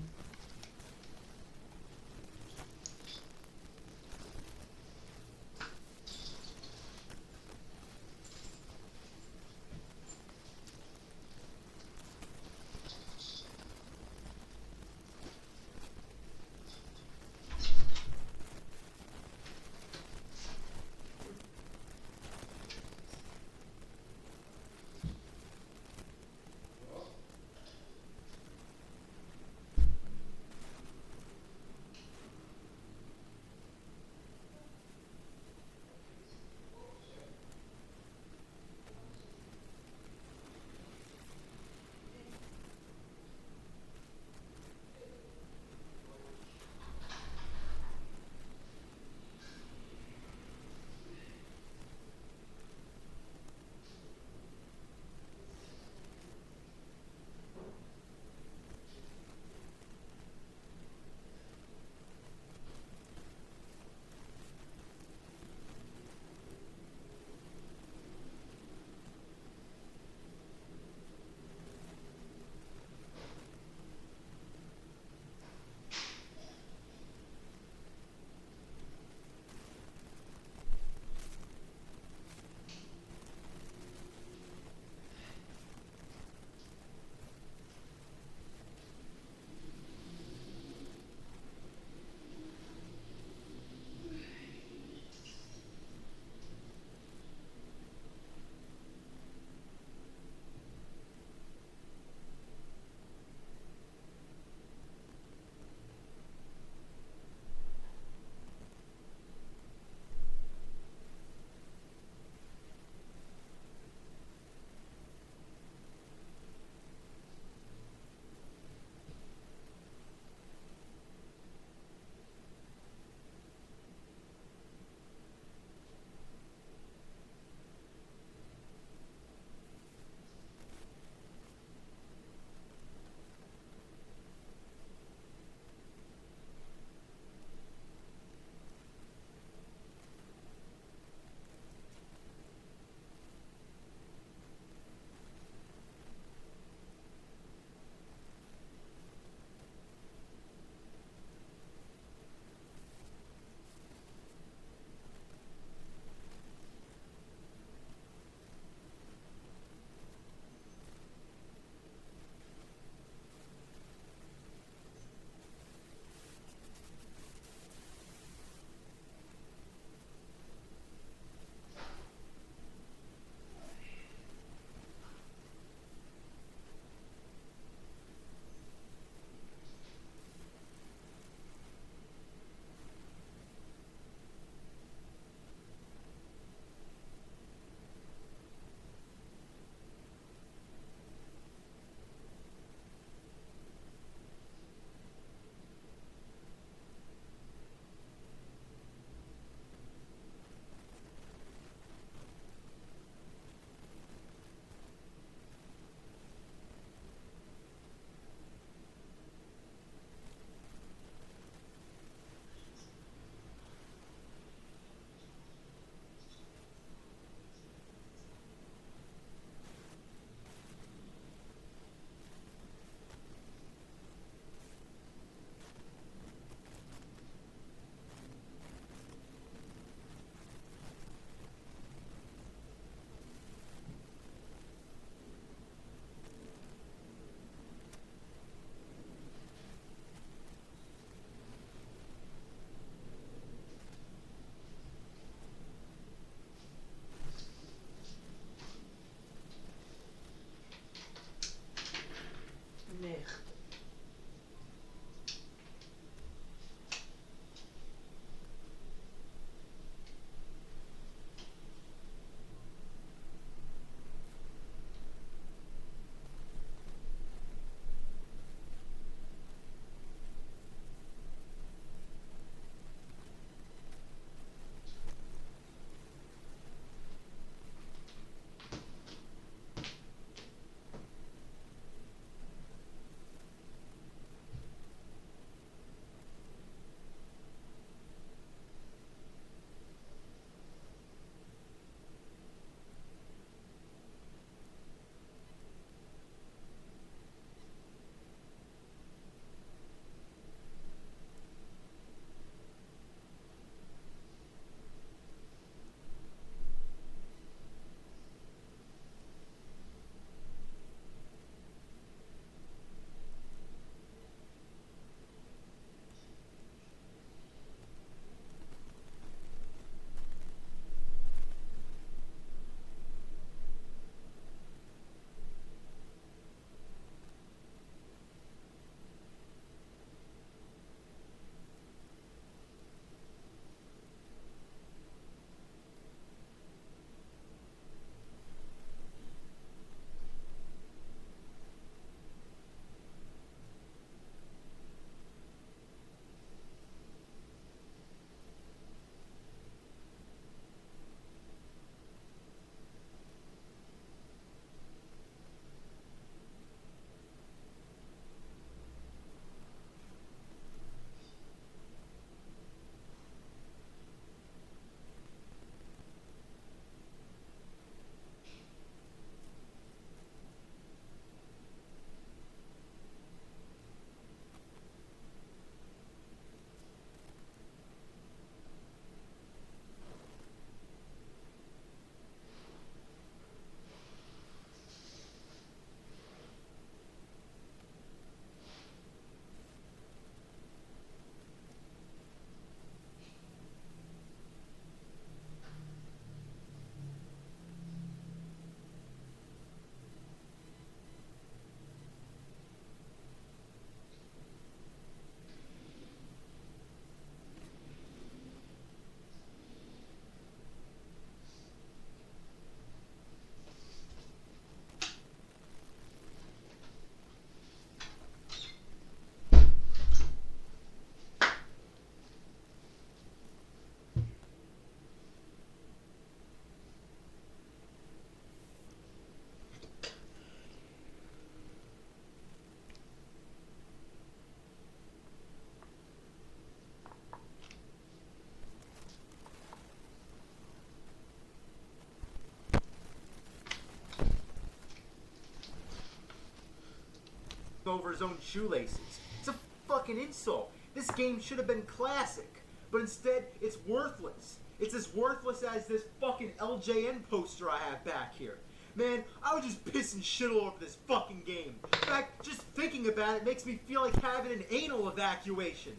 [SPEAKER 12] over his own shoelaces. It's a fucking insult. This game should have been classic, but instead it's worthless. It's as worthless as this fucking LJN poster I have back here. Man, I was just pissing shit all over this fucking game. In fact, just thinking about it makes me feel like having an anal evacuation.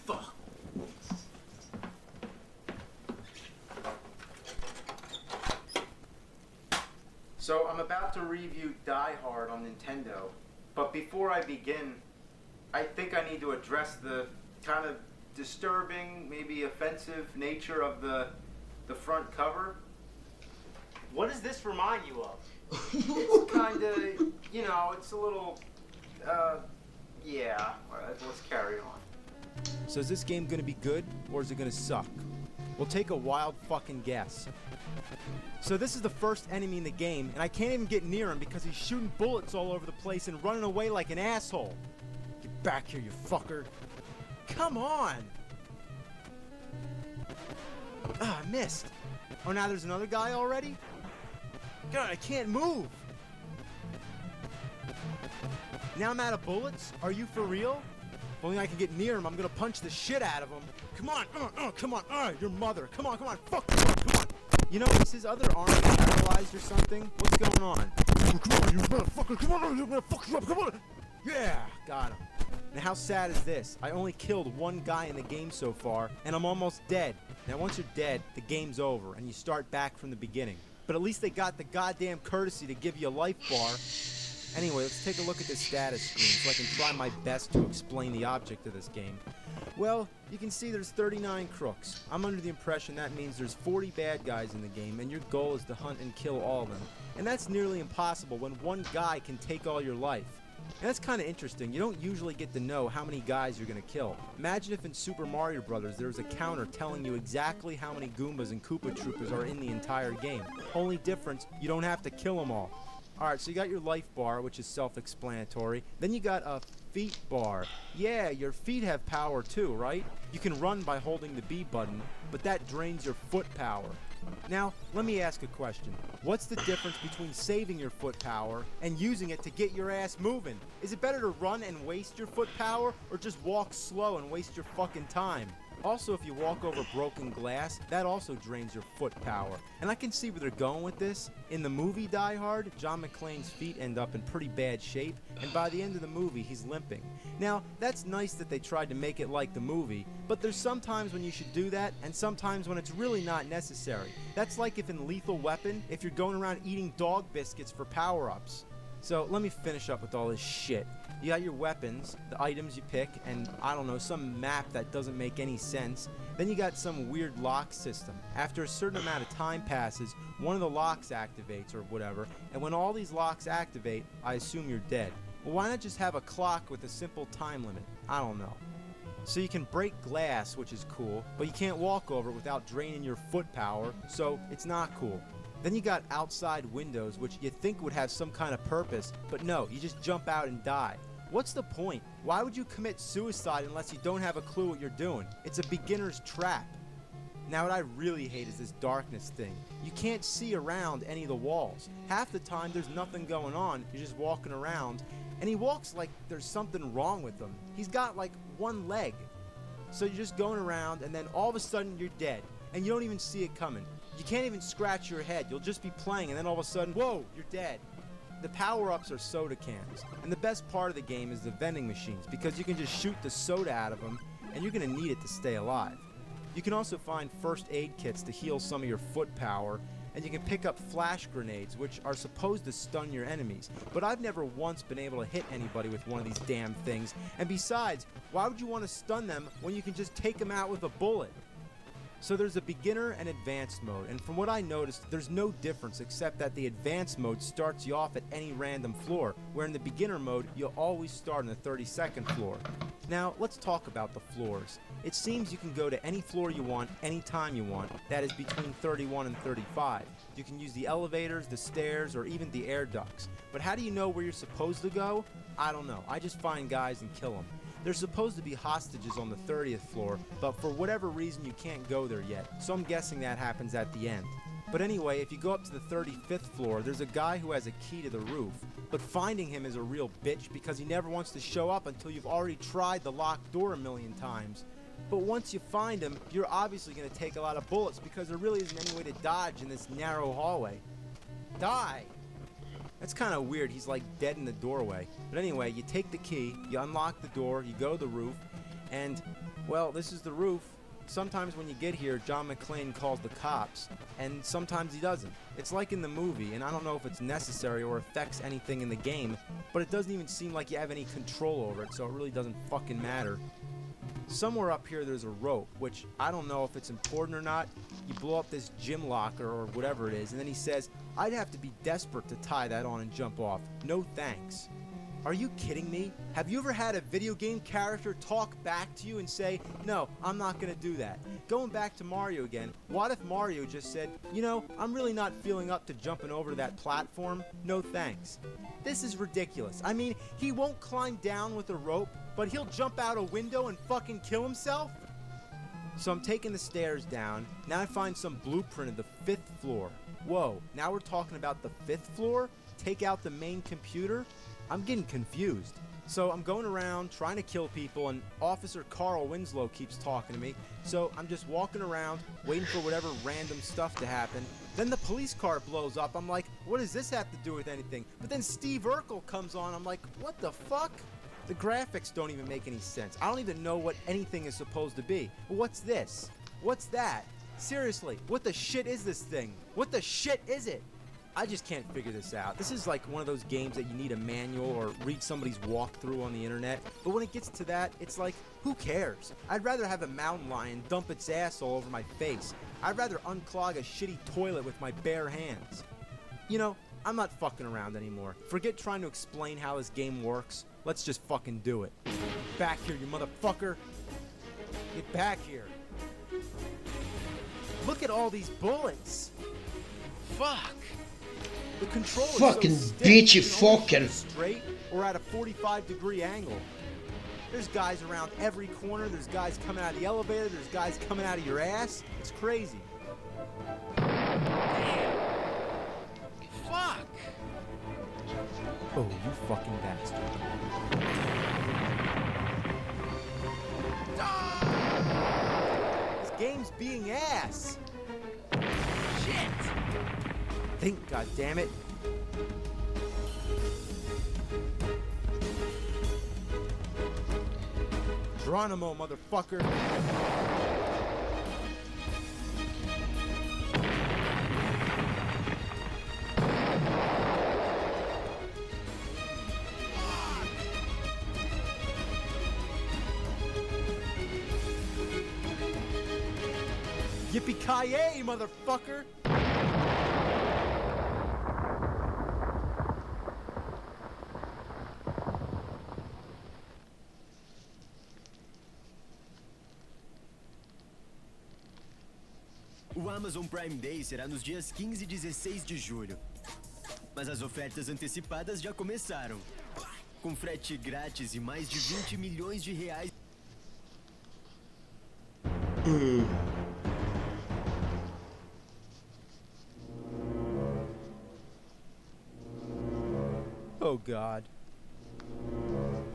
[SPEAKER 12] Fuck.
[SPEAKER 5] So I'm about to review Die Hard on Nintendo, but before I begin, I think I need to address the kind of disturbing, maybe offensive nature of the front cover.
[SPEAKER 12] What does this remind you of?
[SPEAKER 5] It's kind of, you know, it's a little, yeah. Let's carry on.
[SPEAKER 2] So is this game gonna be good, or is it gonna suck? We'll take a wild fucking guess. So this is the first enemy in the game, and I can't even get near him because he's shooting bullets all over the place and running away like an asshole. Get back here, you fucker. Come on! Ah, I missed. Oh, now there's another guy already? God, I can't move. Now I'm out of bullets? Are you for real? If only I can get near him, I'm gonna punch the shit out of him. Come on, come on, your mother. Come on, come on. You know, is his other arm paralyzed or something? What's going on? Come on, you motherfucker, come on, I'm gonna fuck you up, come on. Yeah, got him. Now how sad is this? I only killed one guy in the game so far, and I'm almost dead. Now once you're dead, the game's over, and you start back from the beginning. But at least they got the goddamn courtesy to give you a life bar. Anyway, let's take a look at this status screen so I can try my best to explain the object of this game. Well, you can see there's 39 crooks. I'm under the impression that means there's 40 bad guys in the game, and your goal is to hunt and kill all of them. And that's nearly impossible when one guy can take all your life. And that's kind of interesting. You don't usually get to know how many guys you're going to kill. Imagine if in Super Mario Bros. There was a counter telling you exactly how many Goombas and Koopa Troopas are in the entire game. Only difference, you don't have to kill them all. Alright, so you got your life bar, which is self-explanatory. Then you got a feet bar. Yeah, your feet have power too, right? You can run by holding the B button, but that drains your foot power. Now, let me ask a question. What's the difference between saving your foot power and using it to get your ass moving? Is it better to run and waste your foot power, or just walk slow and waste your fucking time? Also, if you walk over broken glass, that also drains your foot power. And I can see where they're going with this. In the movie Die Hard, John McClane's feet end up in pretty bad shape, and by the end of the movie, he's limping. Now, that's nice that they tried to make it like the movie, but there's sometimes when you should do that, and sometimes when it's really not necessary. That's like if in Lethal Weapon, if you're going around eating dog biscuits for power-ups. So let me finish up with all this shit. You got your weapons, the items you pick, and I don't know, some map that doesn't make any sense. Then you got some weird lock system. After a certain amount of time passes, one of the locks activates or whatever, and when all these locks activate, I assume you're dead. Well, why not just have a clock with a simple time limit? I don't know. So you can break glass, which is cool, but you can't walk over it without draining your foot power, so it's not cool. Then you got outside windows, which you think would have some kind of purpose, but no, you just jump out and die. What's the point? Why would you commit suicide unless you don't have a clue what you're doing? It's a beginner's trap. Now what I really hate is this darkness thing. You can't see around any of the walls. Half the time there's nothing going on, you're just walking around, and he walks like there's something wrong with him. He's got like one leg. So you're just going around, and then all of a sudden you're dead, and you don't even see it coming. You can't even scratch your head. You'll just be playing, and then all of a sudden, whoa, you're dead. The power-ups are soda cans, and the best part of the game is the vending machines, because you can just shoot the soda out of them, and you're going to need it to stay alive. You can also find first aid kits to heal some of your foot power, and you can pick up flash grenades, which are supposed to stun your enemies, but I've never once been able to hit anybody with one of these damn things, and besides, why would you want to stun them when you can just take them out with a bullet? So there's a beginner and advanced mode, and from what I noticed, there's no difference except that the advanced mode starts you off at any random floor, where in the beginner mode, you'll always start on the 32nd floor. Now, let's talk about the floors. It seems you can go to any floor you want, anytime you want, that is between 31 and 35. You can use the elevators, the stairs, or even the air ducts. But how do you know where you're supposed to go? I don't know. I just find guys and kill them. There's supposed to be hostages on the 30th floor, but for whatever reason you can't go there yet, so I'm guessing that happens at the end. But anyway, if you go up to the 35th floor, there's a guy who has a key to the roof. But finding him is a real bitch because he never wants to show up until you've already tried the locked door a million times. But once you find him, you're obviously going to take a lot of bullets because there really isn't any way to dodge in this narrow hallway. Die! That's kind of weird, he's like dead in the doorway. But anyway, you take the key, you unlock the door, you go to the roof, and, well, this is the roof. Sometimes when you get here, John McClane calls the cops, and sometimes he doesn't. It's like in the movie, and I don't know if it's necessary or affects anything in the game, but it doesn't even seem like you have any control over it, so it really doesn't fucking matter. Somewhere up here there's a rope, which I don't know if it's important or not. You blow up this gym locker or whatever it is, and then he says, I'd have to be desperate to tie that on and jump off. No thanks. Are you kidding me? Have you ever had a video game character talk back to you and say, no, I'm not gonna do that? Going back to Mario again, what if Mario just said, you know, I'm really not feeling up to jumping over that platform? No thanks. This is ridiculous. I mean, he won't climb down with a rope, but he'll jump out a window and fucking kill himself? So I'm taking the stairs down. Now I find some blueprint of the 5th floor. Whoa, now we're talking about the 5th floor? Take out the main computer? I'm getting confused. So I'm going around trying to kill people, and Officer Carl Winslow keeps talking to me. So I'm just walking around, waiting for whatever random stuff to happen. Then the police car blows up. I'm like, what does this have to do with anything? But then Steve Urkel comes on. I'm like, what the fuck? The graphics don't even make any sense. I don't even know what anything is supposed to be. What's this? What's that? Seriously, what the shit is this thing? What the shit is it? I just can't figure this out. This is like one of those games that you need a manual or read somebody's walkthrough on the internet. But when it gets to that, it's like, who cares? I'd rather have a mountain lion dump its ass all over my face. I'd rather unclog a shitty toilet with my bare hands. You know, I'm not fucking around anymore. Forget trying to explain how this game works. Let's just fucking do it. Back here, you motherfucker. Get back here. Look at all these bullets. Fuck. The controller's
[SPEAKER 1] Fucking
[SPEAKER 2] so stiff,
[SPEAKER 1] bitchy
[SPEAKER 2] you can only shoot
[SPEAKER 1] fucker.
[SPEAKER 2] straight or at a 45-degree angle. There's guys around every corner. There's guys coming out of the elevator. There's guys coming out of your ass. It's crazy. Fuck! Oh, you fucking bastard. This game's being ass. Shit! Think, goddammit. Geronimo, motherfucker. Yippee-ki-yay, motherfucker!
[SPEAKER 3] O Amazon Prime Day será nos dias 15 e 16 de julho. Mas as ofertas antecipadas já começaram. Com frete grátis e mais de 20 milhões de reais.
[SPEAKER 2] Oh, God.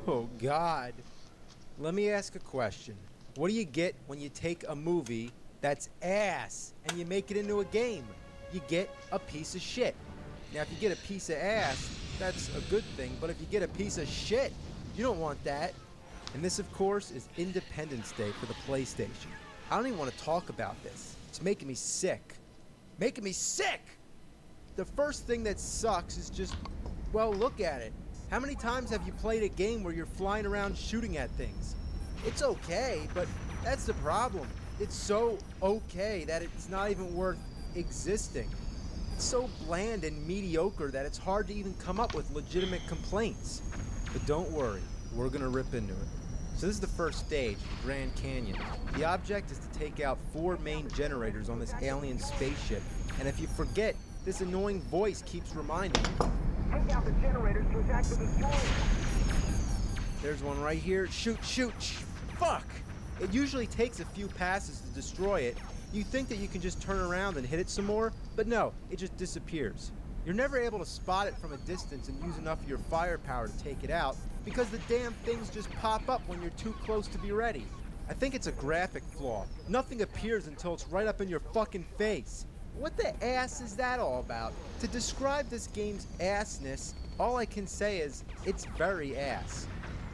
[SPEAKER 2] Oh, God. Let me ask a question. What do you get when you take a movie that's ass and you make it into a game? You get a piece of shit. Now, if you get a piece of ass, that's a good thing, but if you get a piece of shit, you don't want that. And this, of course, is Independence Day for the PlayStation. I don't even want to talk about this. It's making me sick. Making me sick! The first thing that sucks is just, well, look at it. How many times have you played a game where you're flying around shooting at things? It's okay, but that's the problem. It's so okay that it's not even worth existing. It's so bland and mediocre that it's hard to even come up with legitimate complaints. But don't worry, we're gonna rip into it. So this is the first stage, the Grand Canyon. The object is to take out 4 main generators on this alien spaceship. And if you forget, this annoying voice keeps reminding you.
[SPEAKER 7] Take out the generators to attack the destroyer.
[SPEAKER 2] There's one right here. Shoot, shoot, fuck! It usually takes a few passes to destroy it. You think that you can just turn around and hit it some more, But no, it just disappears. You're never able to spot it from a distance and use enough of your firepower to take it out because the damn things just pop up when you're too close to be ready. I think it's a graphic flaw. Nothing appears until it's right up in your fucking face. What the ass is that all about? To describe this game's assness, all I can say is, it's very ass.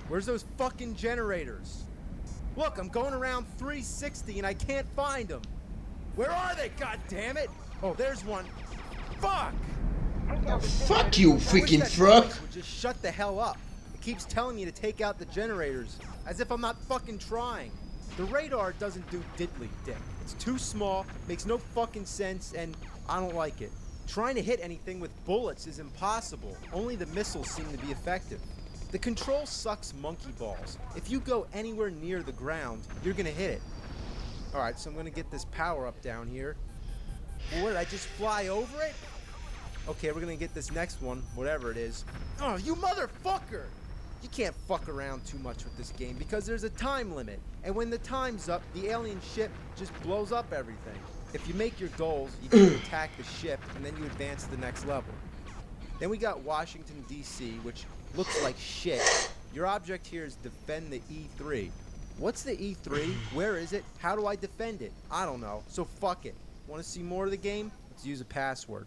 [SPEAKER 2] Where's those fucking generators? Look, I'm going around 360 and I can't find them. Where are they, goddammit? Oh, there's one. Fuck!
[SPEAKER 1] Fuck you, freaking truck!
[SPEAKER 2] Would just shut the hell up. It keeps telling me to take out the generators, as if I'm not fucking trying. The radar doesn't do diddly dick. It's too small, makes no fucking sense, and I don't like it. Trying to hit anything with bullets is impossible. Only the missiles seem to be effective. The control sucks monkey balls. If you go anywhere near the ground, you're gonna hit it. Alright, so I'm gonna get this power up down here. What, did I just fly over it? Okay, we're gonna get this next one, whatever it is. Oh, you motherfucker! You can't fuck around too much with this game because there's a time limit. And when the time's up, the alien ship just blows up everything. If you make your goals, you can attack the ship and then you advance to the next level. Then we got Washington, D.C., which looks like shit. Your object here is defend the E3. What's the E3? Where is it? How do I defend it? I don't know, so fuck it. Want to see more of the game? Let's use a password.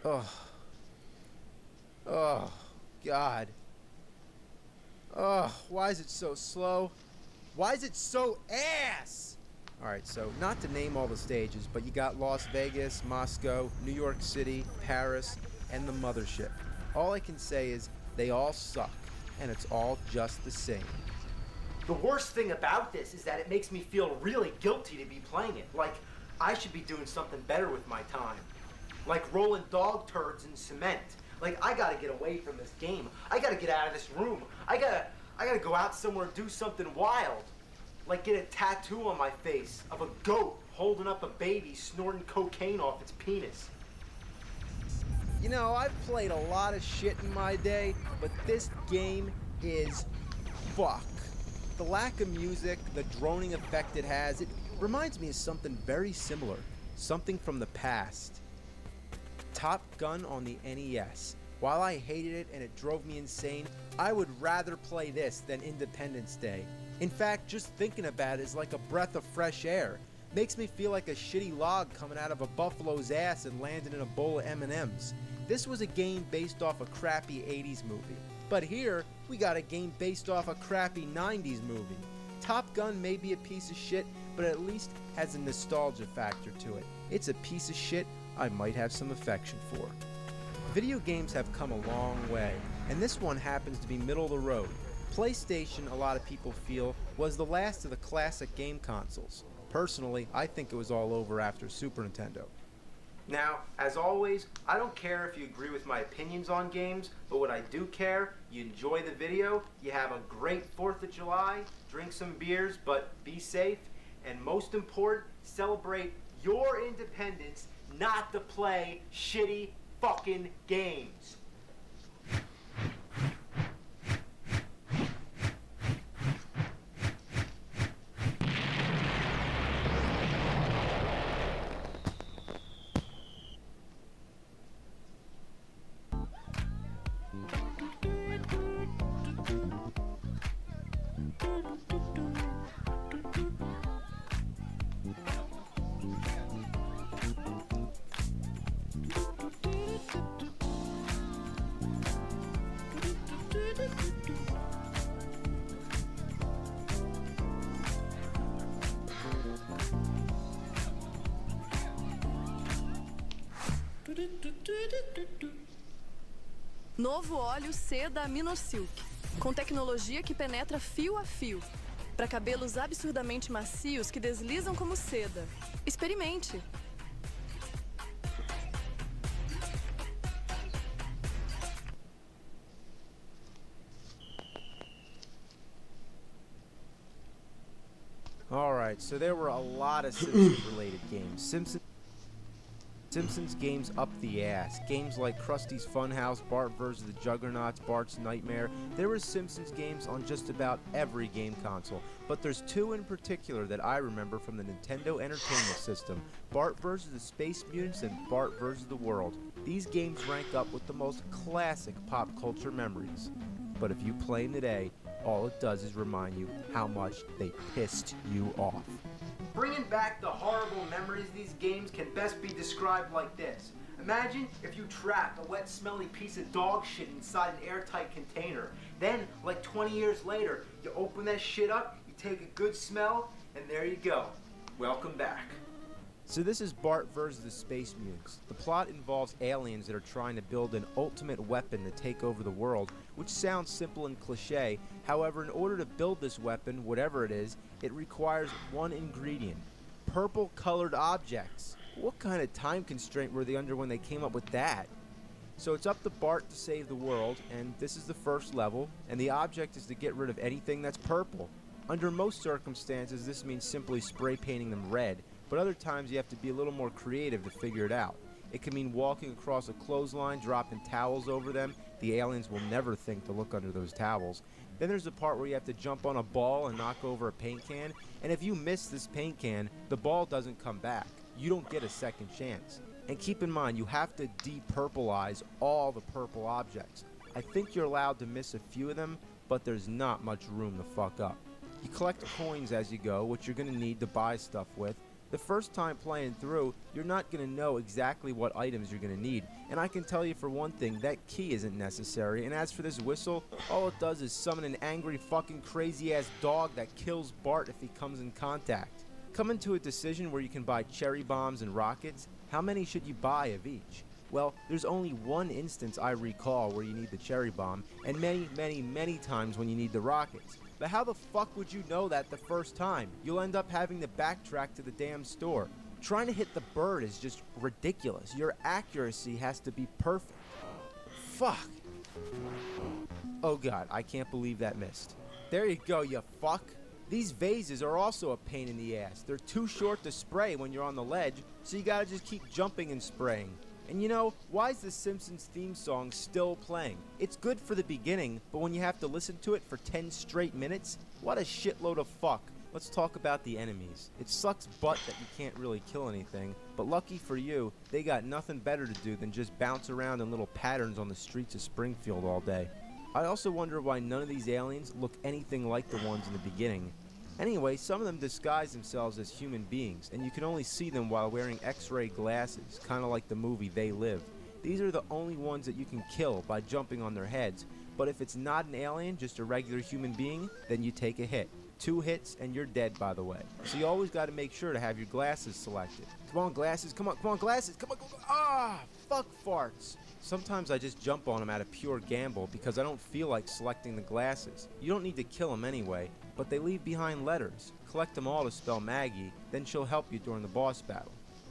[SPEAKER 2] Oh, God. Oh, why is it so slow? Why is it so ass? Alright, so not to name all the stages, but you got Las Vegas, Moscow, New York City, Paris, and the mothership. All I can say is they all suck, and it's all just the same.
[SPEAKER 5] The worst thing about this is that it makes me feel really guilty to be playing it. Like, I should be doing something better with my time. Like rolling dog turds in cement. Like, I gotta get away from this game. I gotta get out of this room. I gotta go out somewhere and do something wild. Like get a tattoo on my face of a goat holding up a baby snorting cocaine off its penis.
[SPEAKER 2] You know, I've played a lot of shit in my day, but this game is fuck. The lack of music, the droning effect it has, it reminds me of something very similar. Something from the past. Top Gun on the NES. While I hated it and it drove me insane, I would rather play this than Independence Day. In fact, just thinking about it is like a breath of fresh air. Makes me feel like a shitty log coming out of a buffalo's ass and landing in a bowl of M&Ms. This was a game based off a crappy 80s movie. But here, we got a game based off a crappy 90s movie. Top Gun may be a piece of shit, but at least has a nostalgia factor to it. It's a piece of shit I might have some affection for. Video games have come a long way, and this one happens to be middle of the road. PlayStation, a lot of people feel, was the last of the classic game consoles. Personally, I think it was all over after Super Nintendo.
[SPEAKER 5] Now, as always, I don't care if you agree with my opinions on games, but what I do care, you enjoy the video, you have a great 4th of July, drink some beers, but be safe, and most important, celebrate your independence, not to play shitty fucking games.
[SPEAKER 8] Novo óleo C da AminoSilk, com tecnologia que penetra fio a fio, para cabelos absurdamente macios que deslizam como seda. Experimente!
[SPEAKER 2] Alright, so there were a lot of Simpsons-related games. Simpsons... Simpsons games up the ass. Games like Krusty's Funhouse, Bart vs. the Juggernauts, Bart's Nightmare. There were Simpsons games on just about every game console, but there's two in particular that I remember from the Nintendo Entertainment System, Bart vs. the Space Mutants and Bart vs. the World. These games rank up with the most classic pop culture memories. But if you play them today, all it does is remind you how much they pissed you off.
[SPEAKER 5] Bringing back the horrible memories of these games can best be described like this. Imagine if you trapped a wet, smelly piece of dog shit inside an airtight container. Then, like 20 years later, you open that shit up, you take a good smell, and there you go. Welcome back.
[SPEAKER 2] So this is Bart vs. the Space Mutants. The plot involves aliens that are trying to build an ultimate weapon to take over the world, which sounds simple and cliche. However, in order to build this weapon, whatever it is, it requires one ingredient: purple-colored objects. What kind of time constraint were they under when they came up with that? So it's up to Bart to save the world, and this is the first level, and the object is to get rid of anything that's purple. Under most circumstances, this means simply spray painting them red, but other times you have to be a little more creative to figure it out. It can mean walking across a clothesline, dropping towels over them. The aliens will never think to look under those towels. Then there's the part where you have to jump on a ball and knock over a paint can, and if you miss this paint can, the ball doesn't come back. You don't get a second chance. And keep in mind, you have to de-purplize all the purple objects. I think you're allowed to miss a few of them, but there's not much room to fuck up. You collect coins as you go, which you're going to need to buy stuff with. The first time playing through, you're not going to know exactly what items you're going to need. And I can tell you for one thing, that key isn't necessary. And as for this whistle, all it does is summon an angry fucking crazy ass dog that kills Bart if he comes in contact. Coming to a decision where you can buy cherry bombs and rockets, how many should you buy of each? Well, there's only one instance I recall where you need the cherry bomb, and many times when you need the rockets. But how the fuck would you know that the first time? You'll end up having to backtrack to the damn store. Trying to hit the bird is just ridiculous. Your accuracy has to be perfect. Fuck. Oh god, I can't believe that missed. There you go, you fuck. These vases are also a pain in the ass. They're too short to spray when you're on the ledge, so you gotta just keep jumping and spraying. And you know, why is the Simpsons theme song still playing? It's good for the beginning, but when you have to listen to it for 10 straight minutes, what a shitload of fuck. Let's talk about the enemies. It sucks butt that you can't really kill anything, but lucky for you, they got nothing better to do than just bounce around in little patterns on the streets of Springfield all day. I also wonder why none of these aliens look anything like the ones in the beginning. Anyway, some of them disguise themselves as human beings, and you can only see them while wearing X-ray glasses, kind of like the movie They Live. These are the only ones that you can kill by jumping on their heads, but if it's not an alien, just a regular human being, then you take a hit. 2 hits and you're dead, by the way. So you always got to make sure to have your glasses selected. Come on, glasses, come on, glasses, come on, fuck farts. Sometimes I just jump on them out of pure gamble because I don't feel like selecting the glasses. You don't need to kill them anyway, but they leave behind letters. Collect them all to spell Maggie, then she'll help you during the boss battle.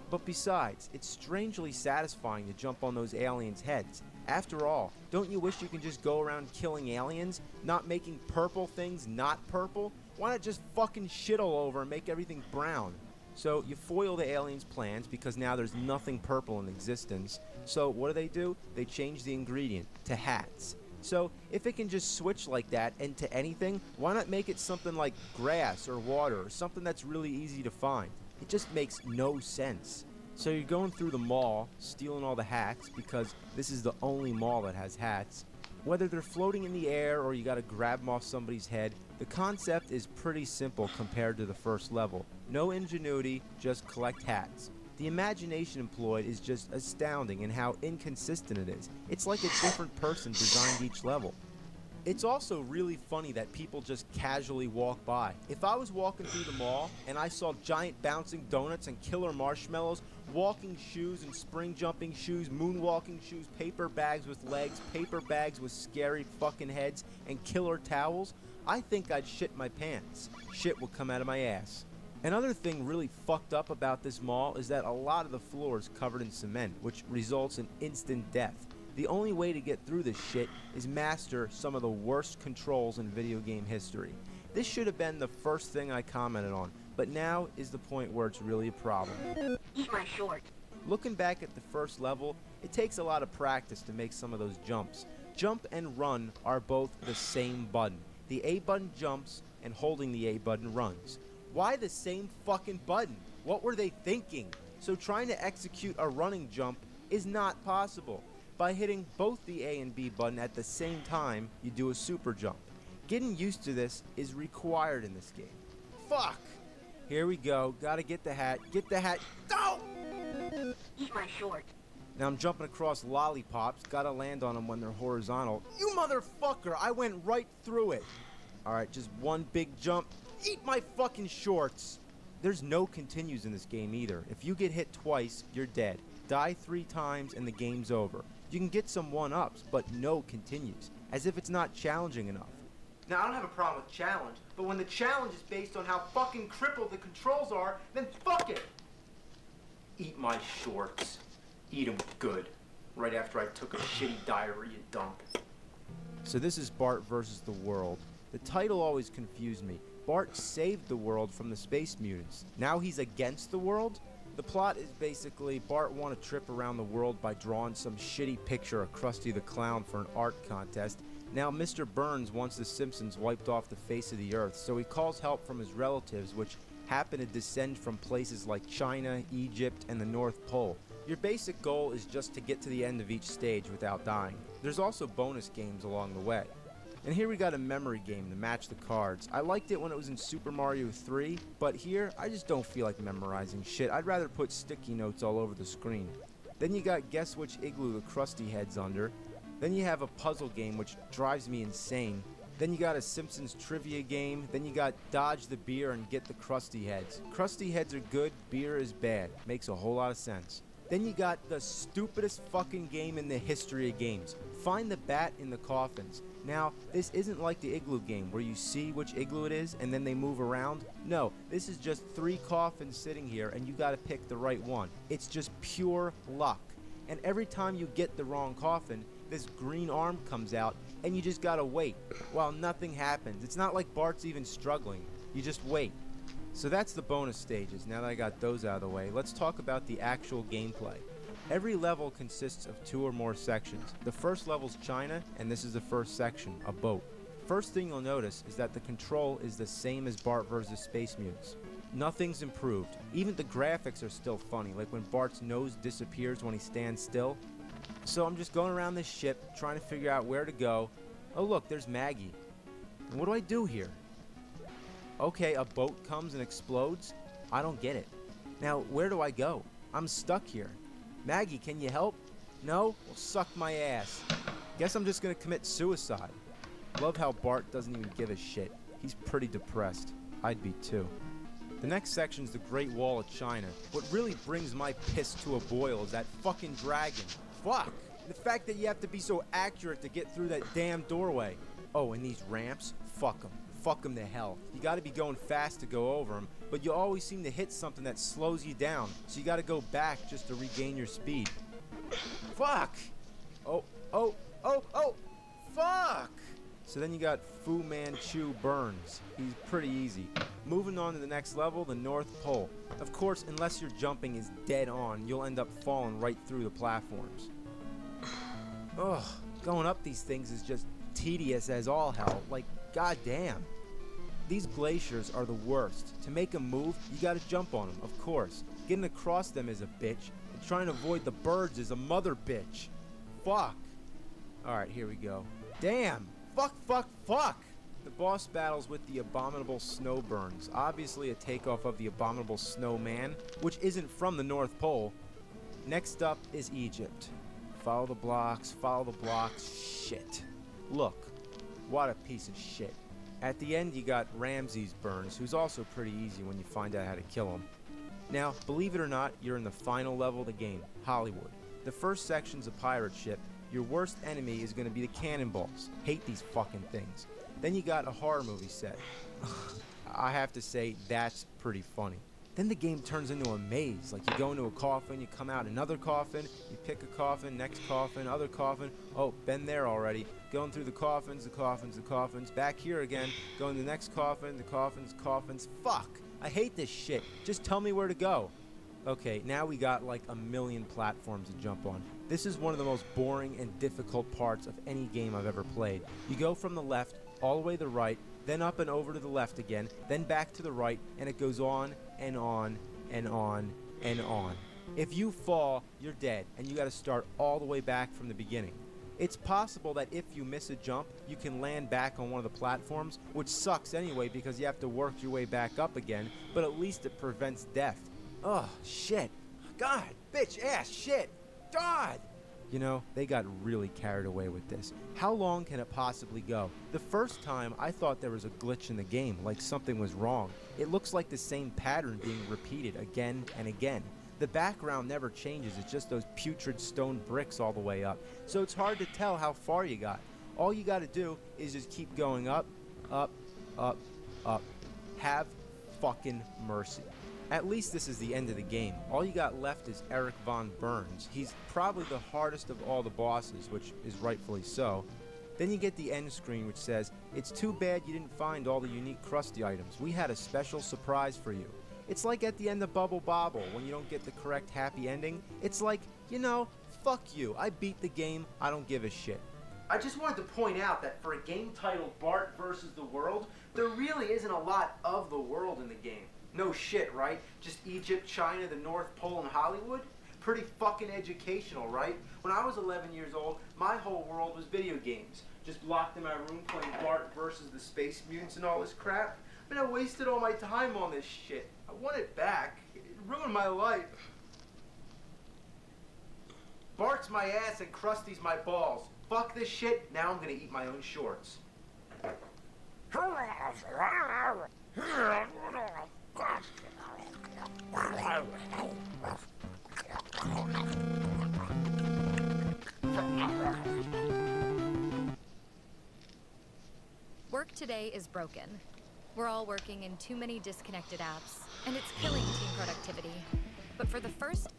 [SPEAKER 2] But besides, it's strangely satisfying to jump on those aliens' heads. After all, don't you wish you could just go around killing aliens, not making purple things not purple? Why not just fucking shit all over and make everything brown? So you foil the aliens' plans because now there's nothing purple in existence. So what do? They change the ingredient to hats. So if it can just switch like that into anything, why not make it something like grass or water or something that's really easy to find? It just makes no sense. So you're going through the mall, stealing all the hats because this is the only mall that has hats. Whether they're floating in the air or you gotta grab them off somebody's head, the concept is pretty simple compared to the first level. No ingenuity, just collect hats. The imagination employed is just astounding in how inconsistent it is. It's like a different person designed each level. It's also really funny that people just casually walk by. If I was walking through the mall and I saw giant bouncing donuts and killer marshmallows, walking shoes and spring jumping shoes, moonwalking shoes, paper bags with legs, paper bags with scary fucking heads, and killer towels, I think I'd shit my pants. Shit will come out of my ass. Another thing really fucked up about this mall is that a lot of the floor is covered in cement, which results in instant death. The only way to get through this shit is master some of the worst controls in video game history. This should have been the first thing I commented on, but now is the point where it's really a problem.
[SPEAKER 20] Eat my shorts.
[SPEAKER 2] Looking back at the first level, it takes a lot of practice to make some of those jumps. Jump and run are both the same button. The A button jumps, and holding the A button runs. Why the same fucking button? What were they thinking? So trying to execute a running jump is not possible. By hitting both the A and B button at the same time, you do a super jump. Getting used to this is required in this game. Fuck! Here we go. Gotta get the hat. Get the hat. Go!
[SPEAKER 20] Eat my short.
[SPEAKER 2] Now I'm jumping across lollipops. Gotta land on them when they're horizontal. You motherfucker! I went right through it. Alright, just one big jump. Eat my fucking shorts! There's no continues in this game either. If you get hit twice, you're dead. Die 3 times and the game's over. You can get some 1-ups, but no continues. As if it's not challenging enough.
[SPEAKER 5] Now, I don't have a problem with challenge, but when the challenge is based on how fucking crippled the controls are, then fuck it! Eat my shorts. Eat 'em good. Right after I took a shitty diarrhea dump.
[SPEAKER 2] So this is Bart versus the world. The title always confused me. Bart saved the world from the space mutants. Now he's against the world? The plot is basically Bart won a trip around the world by drawing some shitty picture of Krusty the Clown for an art contest. Now Mr. Burns wants the Simpsons wiped off the face of the earth, so he calls help from his relatives, which happen to descend from places like China, Egypt, and the North Pole. Your basic goal is just to get to the end of each stage without dying. There's also bonus games along the way. And here we got a memory game to match the cards. I liked it when it was in Super Mario 3, but here, I just don't feel like memorizing shit. I'd rather put sticky notes all over the screen. Then you got Guess Which Igloo the Krusty Head's Under. Then you have a puzzle game which drives me insane. Then you got a Simpsons trivia game. Then you got Dodge the Beer and Get the Krusty Heads. Krusty Heads are good, beer is bad. Makes a whole lot of sense. Then you got the stupidest fucking game in the history of games. Find the bat in the coffins. Now, this isn't like the igloo game where you see which igloo it is and then they move around. No, this is just 3 coffins sitting here and you gotta pick the right one. It's just pure luck. And every time you get the wrong coffin, this green arm comes out and you just gotta wait while nothing happens. It's not like Bart's even struggling. You just wait. So that's the bonus stages. Now that I got those out of the way, let's talk about the actual gameplay. Every level consists of 2 or more sections. The first level's China, and this is the first section, a boat. First thing you'll notice is that the control is the same as Bart vs. Space Mutants. Nothing's improved. Even the graphics are still funny, like when Bart's nose disappears when he stands still. So I'm just going around this ship, trying to figure out where to go. Oh look, there's Maggie. And what do I do here? Okay, a boat comes and explodes? I don't get it. Now, where do I go? I'm stuck here. Maggie, can you help? No? Well, suck my ass. Guess I'm just gonna commit suicide. Love how Bart doesn't even give a shit. He's pretty depressed. I'd be too. The next section's the Great Wall of China. What really brings my piss to a boil is that fucking dragon. Fuck! The fact that you have to be so accurate to get through that damn doorway. Oh, and these ramps? Fuck them. Fuck them to hell. You gotta be going fast to go over them, but you always seem to hit something that slows you down, so you gotta go back just to regain your speed. Fuck! Oh, fuck! So then you got Fu Manchu Burns. He's pretty easy. Moving on to the next level, the North Pole. Of course, unless your jumping is dead on, you'll end up falling right through the platforms. Ugh, going up these things is just tedious as all hell. Like, goddamn. These glaciers are the worst. To make them move, you gotta jump on them, of course. Getting across them is a bitch, and trying to avoid the birds is a mother bitch. Fuck. Alright, here we go. Damn! Fuck! The boss battles with the Abominable Snowburns. Obviously a takeoff of the Abominable Snowman, which isn't from the North Pole. Next up is Egypt. Follow the blocks, shit. Look, what a piece of shit. At the end you got Ramses Burns, who's also pretty easy when you find out how to kill him. Now, believe it or not, you're in the final level of the game, Hollywood. The first section's a pirate ship. Your worst enemy is going to be the cannonballs. Hate these fucking things. Then you got a horror movie set. I have to say, that's pretty funny. Then the game turns into a maze. Like you go into a coffin, you come out another coffin, you pick a coffin, next coffin, other coffin. Oh, been there already. Going through the coffins. Back here again. Going to the next coffin, the coffins. Fuck! I hate this shit. Just tell me where to go. Okay, now we got like a million platforms to jump on. This is one of the most boring and difficult parts of any game I've ever played. You go from the left all the way to the right, then up and over to the left again, then back to the right, and it goes on and on and on and on. If you fall, you're dead, and you gotta start all the way back from the beginning. It's possible that if you miss a jump, you can land back on one of the platforms, which sucks anyway because you have to work your way back up again, but at least it prevents death. Ugh, shit. God, bitch, ass, shit. God! You know, they got really carried away with this. How long can it possibly go? The first time, I thought there was a glitch in the game, like something was wrong. It looks like the same pattern being repeated again and again. The background never changes, it's just those putrid stone bricks all the way up. So it's hard to tell how far you got. All you gotta do is just keep going up, up, up, up. Have fucking mercy. At least this is the end of the game. All you got left is Eric Von Burns. He's probably the hardest of all the bosses, which is rightfully so. Then you get the end screen which says, "It's too bad you didn't find all the unique Krusty items. We had a special surprise for you." It's like at the end of Bubble Bobble when you don't get the correct happy ending. It's like, you know, fuck you. I beat the game. I don't give a shit.
[SPEAKER 5] I just wanted to point out that for a game titled Bart vs. the World, there really isn't a lot of the world in the game. No shit, right? Just Egypt, China, the North Pole, and Hollywood? Pretty fucking educational, right? When I was 11 years old, my whole world was video games. Just locked in my room playing Bart versus the Space Mutants and all this crap. I mean, I wasted all my time on this shit. I want it back. It ruined my life. Bart's my ass and Krusty's my balls. Fuck this shit, now I'm gonna eat my own shorts.
[SPEAKER 13] Work today is broken. We're all working in too many disconnected apps, and it's killing team productivity. But for the first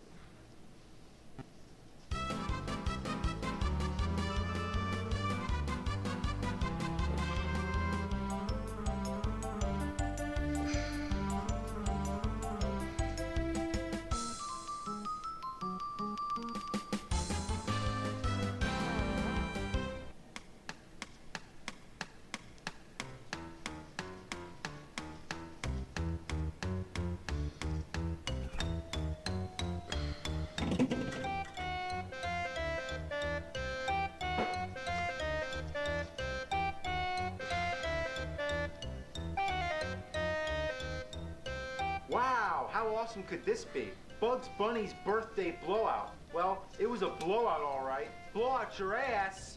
[SPEAKER 5] Wow, how awesome could this be? Bugs Bunny's birthday blowout. Well, it was a blowout, all right. Blow out your ass.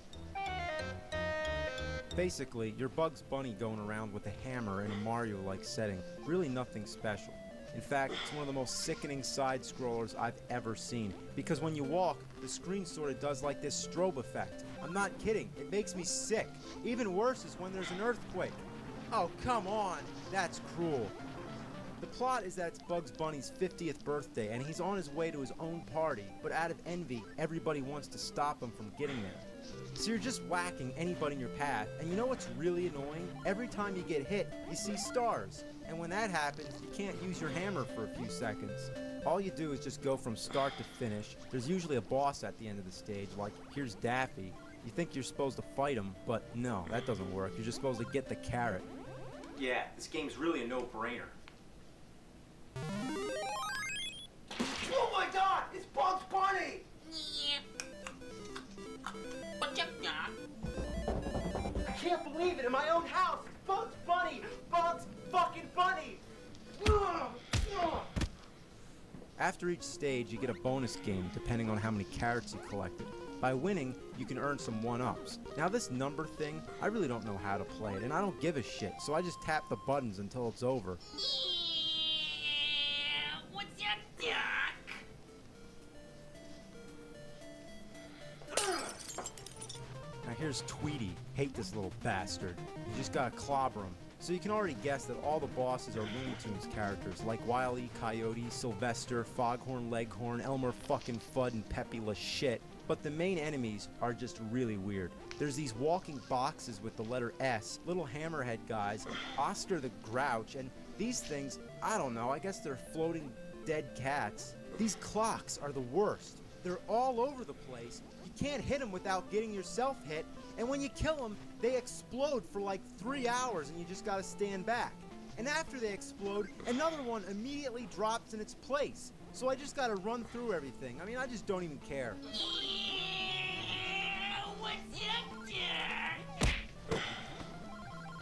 [SPEAKER 2] Basically, you're Bugs Bunny going around with a hammer in a Mario-like setting. Really nothing special. In fact, it's one of the most sickening side-scrollers I've ever seen. Because when you walk, the screen sort of does like this strobe effect. I'm not kidding, it makes me sick. Even worse is when there's an earthquake. Oh, come on, that's cruel. The plot is that it's Bugs Bunny's 50th birthday, and he's on his way to his own party, but out of envy, everybody wants to stop him from getting there. So you're just whacking anybody in your path, and you know what's really annoying? Every time you get hit, you see stars. And when that happens, you can't use your hammer for a few seconds. All you do is just go from start to finish. There's usually a boss at the end of the stage, like here's Daffy. You think you're supposed to fight him, but no, that doesn't work. You're just supposed to get the carrot.
[SPEAKER 5] Yeah, this game's really a no-brainer. Oh my god, it's Bugs Bunny! I can't believe it, in my own house! It's Bugs Bunny! Bugs fucking Bunny!
[SPEAKER 2] After each stage, you get a bonus game depending on how many carrots you collected. By winning, you can earn some 1-ups. Now this number thing, I really don't know how to play it, and I don't give a shit, so I just tap the buttons until it's over.
[SPEAKER 20] What's your duck?
[SPEAKER 2] Now here's Tweety. Hate this little bastard. You just gotta clobber him. So you can already guess that all the bosses are Looney Tunes characters, like Wile E. Coyote, Sylvester, Foghorn Leghorn, Elmer fucking Fudd, and Peppy LaShit. But the main enemies are just really weird. There's these walking boxes with the letter S, little hammerhead guys, Oscar the Grouch, and these things, I don't know, I guess they're floating dead cats. These clocks are the worst. They're all over the place. You can't hit them without getting yourself hit, and when you kill them, they explode for like 3 hours and you just gotta stand back. And after they explode, another one immediately drops in its place. So I just gotta run through everything. I mean, I just don't even care.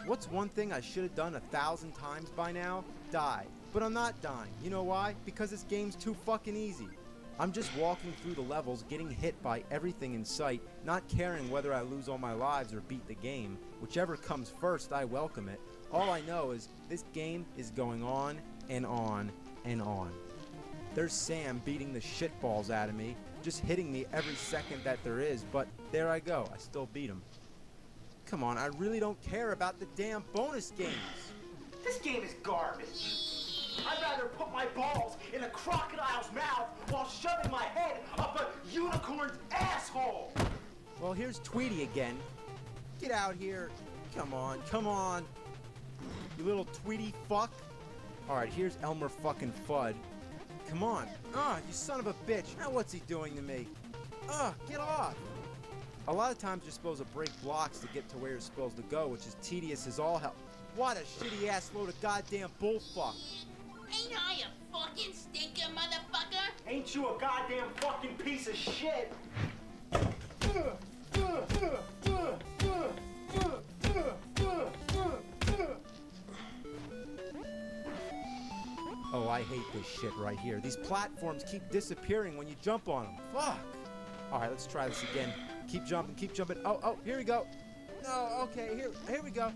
[SPEAKER 2] What's one thing I should have done 1,000 times by now? Die. But I'm not dying. You know why? Because this game's too fucking easy. I'm just walking through the levels, getting hit by everything in sight, not caring whether I lose all my lives or beat the game. Whichever comes first, I welcome it. All I know is this game is going on and on and on. There's Sam beating the shitballs out of me, just hitting me every second that there is, but there I go, I still beat him. Come on, I really don't care about the damn bonus games.
[SPEAKER 12] This game is garbage. I'd rather put my balls in a crocodile's mouth while shoving my head up a unicorn's asshole.
[SPEAKER 2] Well, here's Tweety again. Get out here. Come on, come on. You little Tweety fuck. Alright, here's Elmer fucking Fudd. Come on. You son of a bitch. Now what's he doing to me? Get off. A lot of times you're supposed to break blocks to get to where you're supposed to go, which is tedious as all hell. What a shitty ass load of goddamn bullfuck.
[SPEAKER 20] Ain't I a fucking stinker, motherfucker?
[SPEAKER 12] Ain't you a goddamn fucking piece of shit?
[SPEAKER 2] Oh, I hate this shit right here. These platforms keep disappearing when you jump on them. Fuck. Alright, let's try this again. Keep jumping, keep jumping. Oh, here we go. No, okay, here we go.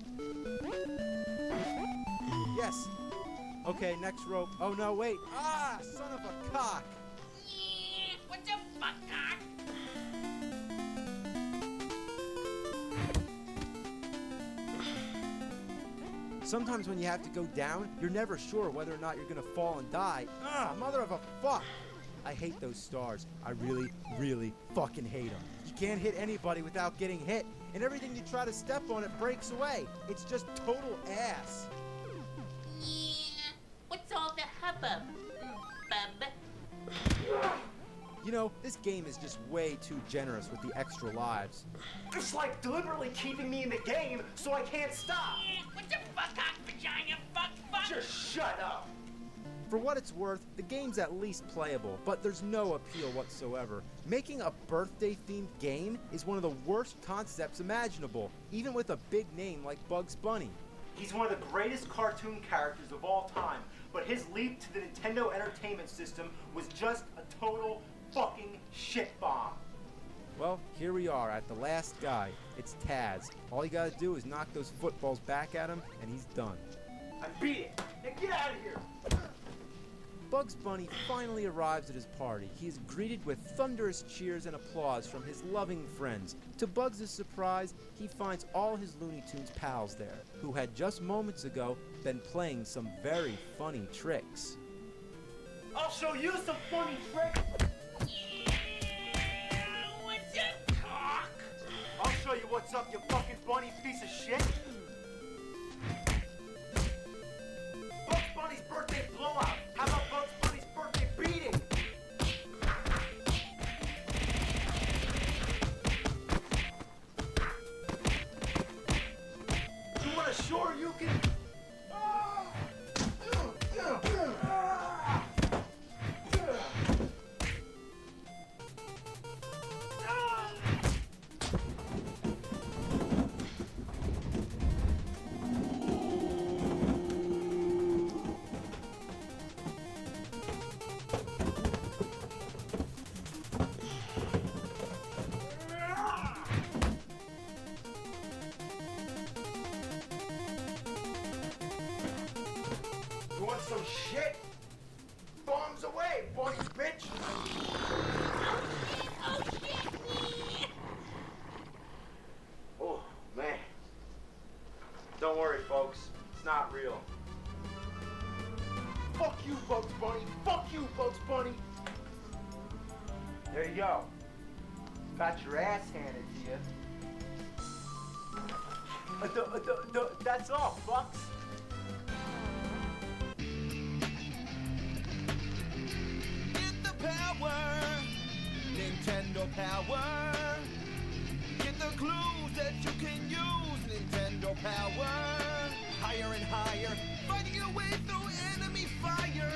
[SPEAKER 2] Yes. Okay, next rope. Oh no, wait. Son of a cock.
[SPEAKER 20] Yeah, what the fuck, cock?
[SPEAKER 2] Sometimes when you have to go down, you're never sure whether or not you're gonna fall and die. Mother of a fuck. I hate those stars. I really, really fucking hate them. You can't hit anybody without getting hit, and everything you try to step on, it breaks away. It's just total ass.
[SPEAKER 20] Yeah, what's all the hubbub, bub?
[SPEAKER 2] You know, this game is just way too generous with the extra lives.
[SPEAKER 12] It's like deliberately keeping me in the game so I can't stop.
[SPEAKER 20] Yeah, what the fuck, cock, vagina, fuck?
[SPEAKER 12] Just shut up.
[SPEAKER 2] For what it's worth, the game's at least playable, but there's no appeal whatsoever. Making a birthday-themed game is one of the worst concepts imaginable, even with a big name like Bugs Bunny.
[SPEAKER 12] He's one of the greatest cartoon characters of all time, but his leap to the Nintendo Entertainment System was just a total fucking shit bomb.
[SPEAKER 2] Well, here we are at the last guy. It's Taz. All you gotta do is knock those footballs back at him, and he's done.
[SPEAKER 12] I beat it. Now get out of here.
[SPEAKER 2] Bugs Bunny finally arrives at his party. He is greeted with thunderous cheers and applause from his loving friends. To Bugs' surprise, he finds all his Looney Tunes pals there, who had just moments ago been playing some very funny tricks.
[SPEAKER 12] I'll show you some funny tricks.
[SPEAKER 20] Yeah, what's up, cock?
[SPEAKER 12] I'll show you what's up, you fucking bunny piece of shit. Bugs Bunny's birthday blowout. How about Bugs Bunny's birthday beating? You wanna show you can... You want some shit? Bombs away, bunny bitch!
[SPEAKER 20] Oh shit!
[SPEAKER 12] Oh, man. Don't worry, folks. It's not real. Fuck you, Bugs Bunny! Fuck you, Bugs Bunny! There you go. Got your ass handed to you. That's all, fucks.
[SPEAKER 4] Get the power. Get the clues that you can use, Nintendo power. Higher and higher, fighting your way through enemy fire.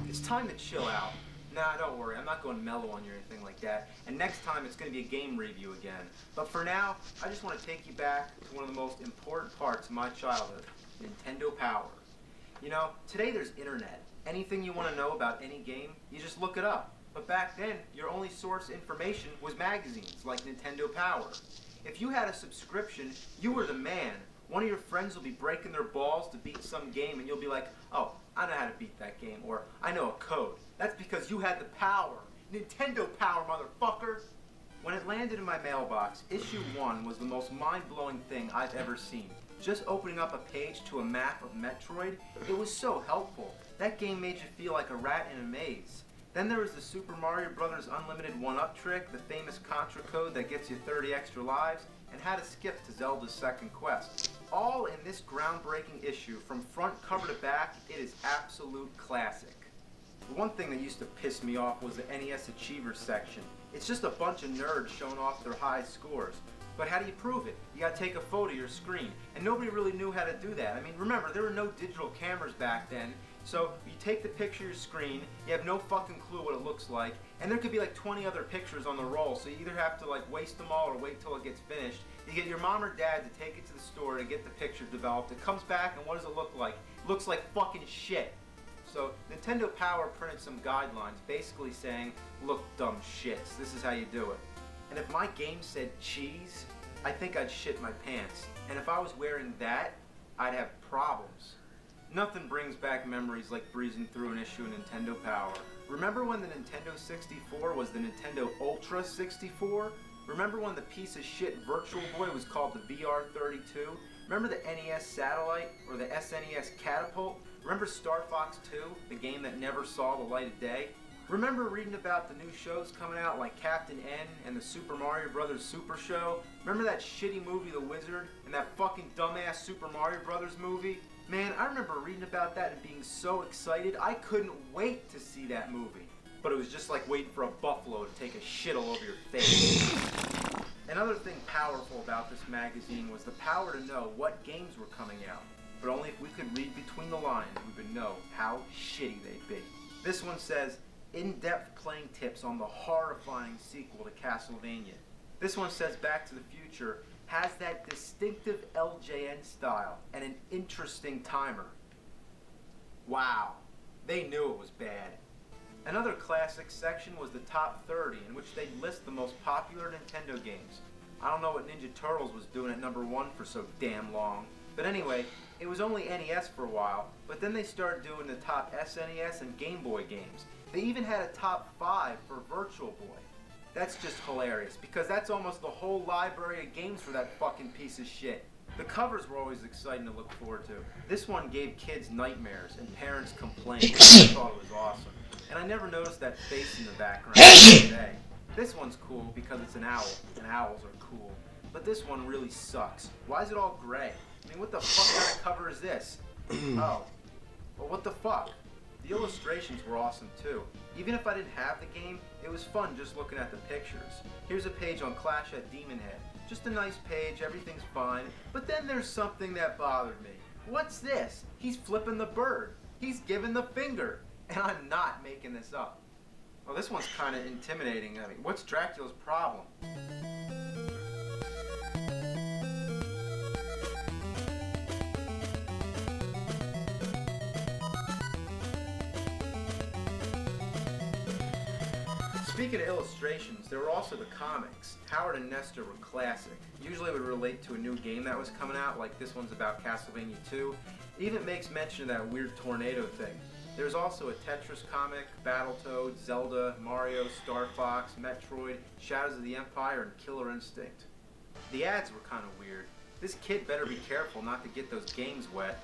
[SPEAKER 5] It's time to chill out. Nah, don't worry, I'm not going mellow on you or anything like that. And next time it's going to be a game review again. But for now, I just want to take you back to one of the most important parts of my childhood, Nintendo Power. You know, today there's internet. Anything you want to know about any game, you just look it up. But back then, your only source of information was magazines like Nintendo Power. If you had a subscription, you were the man. One of your friends will be breaking their balls to beat some game and you'll be like, oh, I know how to beat that game, or I know a code. That's because you had the power. Nintendo Power, motherfucker! When it landed in my mailbox, issue 1 was the most mind-blowing thing I've ever seen. Just opening up a page to a map of Metroid, it was so helpful. That game made you feel like a rat in a maze. Then there was the Super Mario Bros. Unlimited 1-up trick, the famous Contra code that gets you 30 extra lives, and how to skip to Zelda's second quest. All in this groundbreaking issue, from front cover to back, it is absolute classic. The one thing that used to piss me off was the NES Achievers section. It's just a bunch of nerds showing off their high scores. But how do you prove it? You gotta take a photo of your screen. And nobody really knew how to do that. I mean, remember, there were no digital cameras back then. So you take the picture of your screen, you have no fucking clue what it looks like, and there could be like 20 other pictures on the roll, so you either have to like waste them all or wait till it gets finished. You get your mom or dad to take it to the store to get the picture developed. It comes back, and what does it look like? It looks like fucking shit. So Nintendo Power printed some guidelines basically saying, look, dumb shits, this is how you do it. And if my game said cheese, I think I'd shit my pants. And if I was wearing that, I'd have problems. Nothing brings back memories like breezing through an issue of Nintendo Power. Remember when the Nintendo 64 was the Nintendo Ultra 64? Remember when the piece of shit Virtual Boy was called the VR32? Remember the NES Satellite or the SNES Catapult? Remember Star Fox 2, the game that never saw the light of day? Remember reading about the new shows coming out like Captain N and the Super Mario Bros. Super Show? Remember that shitty movie The Wizard and that fucking dumbass Super Mario Bros. Movie? Man, I remember reading about that and being so excited, I couldn't wait to see that movie. But it was just like waiting for a buffalo to take a shit all over your face. Another thing powerful about this magazine was the power to know what games were coming out. But only if we could read between the lines, we would know how shitty they'd be. This one says, in-depth playing tips on the horrifying sequel to Castlevania. This one says Back to the Future has that distinctive LJN style and an interesting timer. Wow, they knew it was bad. Another classic section was the top 30, in which they'd list the most popular Nintendo games. I don't know what Ninja Turtles was doing at number 1 for so damn long. But anyway, it was only NES for a while, but then they started doing the top SNES and Game Boy games. They even had a top 5 for Virtual Boy. That's just hilarious, because that's almost the whole library of games for that fucking piece of shit. The covers were always exciting to look forward to. This one gave kids nightmares, and parents complained. I thought it was awesome. And I never noticed that face in the background today. This one's cool because it's an owl, and owls are cool. But this one really sucks. Why is it all gray? I mean, what the fuck kind of cover is this? Oh. Well, what the fuck? The illustrations were awesome too. Even if I didn't have the game, it was fun just looking at the pictures. Here's a page on Clash at Demon Head. Just a nice page, everything's fine. But then there's something that bothered me. What's this? He's flipping the bird. He's giving the finger. And I'm not making this up. Well, this one's kind of intimidating. I mean, what's Dracula's problem? Speaking of illustrations, there were also the comics. Howard and Nestor were classic. Usually it would relate to a new game that was coming out, like this one's about Castlevania 2. It even makes mention of that weird tornado thing. There's also a Tetris comic, Battletoads, Zelda, Mario, Star Fox, Metroid, Shadows of the Empire, and Killer Instinct. The ads were kind of weird. This kid better be careful not to get those games wet.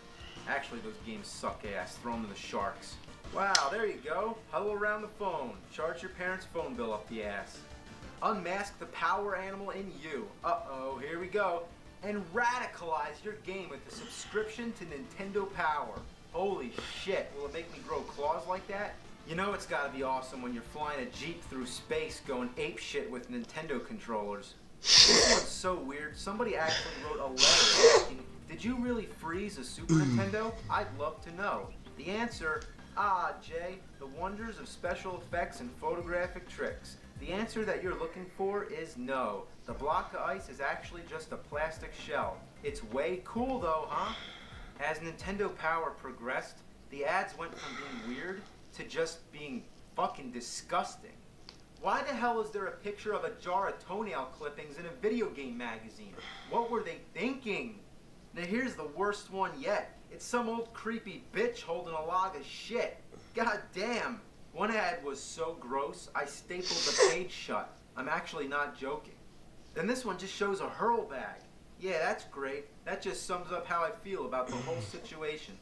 [SPEAKER 5] Actually, those games suck ass. Throw them to the sharks. Wow, there you go. Huddle around the phone. Charge your parents' phone bill up the ass. Unmask the power animal in you. Uh-oh, here we go. And radicalize your game with a subscription to Nintendo Power. Holy shit, will it make me grow claws like that? You know it's gotta be awesome when you're flying a Jeep through space going apeshit with Nintendo controllers. This one's so weird, somebody actually wrote a letter asking, did you really freeze a Super Nintendo? I'd love to know. The answer, Jay, the wonders of special effects and photographic tricks. The answer that you're looking for is no. The block of ice is actually just a plastic shell. It's way cool though, huh? As Nintendo Power progressed, the ads went from being weird to just being fucking disgusting. Why the hell is there a picture of a jar of toenail clippings in a video game magazine? What were they thinking? Now here's the worst one yet. It's some old creepy bitch holding a log of shit. God damn. One ad was so gross, I stapled the page shut. I'm actually not joking. Then this one just shows a hurl bag. Yeah, that's great. That just sums up how I feel about the whole situation.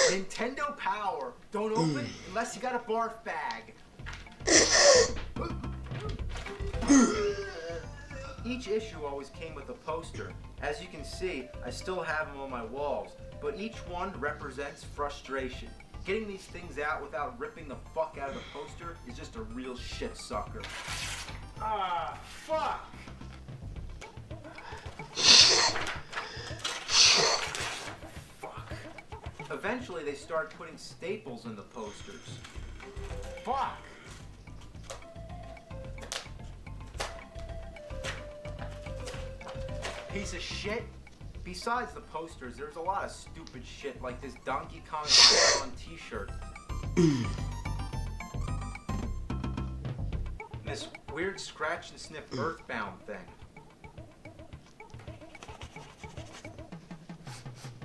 [SPEAKER 5] Nintendo Power. Don't open unless you got a barf bag. Each issue always came with a poster. As you can see, I still have them on my walls, but each one represents frustration. Getting these things out without ripping the fuck out of the poster is just a real shit sucker. Ah, fuck! Fuck. Eventually they start putting staples in the posters. Fuck! Piece of shit. Besides the posters, there's a lot of stupid shit like this Donkey Kong Island t-shirt. This weird scratch and sniff Earthbound thing.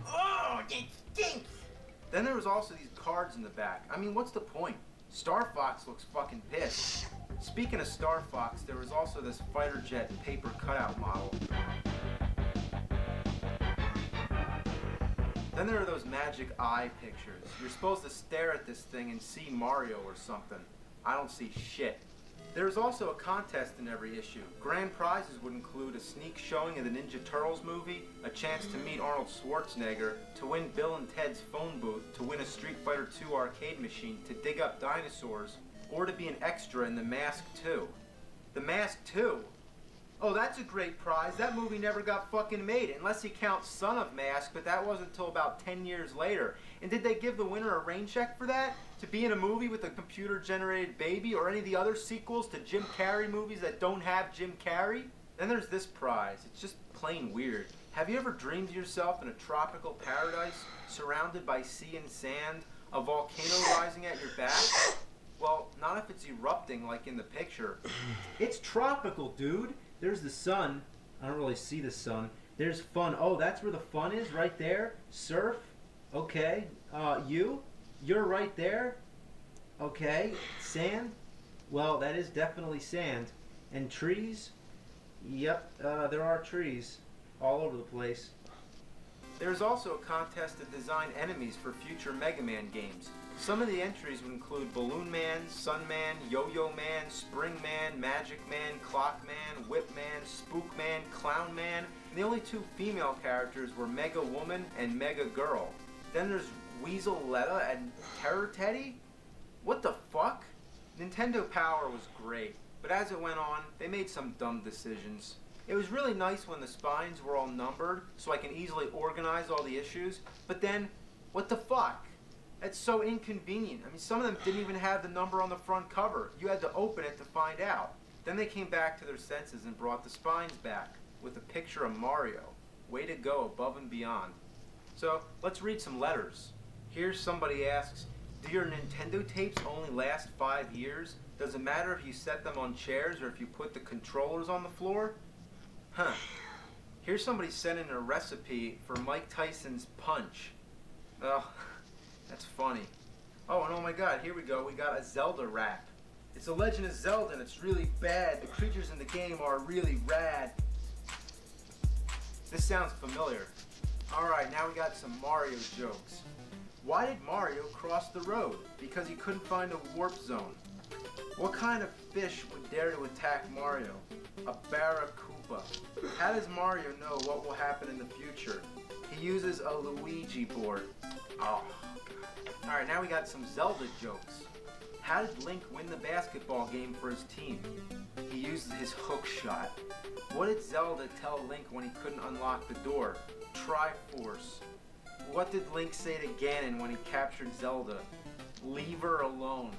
[SPEAKER 5] Oh, it stinks! Then there was also these cards in the back. I mean, what's the point? Star Fox looks fucking pissed. Speaking of Star Fox, there was also this fighter jet paper cutout model. Then there are those magic eye pictures. You're supposed to stare at this thing and see Mario or something. I don't see shit. There's also a contest in every issue. Grand prizes would include a sneak showing of the Ninja Turtles movie, a chance to meet Arnold Schwarzenegger, to win Bill and Ted's phone booth, to win a Street Fighter II arcade machine, to dig up dinosaurs, or to be an extra in The Mask 2. The Mask 2? Oh, that's a great prize. That movie never got fucking made, unless you count Son of Mask, but that wasn't until about 10 years later. And did they give the winner a rain check for that? To be in a movie with a computer-generated baby, or any of the other sequels to Jim Carrey movies that don't have Jim Carrey? Then there's this prize. It's just plain weird. Have you ever dreamed yourself in a tropical paradise, surrounded by sea and sand, a volcano rising at your back? Well, not if it's erupting like in the picture. It's tropical, dude. There's the sun. I don't really see the sun. There's fun. Oh, that's where the fun is, right there. Surf. Okay. You're right there. Okay. Sand. Well, that is definitely sand. And trees. Yep, there are trees all over the place. There's also a contest to design enemies for future Mega Man games. Some of the entries would include Balloon Man, Sun Man, Yo-Yo Man, Spring Man, Magic Man, Clock Man, Whip Man, Spook Man, Clown Man, and the only two female characters were Mega Woman and Mega Girl. Then there's Weasel Letta and Terror Teddy? What the fuck? Nintendo Power was great, but as it went on, they made some dumb decisions. It was really nice when the spines were all numbered, so I can easily organize all the issues, but then, what the fuck? That's so inconvenient. I mean, some of them didn't even have the number on the front cover. You had to open it to find out. Then they came back to their senses and brought the spines back with a picture of Mario. Way to go, above and beyond. So, let's read some letters. Here somebody asks, do your Nintendo tapes only last 5 years? Does it matter if you set them on chairs or if you put the controllers on the floor? Huh. Here's somebody sending a recipe for Mike Tyson's punch. Oh, that's funny. Oh, and oh my god, here we go. We got a Zelda rap. It's a Legend of Zelda and it's really bad. The creatures in the game are really rad. This sounds familiar. Alright, now we got some Mario jokes. Why did Mario cross the road? Because he couldn't find a warp zone. What kind of fish would dare to attack Mario? A barracuda. How does Mario know what will happen in the future? He uses a Luigi board. Oh, God. Alright, now we got some Zelda jokes. How did Link win the basketball game for his team? He used his hook shot. What did Zelda tell Link when he couldn't unlock the door? Triforce. What did Link say to Ganon when he captured Zelda? Leave her alone.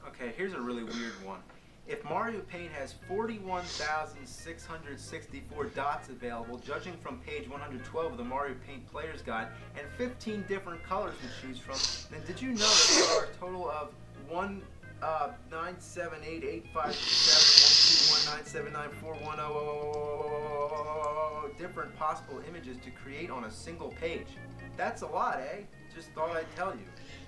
[SPEAKER 5] Okay, here's a really weird one. If Mario Paint has 41,664 dots available, judging from page 112 of the Mario Paint Player's Guide, and 15 different colors to choose from, then did you know that there are a total of 97885671219794100 different possible images to create on a single page? That's a lot, eh? Just thought I'd tell you.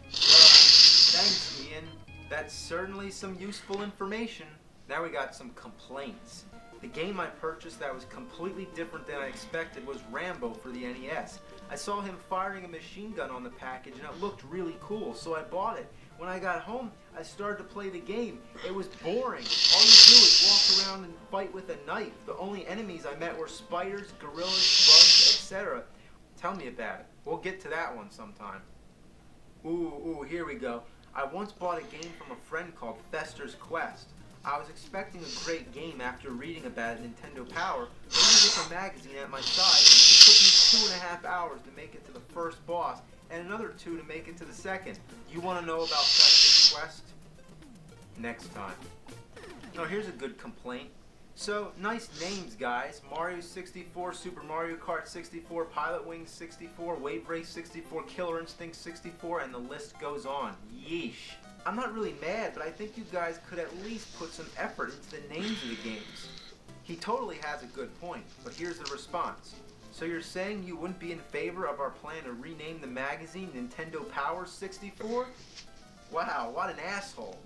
[SPEAKER 5] Thanks, Ian. That's certainly some useful information. Now we got some complaints. The game I purchased that was completely different than I expected was Rambo for the NES. I saw him firing a machine gun on the package and it looked really cool, so I bought it. When I got home, I started to play the game. It was boring. All you do is walk around and fight with a knife. The only enemies I met were spiders, gorillas, bugs, etc. Tell me about it. We'll get to that one sometime. Ooh, here we go. I once bought a game from a friend called Fester's Quest. I was expecting a great game after reading about it at Nintendo Power, but with a magazine at my side, it took me 2.5 hours to make it to the first boss, and another 2 to make it to the second. You want to know about Fester's Quest? Next time. Now here's a good complaint. So, nice names, guys. Mario 64, Super Mario Kart 64, Pilot Wings 64, Wave Race 64, Killer Instinct 64, and the list goes on. Yeesh. I'm not really mad, but I think you guys could at least put some effort into the names of the games. He totally has a good point, but here's the response. So you're saying you wouldn't be in favor of our plan to rename the magazine Nintendo Power 64? Wow, what an asshole.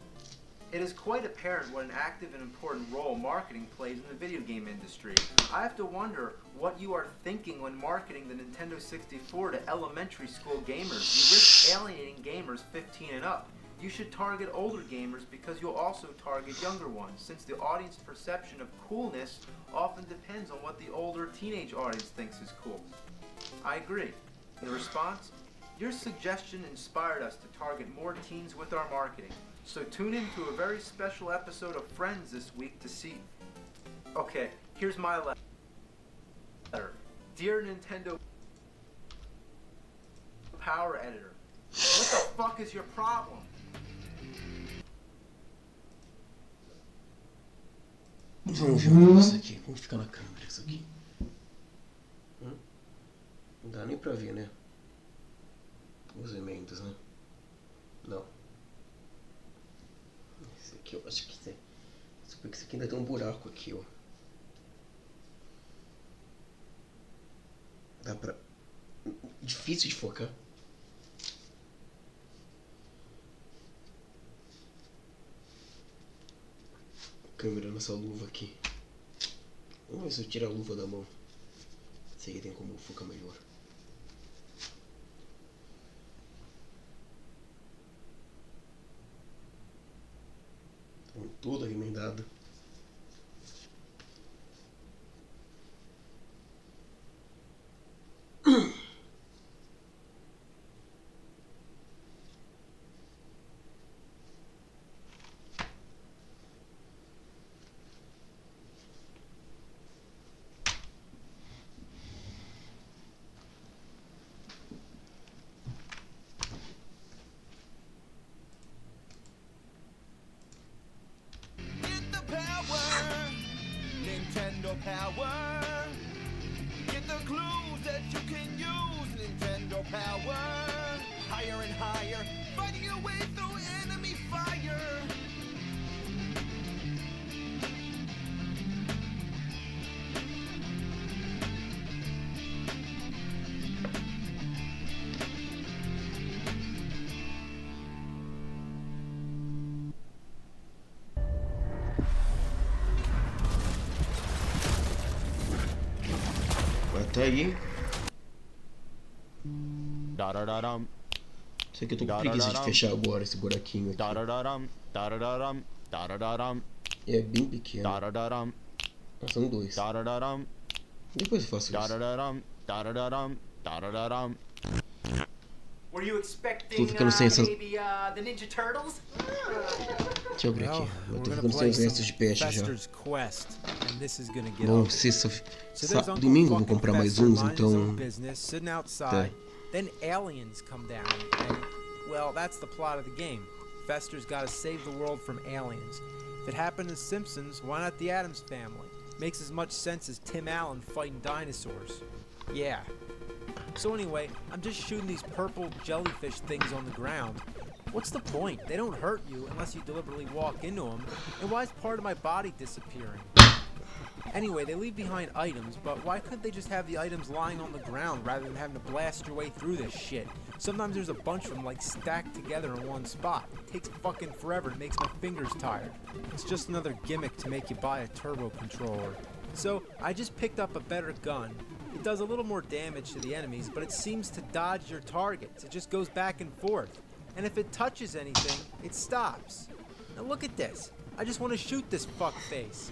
[SPEAKER 5] It is quite apparent what an active and important role marketing plays in the video game industry. I have to wonder what you are thinking when marketing the Nintendo 64 to elementary school gamers. You risk alienating gamers 15 and up. You should target older gamers because you'll also target younger ones, since the audience perception of coolness often depends on what the older teenage audience thinks is cool. I agree. In response, your suggestion inspired us to target more teens with our marketing. So tune in to a very special episode of Friends this week to see... Okay, here's my letter. Dear Nintendo Power Editor, what the fuck is your problem?
[SPEAKER 1] Vamos ver um negócio aqui. Como fica na câmera isso aqui? Não dá nem pra ver, né? Os emendas, né? Não. Esse aqui eu acho que tem. Porque esse aqui ainda tem um buraco aqui, ó. Dá pra... Difícil de focar. Câmera nessa luva aqui. Vamos ver se eu tiro a luva da mão. Se aí tem como focar melhor. Então, toda remendada.
[SPEAKER 4] Power. Get the clues that you can use. Nintendo Power. Higher and higher, fighting your way through enemy fire.
[SPEAKER 1] Até aí. Sei que eu tô com preguiça de fechar agora esse buraquinho aqui. É bem pequeno. São 2. Depois eu faço isso.
[SPEAKER 12] Were you expecting
[SPEAKER 1] Tô ficando sem essas...
[SPEAKER 12] maybe the Ninja Turtles?
[SPEAKER 1] Deixa eu abrir aqui. Eu
[SPEAKER 2] We're
[SPEAKER 1] tô
[SPEAKER 2] gonna
[SPEAKER 1] ficando sem
[SPEAKER 2] play
[SPEAKER 1] os restos
[SPEAKER 2] some
[SPEAKER 1] de peixe já.
[SPEAKER 2] Fester's Quest, and this is gonna get
[SPEAKER 1] Bom,
[SPEAKER 2] ugly.
[SPEAKER 1] sexta...
[SPEAKER 2] So there's Uncle
[SPEAKER 1] domingo eu vou
[SPEAKER 2] fucking
[SPEAKER 1] comprar mais
[SPEAKER 2] Fester
[SPEAKER 1] uns,
[SPEAKER 2] minding his own
[SPEAKER 1] então...
[SPEAKER 2] business, sitting outside. Then aliens come down, and, well, that's the plot of the game. Fester's gotta save the world from aliens. If it happened in Simpsons, why not the Addams Family? Makes as much sense as Tim Allen fighting dinosaurs. Yeah. So anyway, I'm just shooting these purple jellyfish things on the ground. What's the point? They don't hurt you unless you deliberately walk into them. And why is part of my body disappearing? Anyway, they leave behind items, but why couldn't they just have the items lying on the ground rather than having to blast your way through this shit? Sometimes there's a bunch of them like stacked together in one spot. It takes fucking forever, it makes my fingers tired. It's just another gimmick to make you buy a turbo controller. So, I just picked up a better gun. It does a little more damage to the enemies, but it seems to dodge your targets. It just goes back and forth. And if it touches anything, it stops. Now look at this. I just want to shoot this fuckface.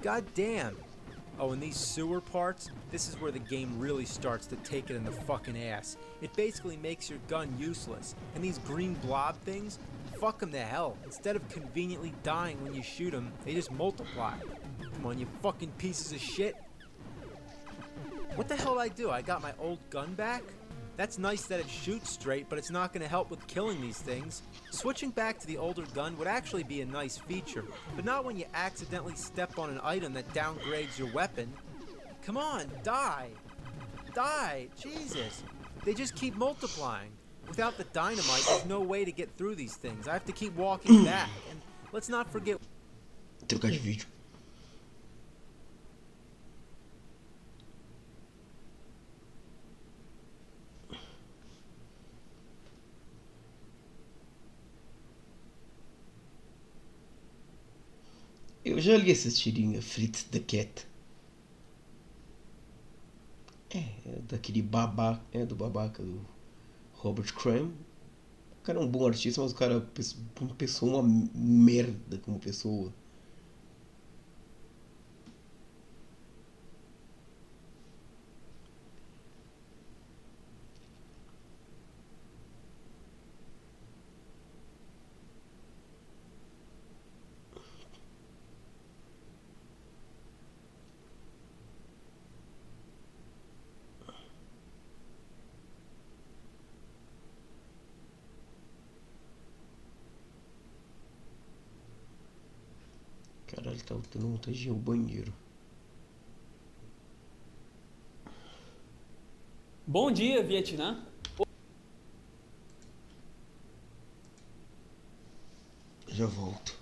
[SPEAKER 2] God damn. Oh, and these sewer parts, this is where the game really starts to take it in the fucking ass. It basically makes your gun useless. And these green blob things, fuck them to hell. Instead of conveniently dying when you shoot them, they just multiply. Come on, you fucking pieces of shit. What the hell did I do? I got my old gun back? That's nice that it shoots straight, but it's not going to help with killing these things. Switching back to the older gun would actually be a nice feature, but not when you accidentally step on an item that downgrades your weapon. Come on, die! Die! Jesus! They just keep multiplying. Without the dynamite, there's no way to get through these things. I have to keep walking back, and let's not forget...
[SPEAKER 1] Trocar de vídeo. Eu já li essa tirinha, Fritz the Cat. É daquele babá, do babaca do Robert Crumb. O cara é um bom artista, mas o cara é uma pessoa, uma merda como pessoa. Caralho, tá tendo vontade de ir ao banheiro.
[SPEAKER 9] Bom dia, Vietnã.
[SPEAKER 1] Já volto.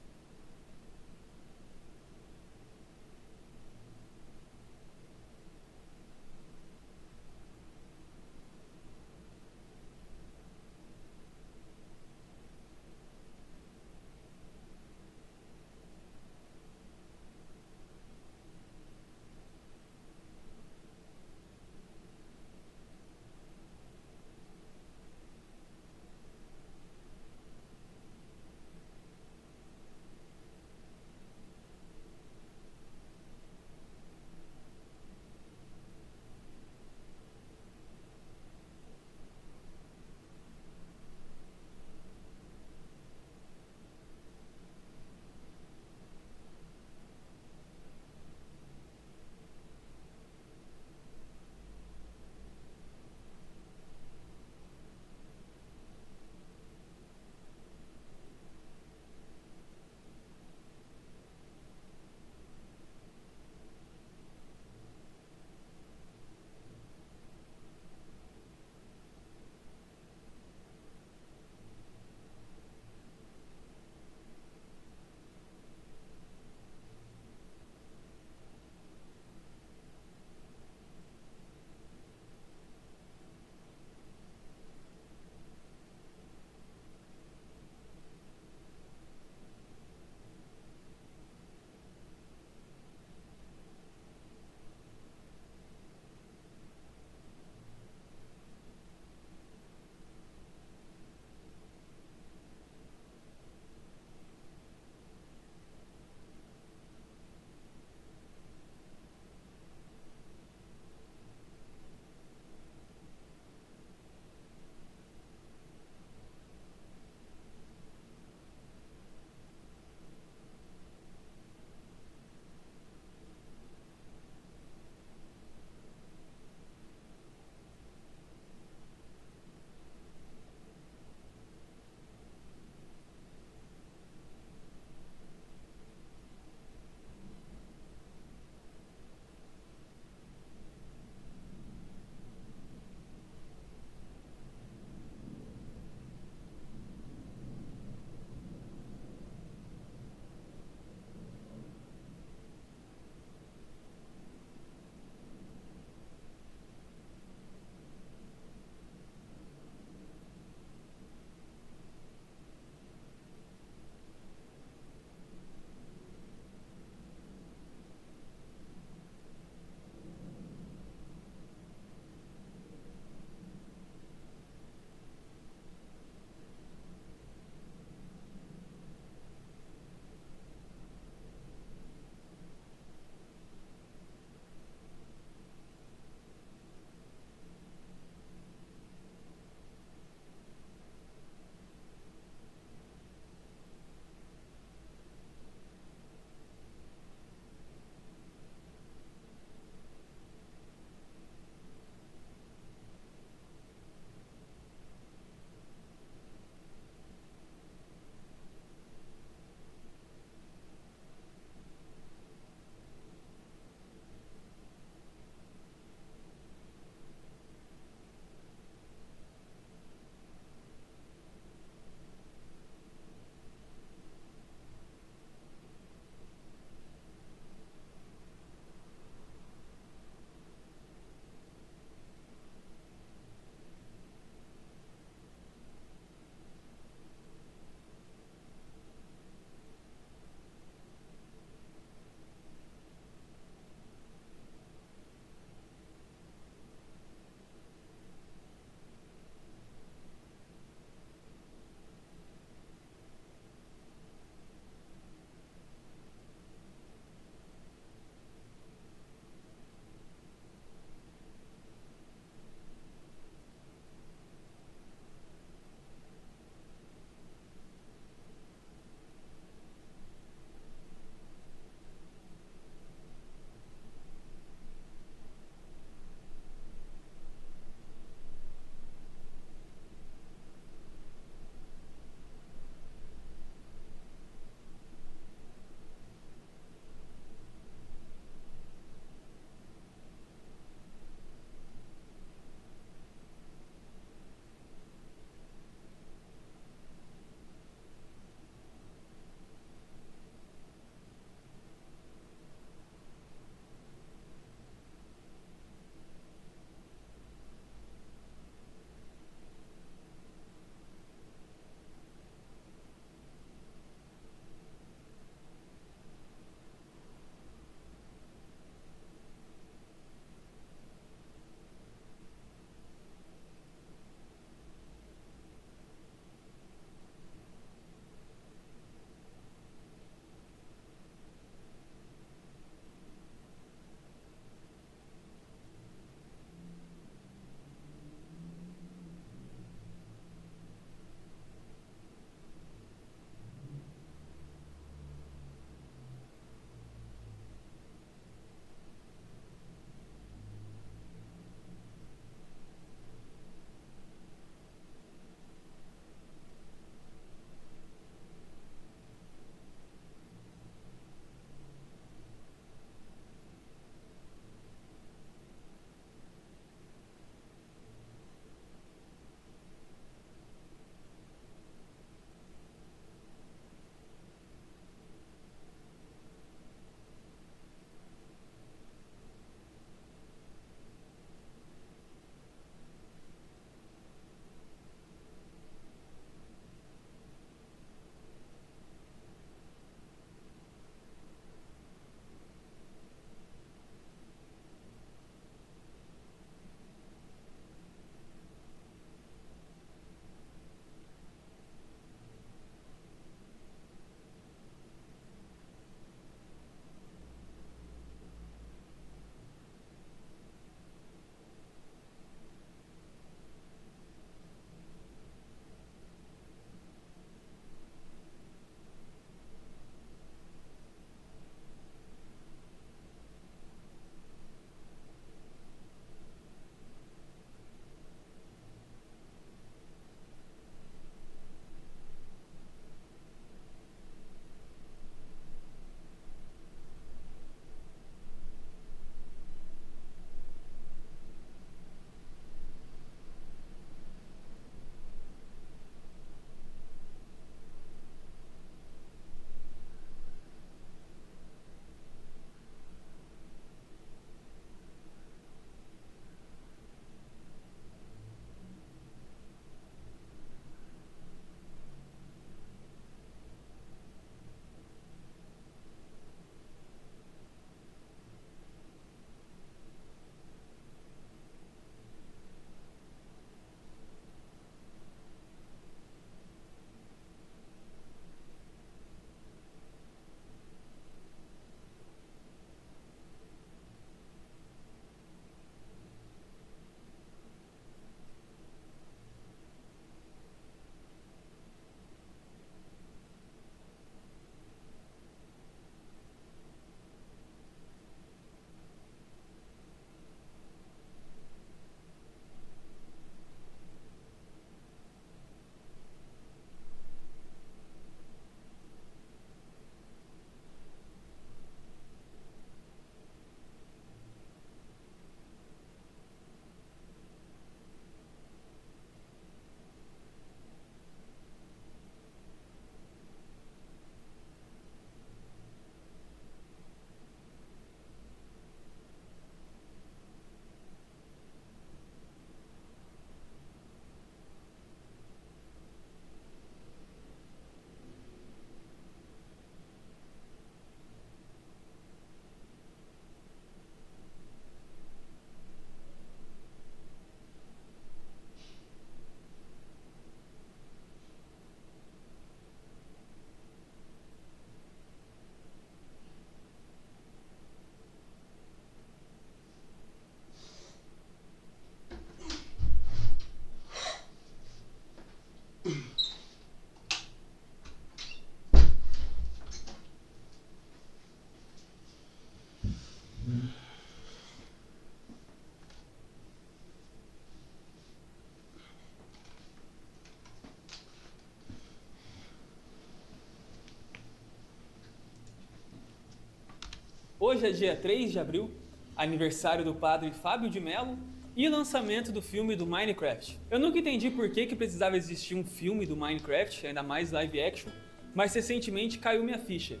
[SPEAKER 9] Hoje é dia 3 de abril, aniversário do padre Fábio de Mello e lançamento do filme do Minecraft. Eu nunca entendi por que precisava existir um filme do Minecraft, ainda mais live action, mas recentemente caiu minha ficha.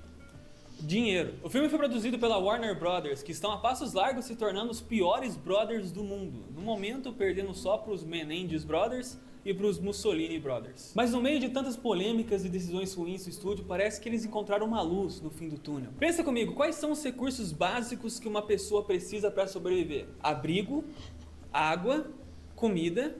[SPEAKER 9] Dinheiro. O filme foi produzido pela Warner Brothers, que estão a passos largos se tornando os piores brothers do mundo. No momento, perdendo só para os Menendez Brothers e para os Mussolini Brothers. Mas no meio de tantas polêmicas e decisões ruins do estúdio, parece que eles encontraram uma luz no fim do túnel. Pensa comigo, quais são os recursos básicos que uma pessoa precisa para sobreviver? Abrigo, água, comida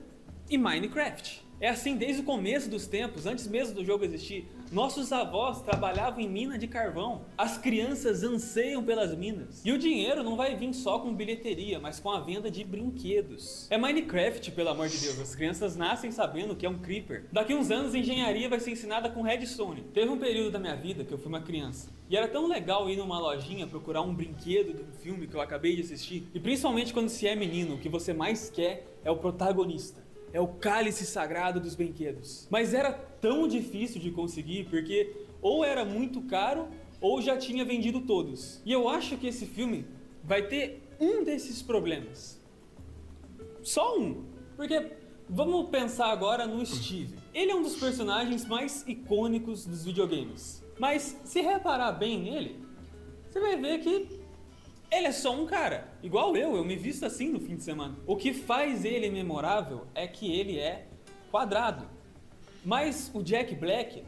[SPEAKER 9] e Minecraft. É assim desde o começo dos tempos, antes mesmo do jogo existir. Nossos avós trabalhavam em mina de carvão. As crianças anseiam pelas minas. E o dinheiro não vai vir só com bilheteria, mas com a venda de brinquedos. É Minecraft, pelo amor de Deus. As crianças nascem sabendo que é um creeper. Daqui uns anos, engenharia vai ser ensinada com redstone. Teve um período da minha vida que eu fui uma criança. E era tão legal ir numa lojinha procurar um brinquedo de um filme que eu acabei de assistir. E principalmente quando se é menino, o que você mais quer é o protagonista. É o cálice sagrado dos brinquedos. Mas era tão difícil de conseguir porque ou era muito caro ou já tinha vendido todos. E eu acho que esse filme vai ter um desses problemas. Só um. Porque vamos pensar agora no Steve. Ele é um dos personagens mais icônicos dos videogames. Mas se reparar bem nele, você vai ver que ele é só um cara, igual eu me visto assim no fim de semana. O que faz ele memorável é que ele é quadrado. Mas o Jack Black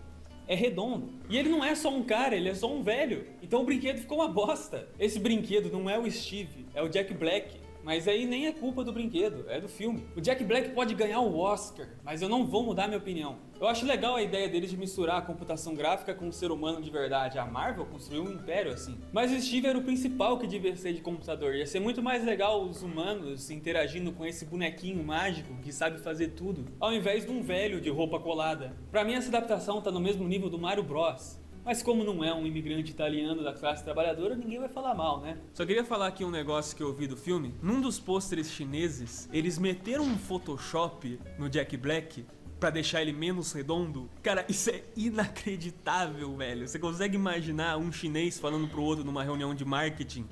[SPEAKER 9] é redondo. E ele não é só um cara, ele é só um velho. Então o brinquedo ficou uma bosta. Esse brinquedo não é o Steve, é o Jack Black. Mas aí nem é culpa do brinquedo, é do filme. O Jack Black pode ganhar o Oscar, mas eu não vou mudar minha opinião. Eu acho legal a ideia deles de misturar a computação gráfica com o ser humano de verdade. A Marvel construiu um império assim. Mas o Steve era o principal que devia ser de computador. Ia ser muito mais legal os humanos interagindo com esse bonequinho mágico que sabe fazer tudo, ao invés de um velho de roupa colada. Pra mim essa adaptação tá no mesmo nível do Mario Bros. Mas como não é um imigrante italiano da classe trabalhadora, ninguém vai falar mal, né? Só queria falar aqui um negócio que eu vi do filme. Num dos pôsteres chineses, eles meteram um Photoshop no Jack Black pra deixar ele menos redondo. Cara, isso é inacreditável, velho. Você consegue imaginar um chinês falando pro outro numa reunião de marketing?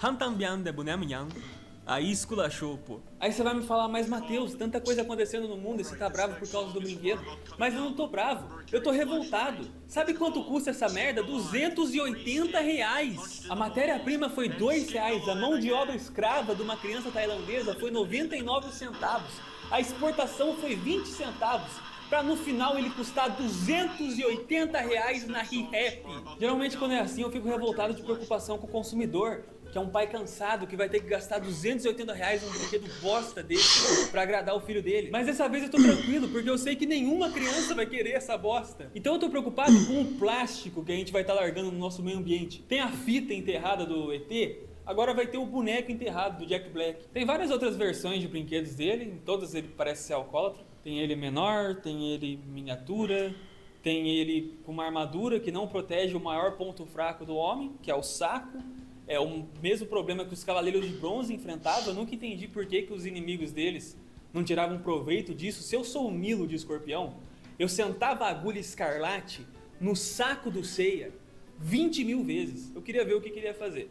[SPEAKER 9] Aí esculachou, pô. Aí você vai me falar, mas Matheus, tanta coisa acontecendo no mundo e você tá bravo por causa do brinquedo. Mas eu não tô bravo, eu tô revoltado. Sabe quanto custa essa merda? R$280. A matéria-prima foi R$2. A mão de obra escrava de uma criança tailandesa foi 99 centavos. A exportação foi 20 centavos. Pra no final ele custar R$280 na ReHap. Geralmente quando é assim eu fico revoltado de preocupação com o consumidor, que é um pai cansado que vai ter que gastar R$280 num brinquedo bosta desse pra agradar o filho dele. Mas dessa vez eu tô tranquilo, porque eu sei que nenhuma criança vai querer essa bosta. Então eu tô preocupado com o plástico que a gente vai estar largando no nosso meio ambiente. Tem a fita enterrada do ET, agora vai ter o boneco enterrado do Jack Black. Tem várias outras versões de brinquedos dele, em todas ele parece ser alcoólatra. Tem ele menor, tem ele miniatura, tem ele com uma armadura que não protege o maior ponto fraco do homem, que é o saco. É o mesmo problema que os Cavaleiros de Bronze enfrentavam. Eu nunca entendi por que os inimigos deles não tiravam proveito disso. Se eu sou o Milo de Escorpião, eu sentava a agulha escarlate no saco do Seiya 20 mil vezes. Eu queria ver o que queria fazer.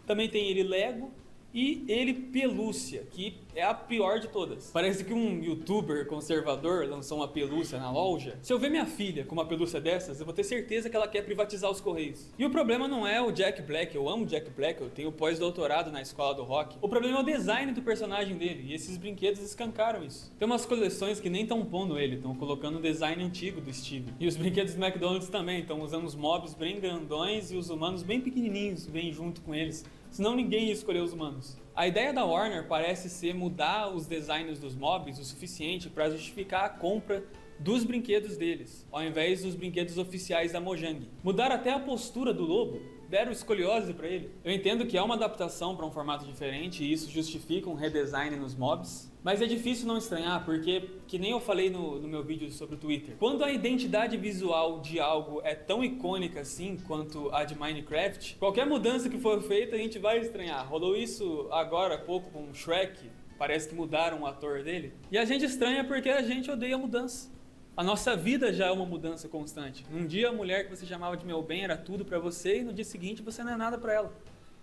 [SPEAKER 9] Também tem ele Lego e ele Pelúcia, que é a pior de todas. Parece que um youtuber conservador lançou uma pelúcia na loja. Se eu ver minha filha com uma pelúcia dessas, eu vou ter certeza que ela quer privatizar os Correios. E o problema não é o Jack Black, eu amo o Jack Black, eu tenho pós-doutorado na escola do rock. O problema é o design do personagem dele, e esses brinquedos escancaram isso. Tem umas coleções que nem estão pondo ele, estão colocando o design antigo do Steve. E os brinquedos do McDonald's também, estão usando os mobs bem grandões e os humanos bem pequenininhos, vêm junto com eles. Senão ninguém ia escolher os humanos. A ideia da Warner parece ser mudar os designs dos mobs o suficiente para justificar a compra dos brinquedos deles, ao invés dos brinquedos oficiais da Mojang. Mudaram até a postura do lobo, deram escoliose pra ele. Eu entendo que é uma adaptação para um formato diferente e isso justifica um redesign nos mobs, mas é difícil não estranhar porque, que nem eu falei no meu vídeo sobre o Twitter, quando a identidade visual de algo é tão icônica assim quanto a de Minecraft, qualquer mudança que for feita a gente vai estranhar. Rolou isso agora há pouco com o Shrek, parece que mudaram o ator dele, e a gente estranha porque a gente odeia mudança. A nossa vida já é uma mudança constante. Um dia a mulher que você chamava de meu bem era tudo pra você e no dia seguinte você não é nada pra ela.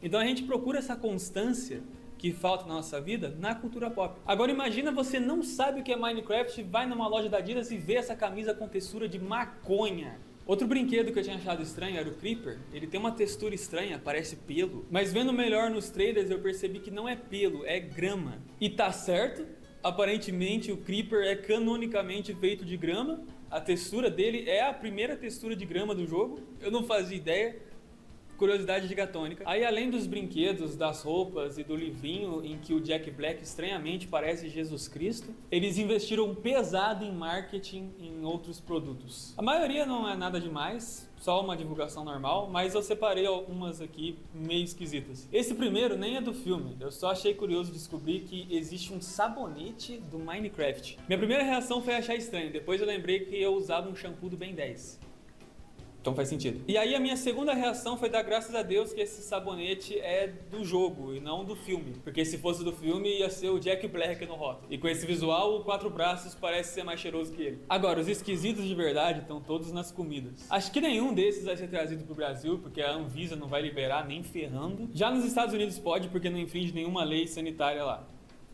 [SPEAKER 9] Então a gente procura essa constância que falta na nossa vida na cultura pop. Agora imagina você não sabe o que é Minecraft, vai numa loja da Adidas e vê essa camisa com textura de maconha. Outro brinquedo que eu tinha achado estranho era o Creeper. Ele tem uma textura estranha, parece pelo. Mas vendo melhor nos trailers eu percebi que não é pelo, é grama. E tá certo. Aparentemente o Creeper é canonicamente feito de grama. A textura dele é a primeira textura de grama do jogo. Eu não fazia ideia. Curiosidade gigatônica. Aí além dos brinquedos, das roupas e do livrinho em que o Jack Black estranhamente parece Jesus Cristo, eles investiram pesado em marketing em outros produtos. A maioria não é nada demais, só uma divulgação normal, mas eu separei algumas aqui meio esquisitas. Esse primeiro nem é do filme, eu só achei curioso descobrir que existe um sabonete do Minecraft. Minha primeira reação foi achar estranho, depois eu lembrei que eu usava um shampoo do Ben 10. Então faz sentido. E aí a minha segunda reação foi dar graças a Deus que esse sabonete é do jogo e não do filme. Porque se fosse do filme ia ser o Jack Black no rótulo. E com esse visual, o Quatro Braços parece ser mais cheiroso que ele. Agora, os esquisitos de verdade estão todos nas comidas. Acho que nenhum desses vai ser trazido pro Brasil, porque a Anvisa não vai liberar nem ferrando. Já nos Estados Unidos pode, porque não infringe nenhuma lei sanitária lá.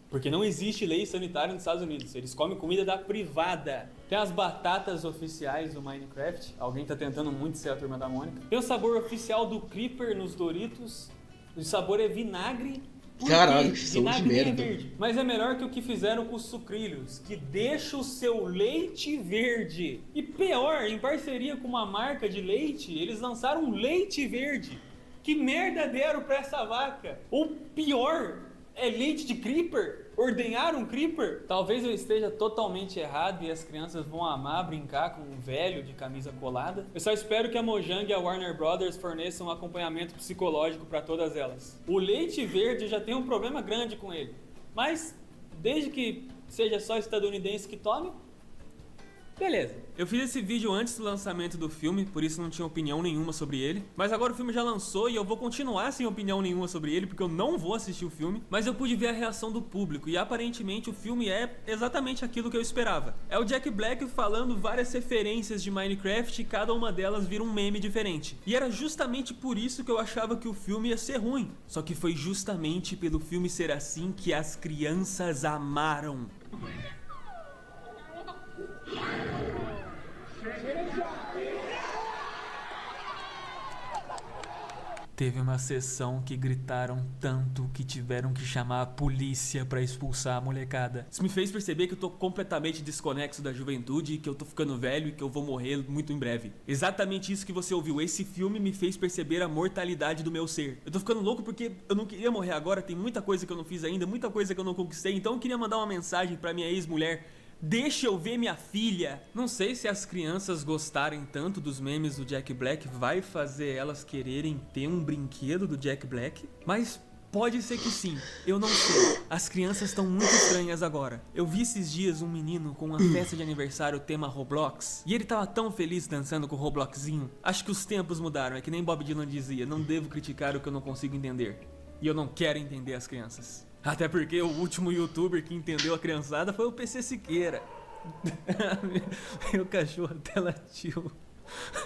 [SPEAKER 9] Porque não existe lei sanitária nos Estados Unidos. Eles comem comida da privada. Tem as batatas oficiais do Minecraft. Alguém tá tentando muito ser a Turma da Mônica. Tem o sabor oficial do Creeper nos Doritos. O sabor é vinagre.
[SPEAKER 1] Caralho, que são de
[SPEAKER 9] Vinagre
[SPEAKER 1] merda.
[SPEAKER 9] é verde. Mas é melhor que o que fizeram com os sucrilhos, que deixa o seu leite verde. E pior, em parceria com uma marca de leite, eles lançaram um leite verde. Que merda deram pra essa vaca? Ou pior... é leite de Creeper? Ordenhar um Creeper? Talvez eu esteja totalmente errado e as crianças vão amar brincar com um velho de camisa colada. Eu só espero que a Mojang e a Warner Brothers forneçam um acompanhamento psicológico para todas elas. O leite verde já tem um problema grande com ele. Mas, desde que seja só estadunidense que tome, beleza. Eu fiz esse vídeo antes do lançamento do filme, por isso não tinha opinião nenhuma sobre ele. Mas agora o filme já lançou e eu vou continuar sem opinião nenhuma sobre ele, porque eu não vou assistir o filme. Mas eu pude ver a reação do público e aparentemente o filme é exatamente aquilo que eu esperava. É o Jack Black falando várias referências de Minecraft e cada uma delas vira um meme diferente. E era justamente por isso que eu achava que o filme ia ser ruim. Só que foi justamente pelo filme ser assim que as crianças amaram. Teve uma sessão que gritaram tanto que tiveram que chamar a polícia pra expulsar a molecada. Isso me fez perceber que eu tô completamente desconexo da juventude, que eu tô ficando velho e que eu vou morrer muito em breve. Exatamente isso que você ouviu. Esse filme me fez perceber a mortalidade do meu ser. Eu tô ficando louco porque eu não queria morrer agora, tem muita coisa que eu não fiz ainda, muita coisa que eu não conquistei, então eu queria mandar uma mensagem pra minha ex-mulher. Deixa eu ver minha filha. Não sei se as crianças gostarem tanto dos memes do Jack Black vai fazer elas quererem ter um brinquedo do Jack Black, mas pode ser que sim, eu não sei. As crianças estão muito estranhas agora. Eu vi esses dias um menino com uma festa de aniversário tema Roblox e ele tava tão feliz dançando com o Robloxzinho. Acho que os tempos mudaram, é que nem Bob Dylan dizia, não devo criticar o que eu não consigo entender. E eu não quero entender as crianças. Até porque o último youtuber que entendeu a criançada foi o PC Siqueira. Meu cachorro até latiu.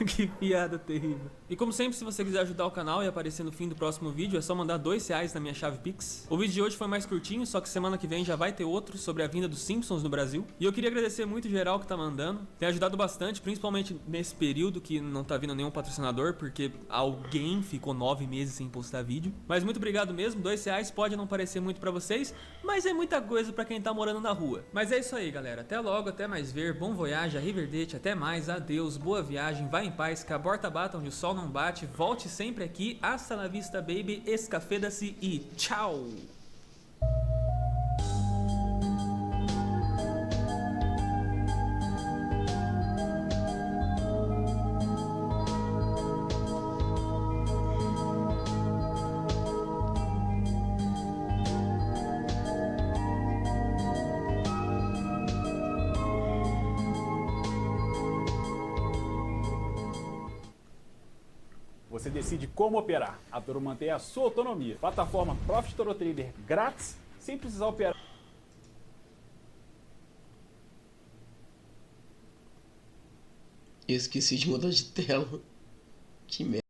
[SPEAKER 9] Que piada terrível. E como sempre, se você quiser ajudar o canal e aparecer no fim do próximo vídeo, é só mandar R$2 na minha chave Pix. O vídeo de hoje foi mais curtinho, só que semana que vem já vai ter outro sobre a vinda dos Simpsons no Brasil. E eu queria agradecer muito geral que tá mandando. Tem ajudado bastante, principalmente nesse período que não tá vindo nenhum patrocinador, porque alguém ficou 9 meses sem postar vídeo. Mas muito obrigado mesmo, R$2 pode não parecer muito pra vocês, mas é muita coisa pra quem tá morando na rua. Mas é isso aí, galera. Até logo, até mais ver. Bom voyage, arrivederci, até mais, adeus, boa viagem. Vai em paz, que a borta bata onde o sol não bate, volte sempre aqui, hasta la vista baby, escafeda-se e tchau!
[SPEAKER 10] decide como operar. A Toro mantém a sua autonomia. Plataforma Profit Toro Trader grátis, sem precisar operar.
[SPEAKER 1] Eu esqueci de mudar de tela. Que merda.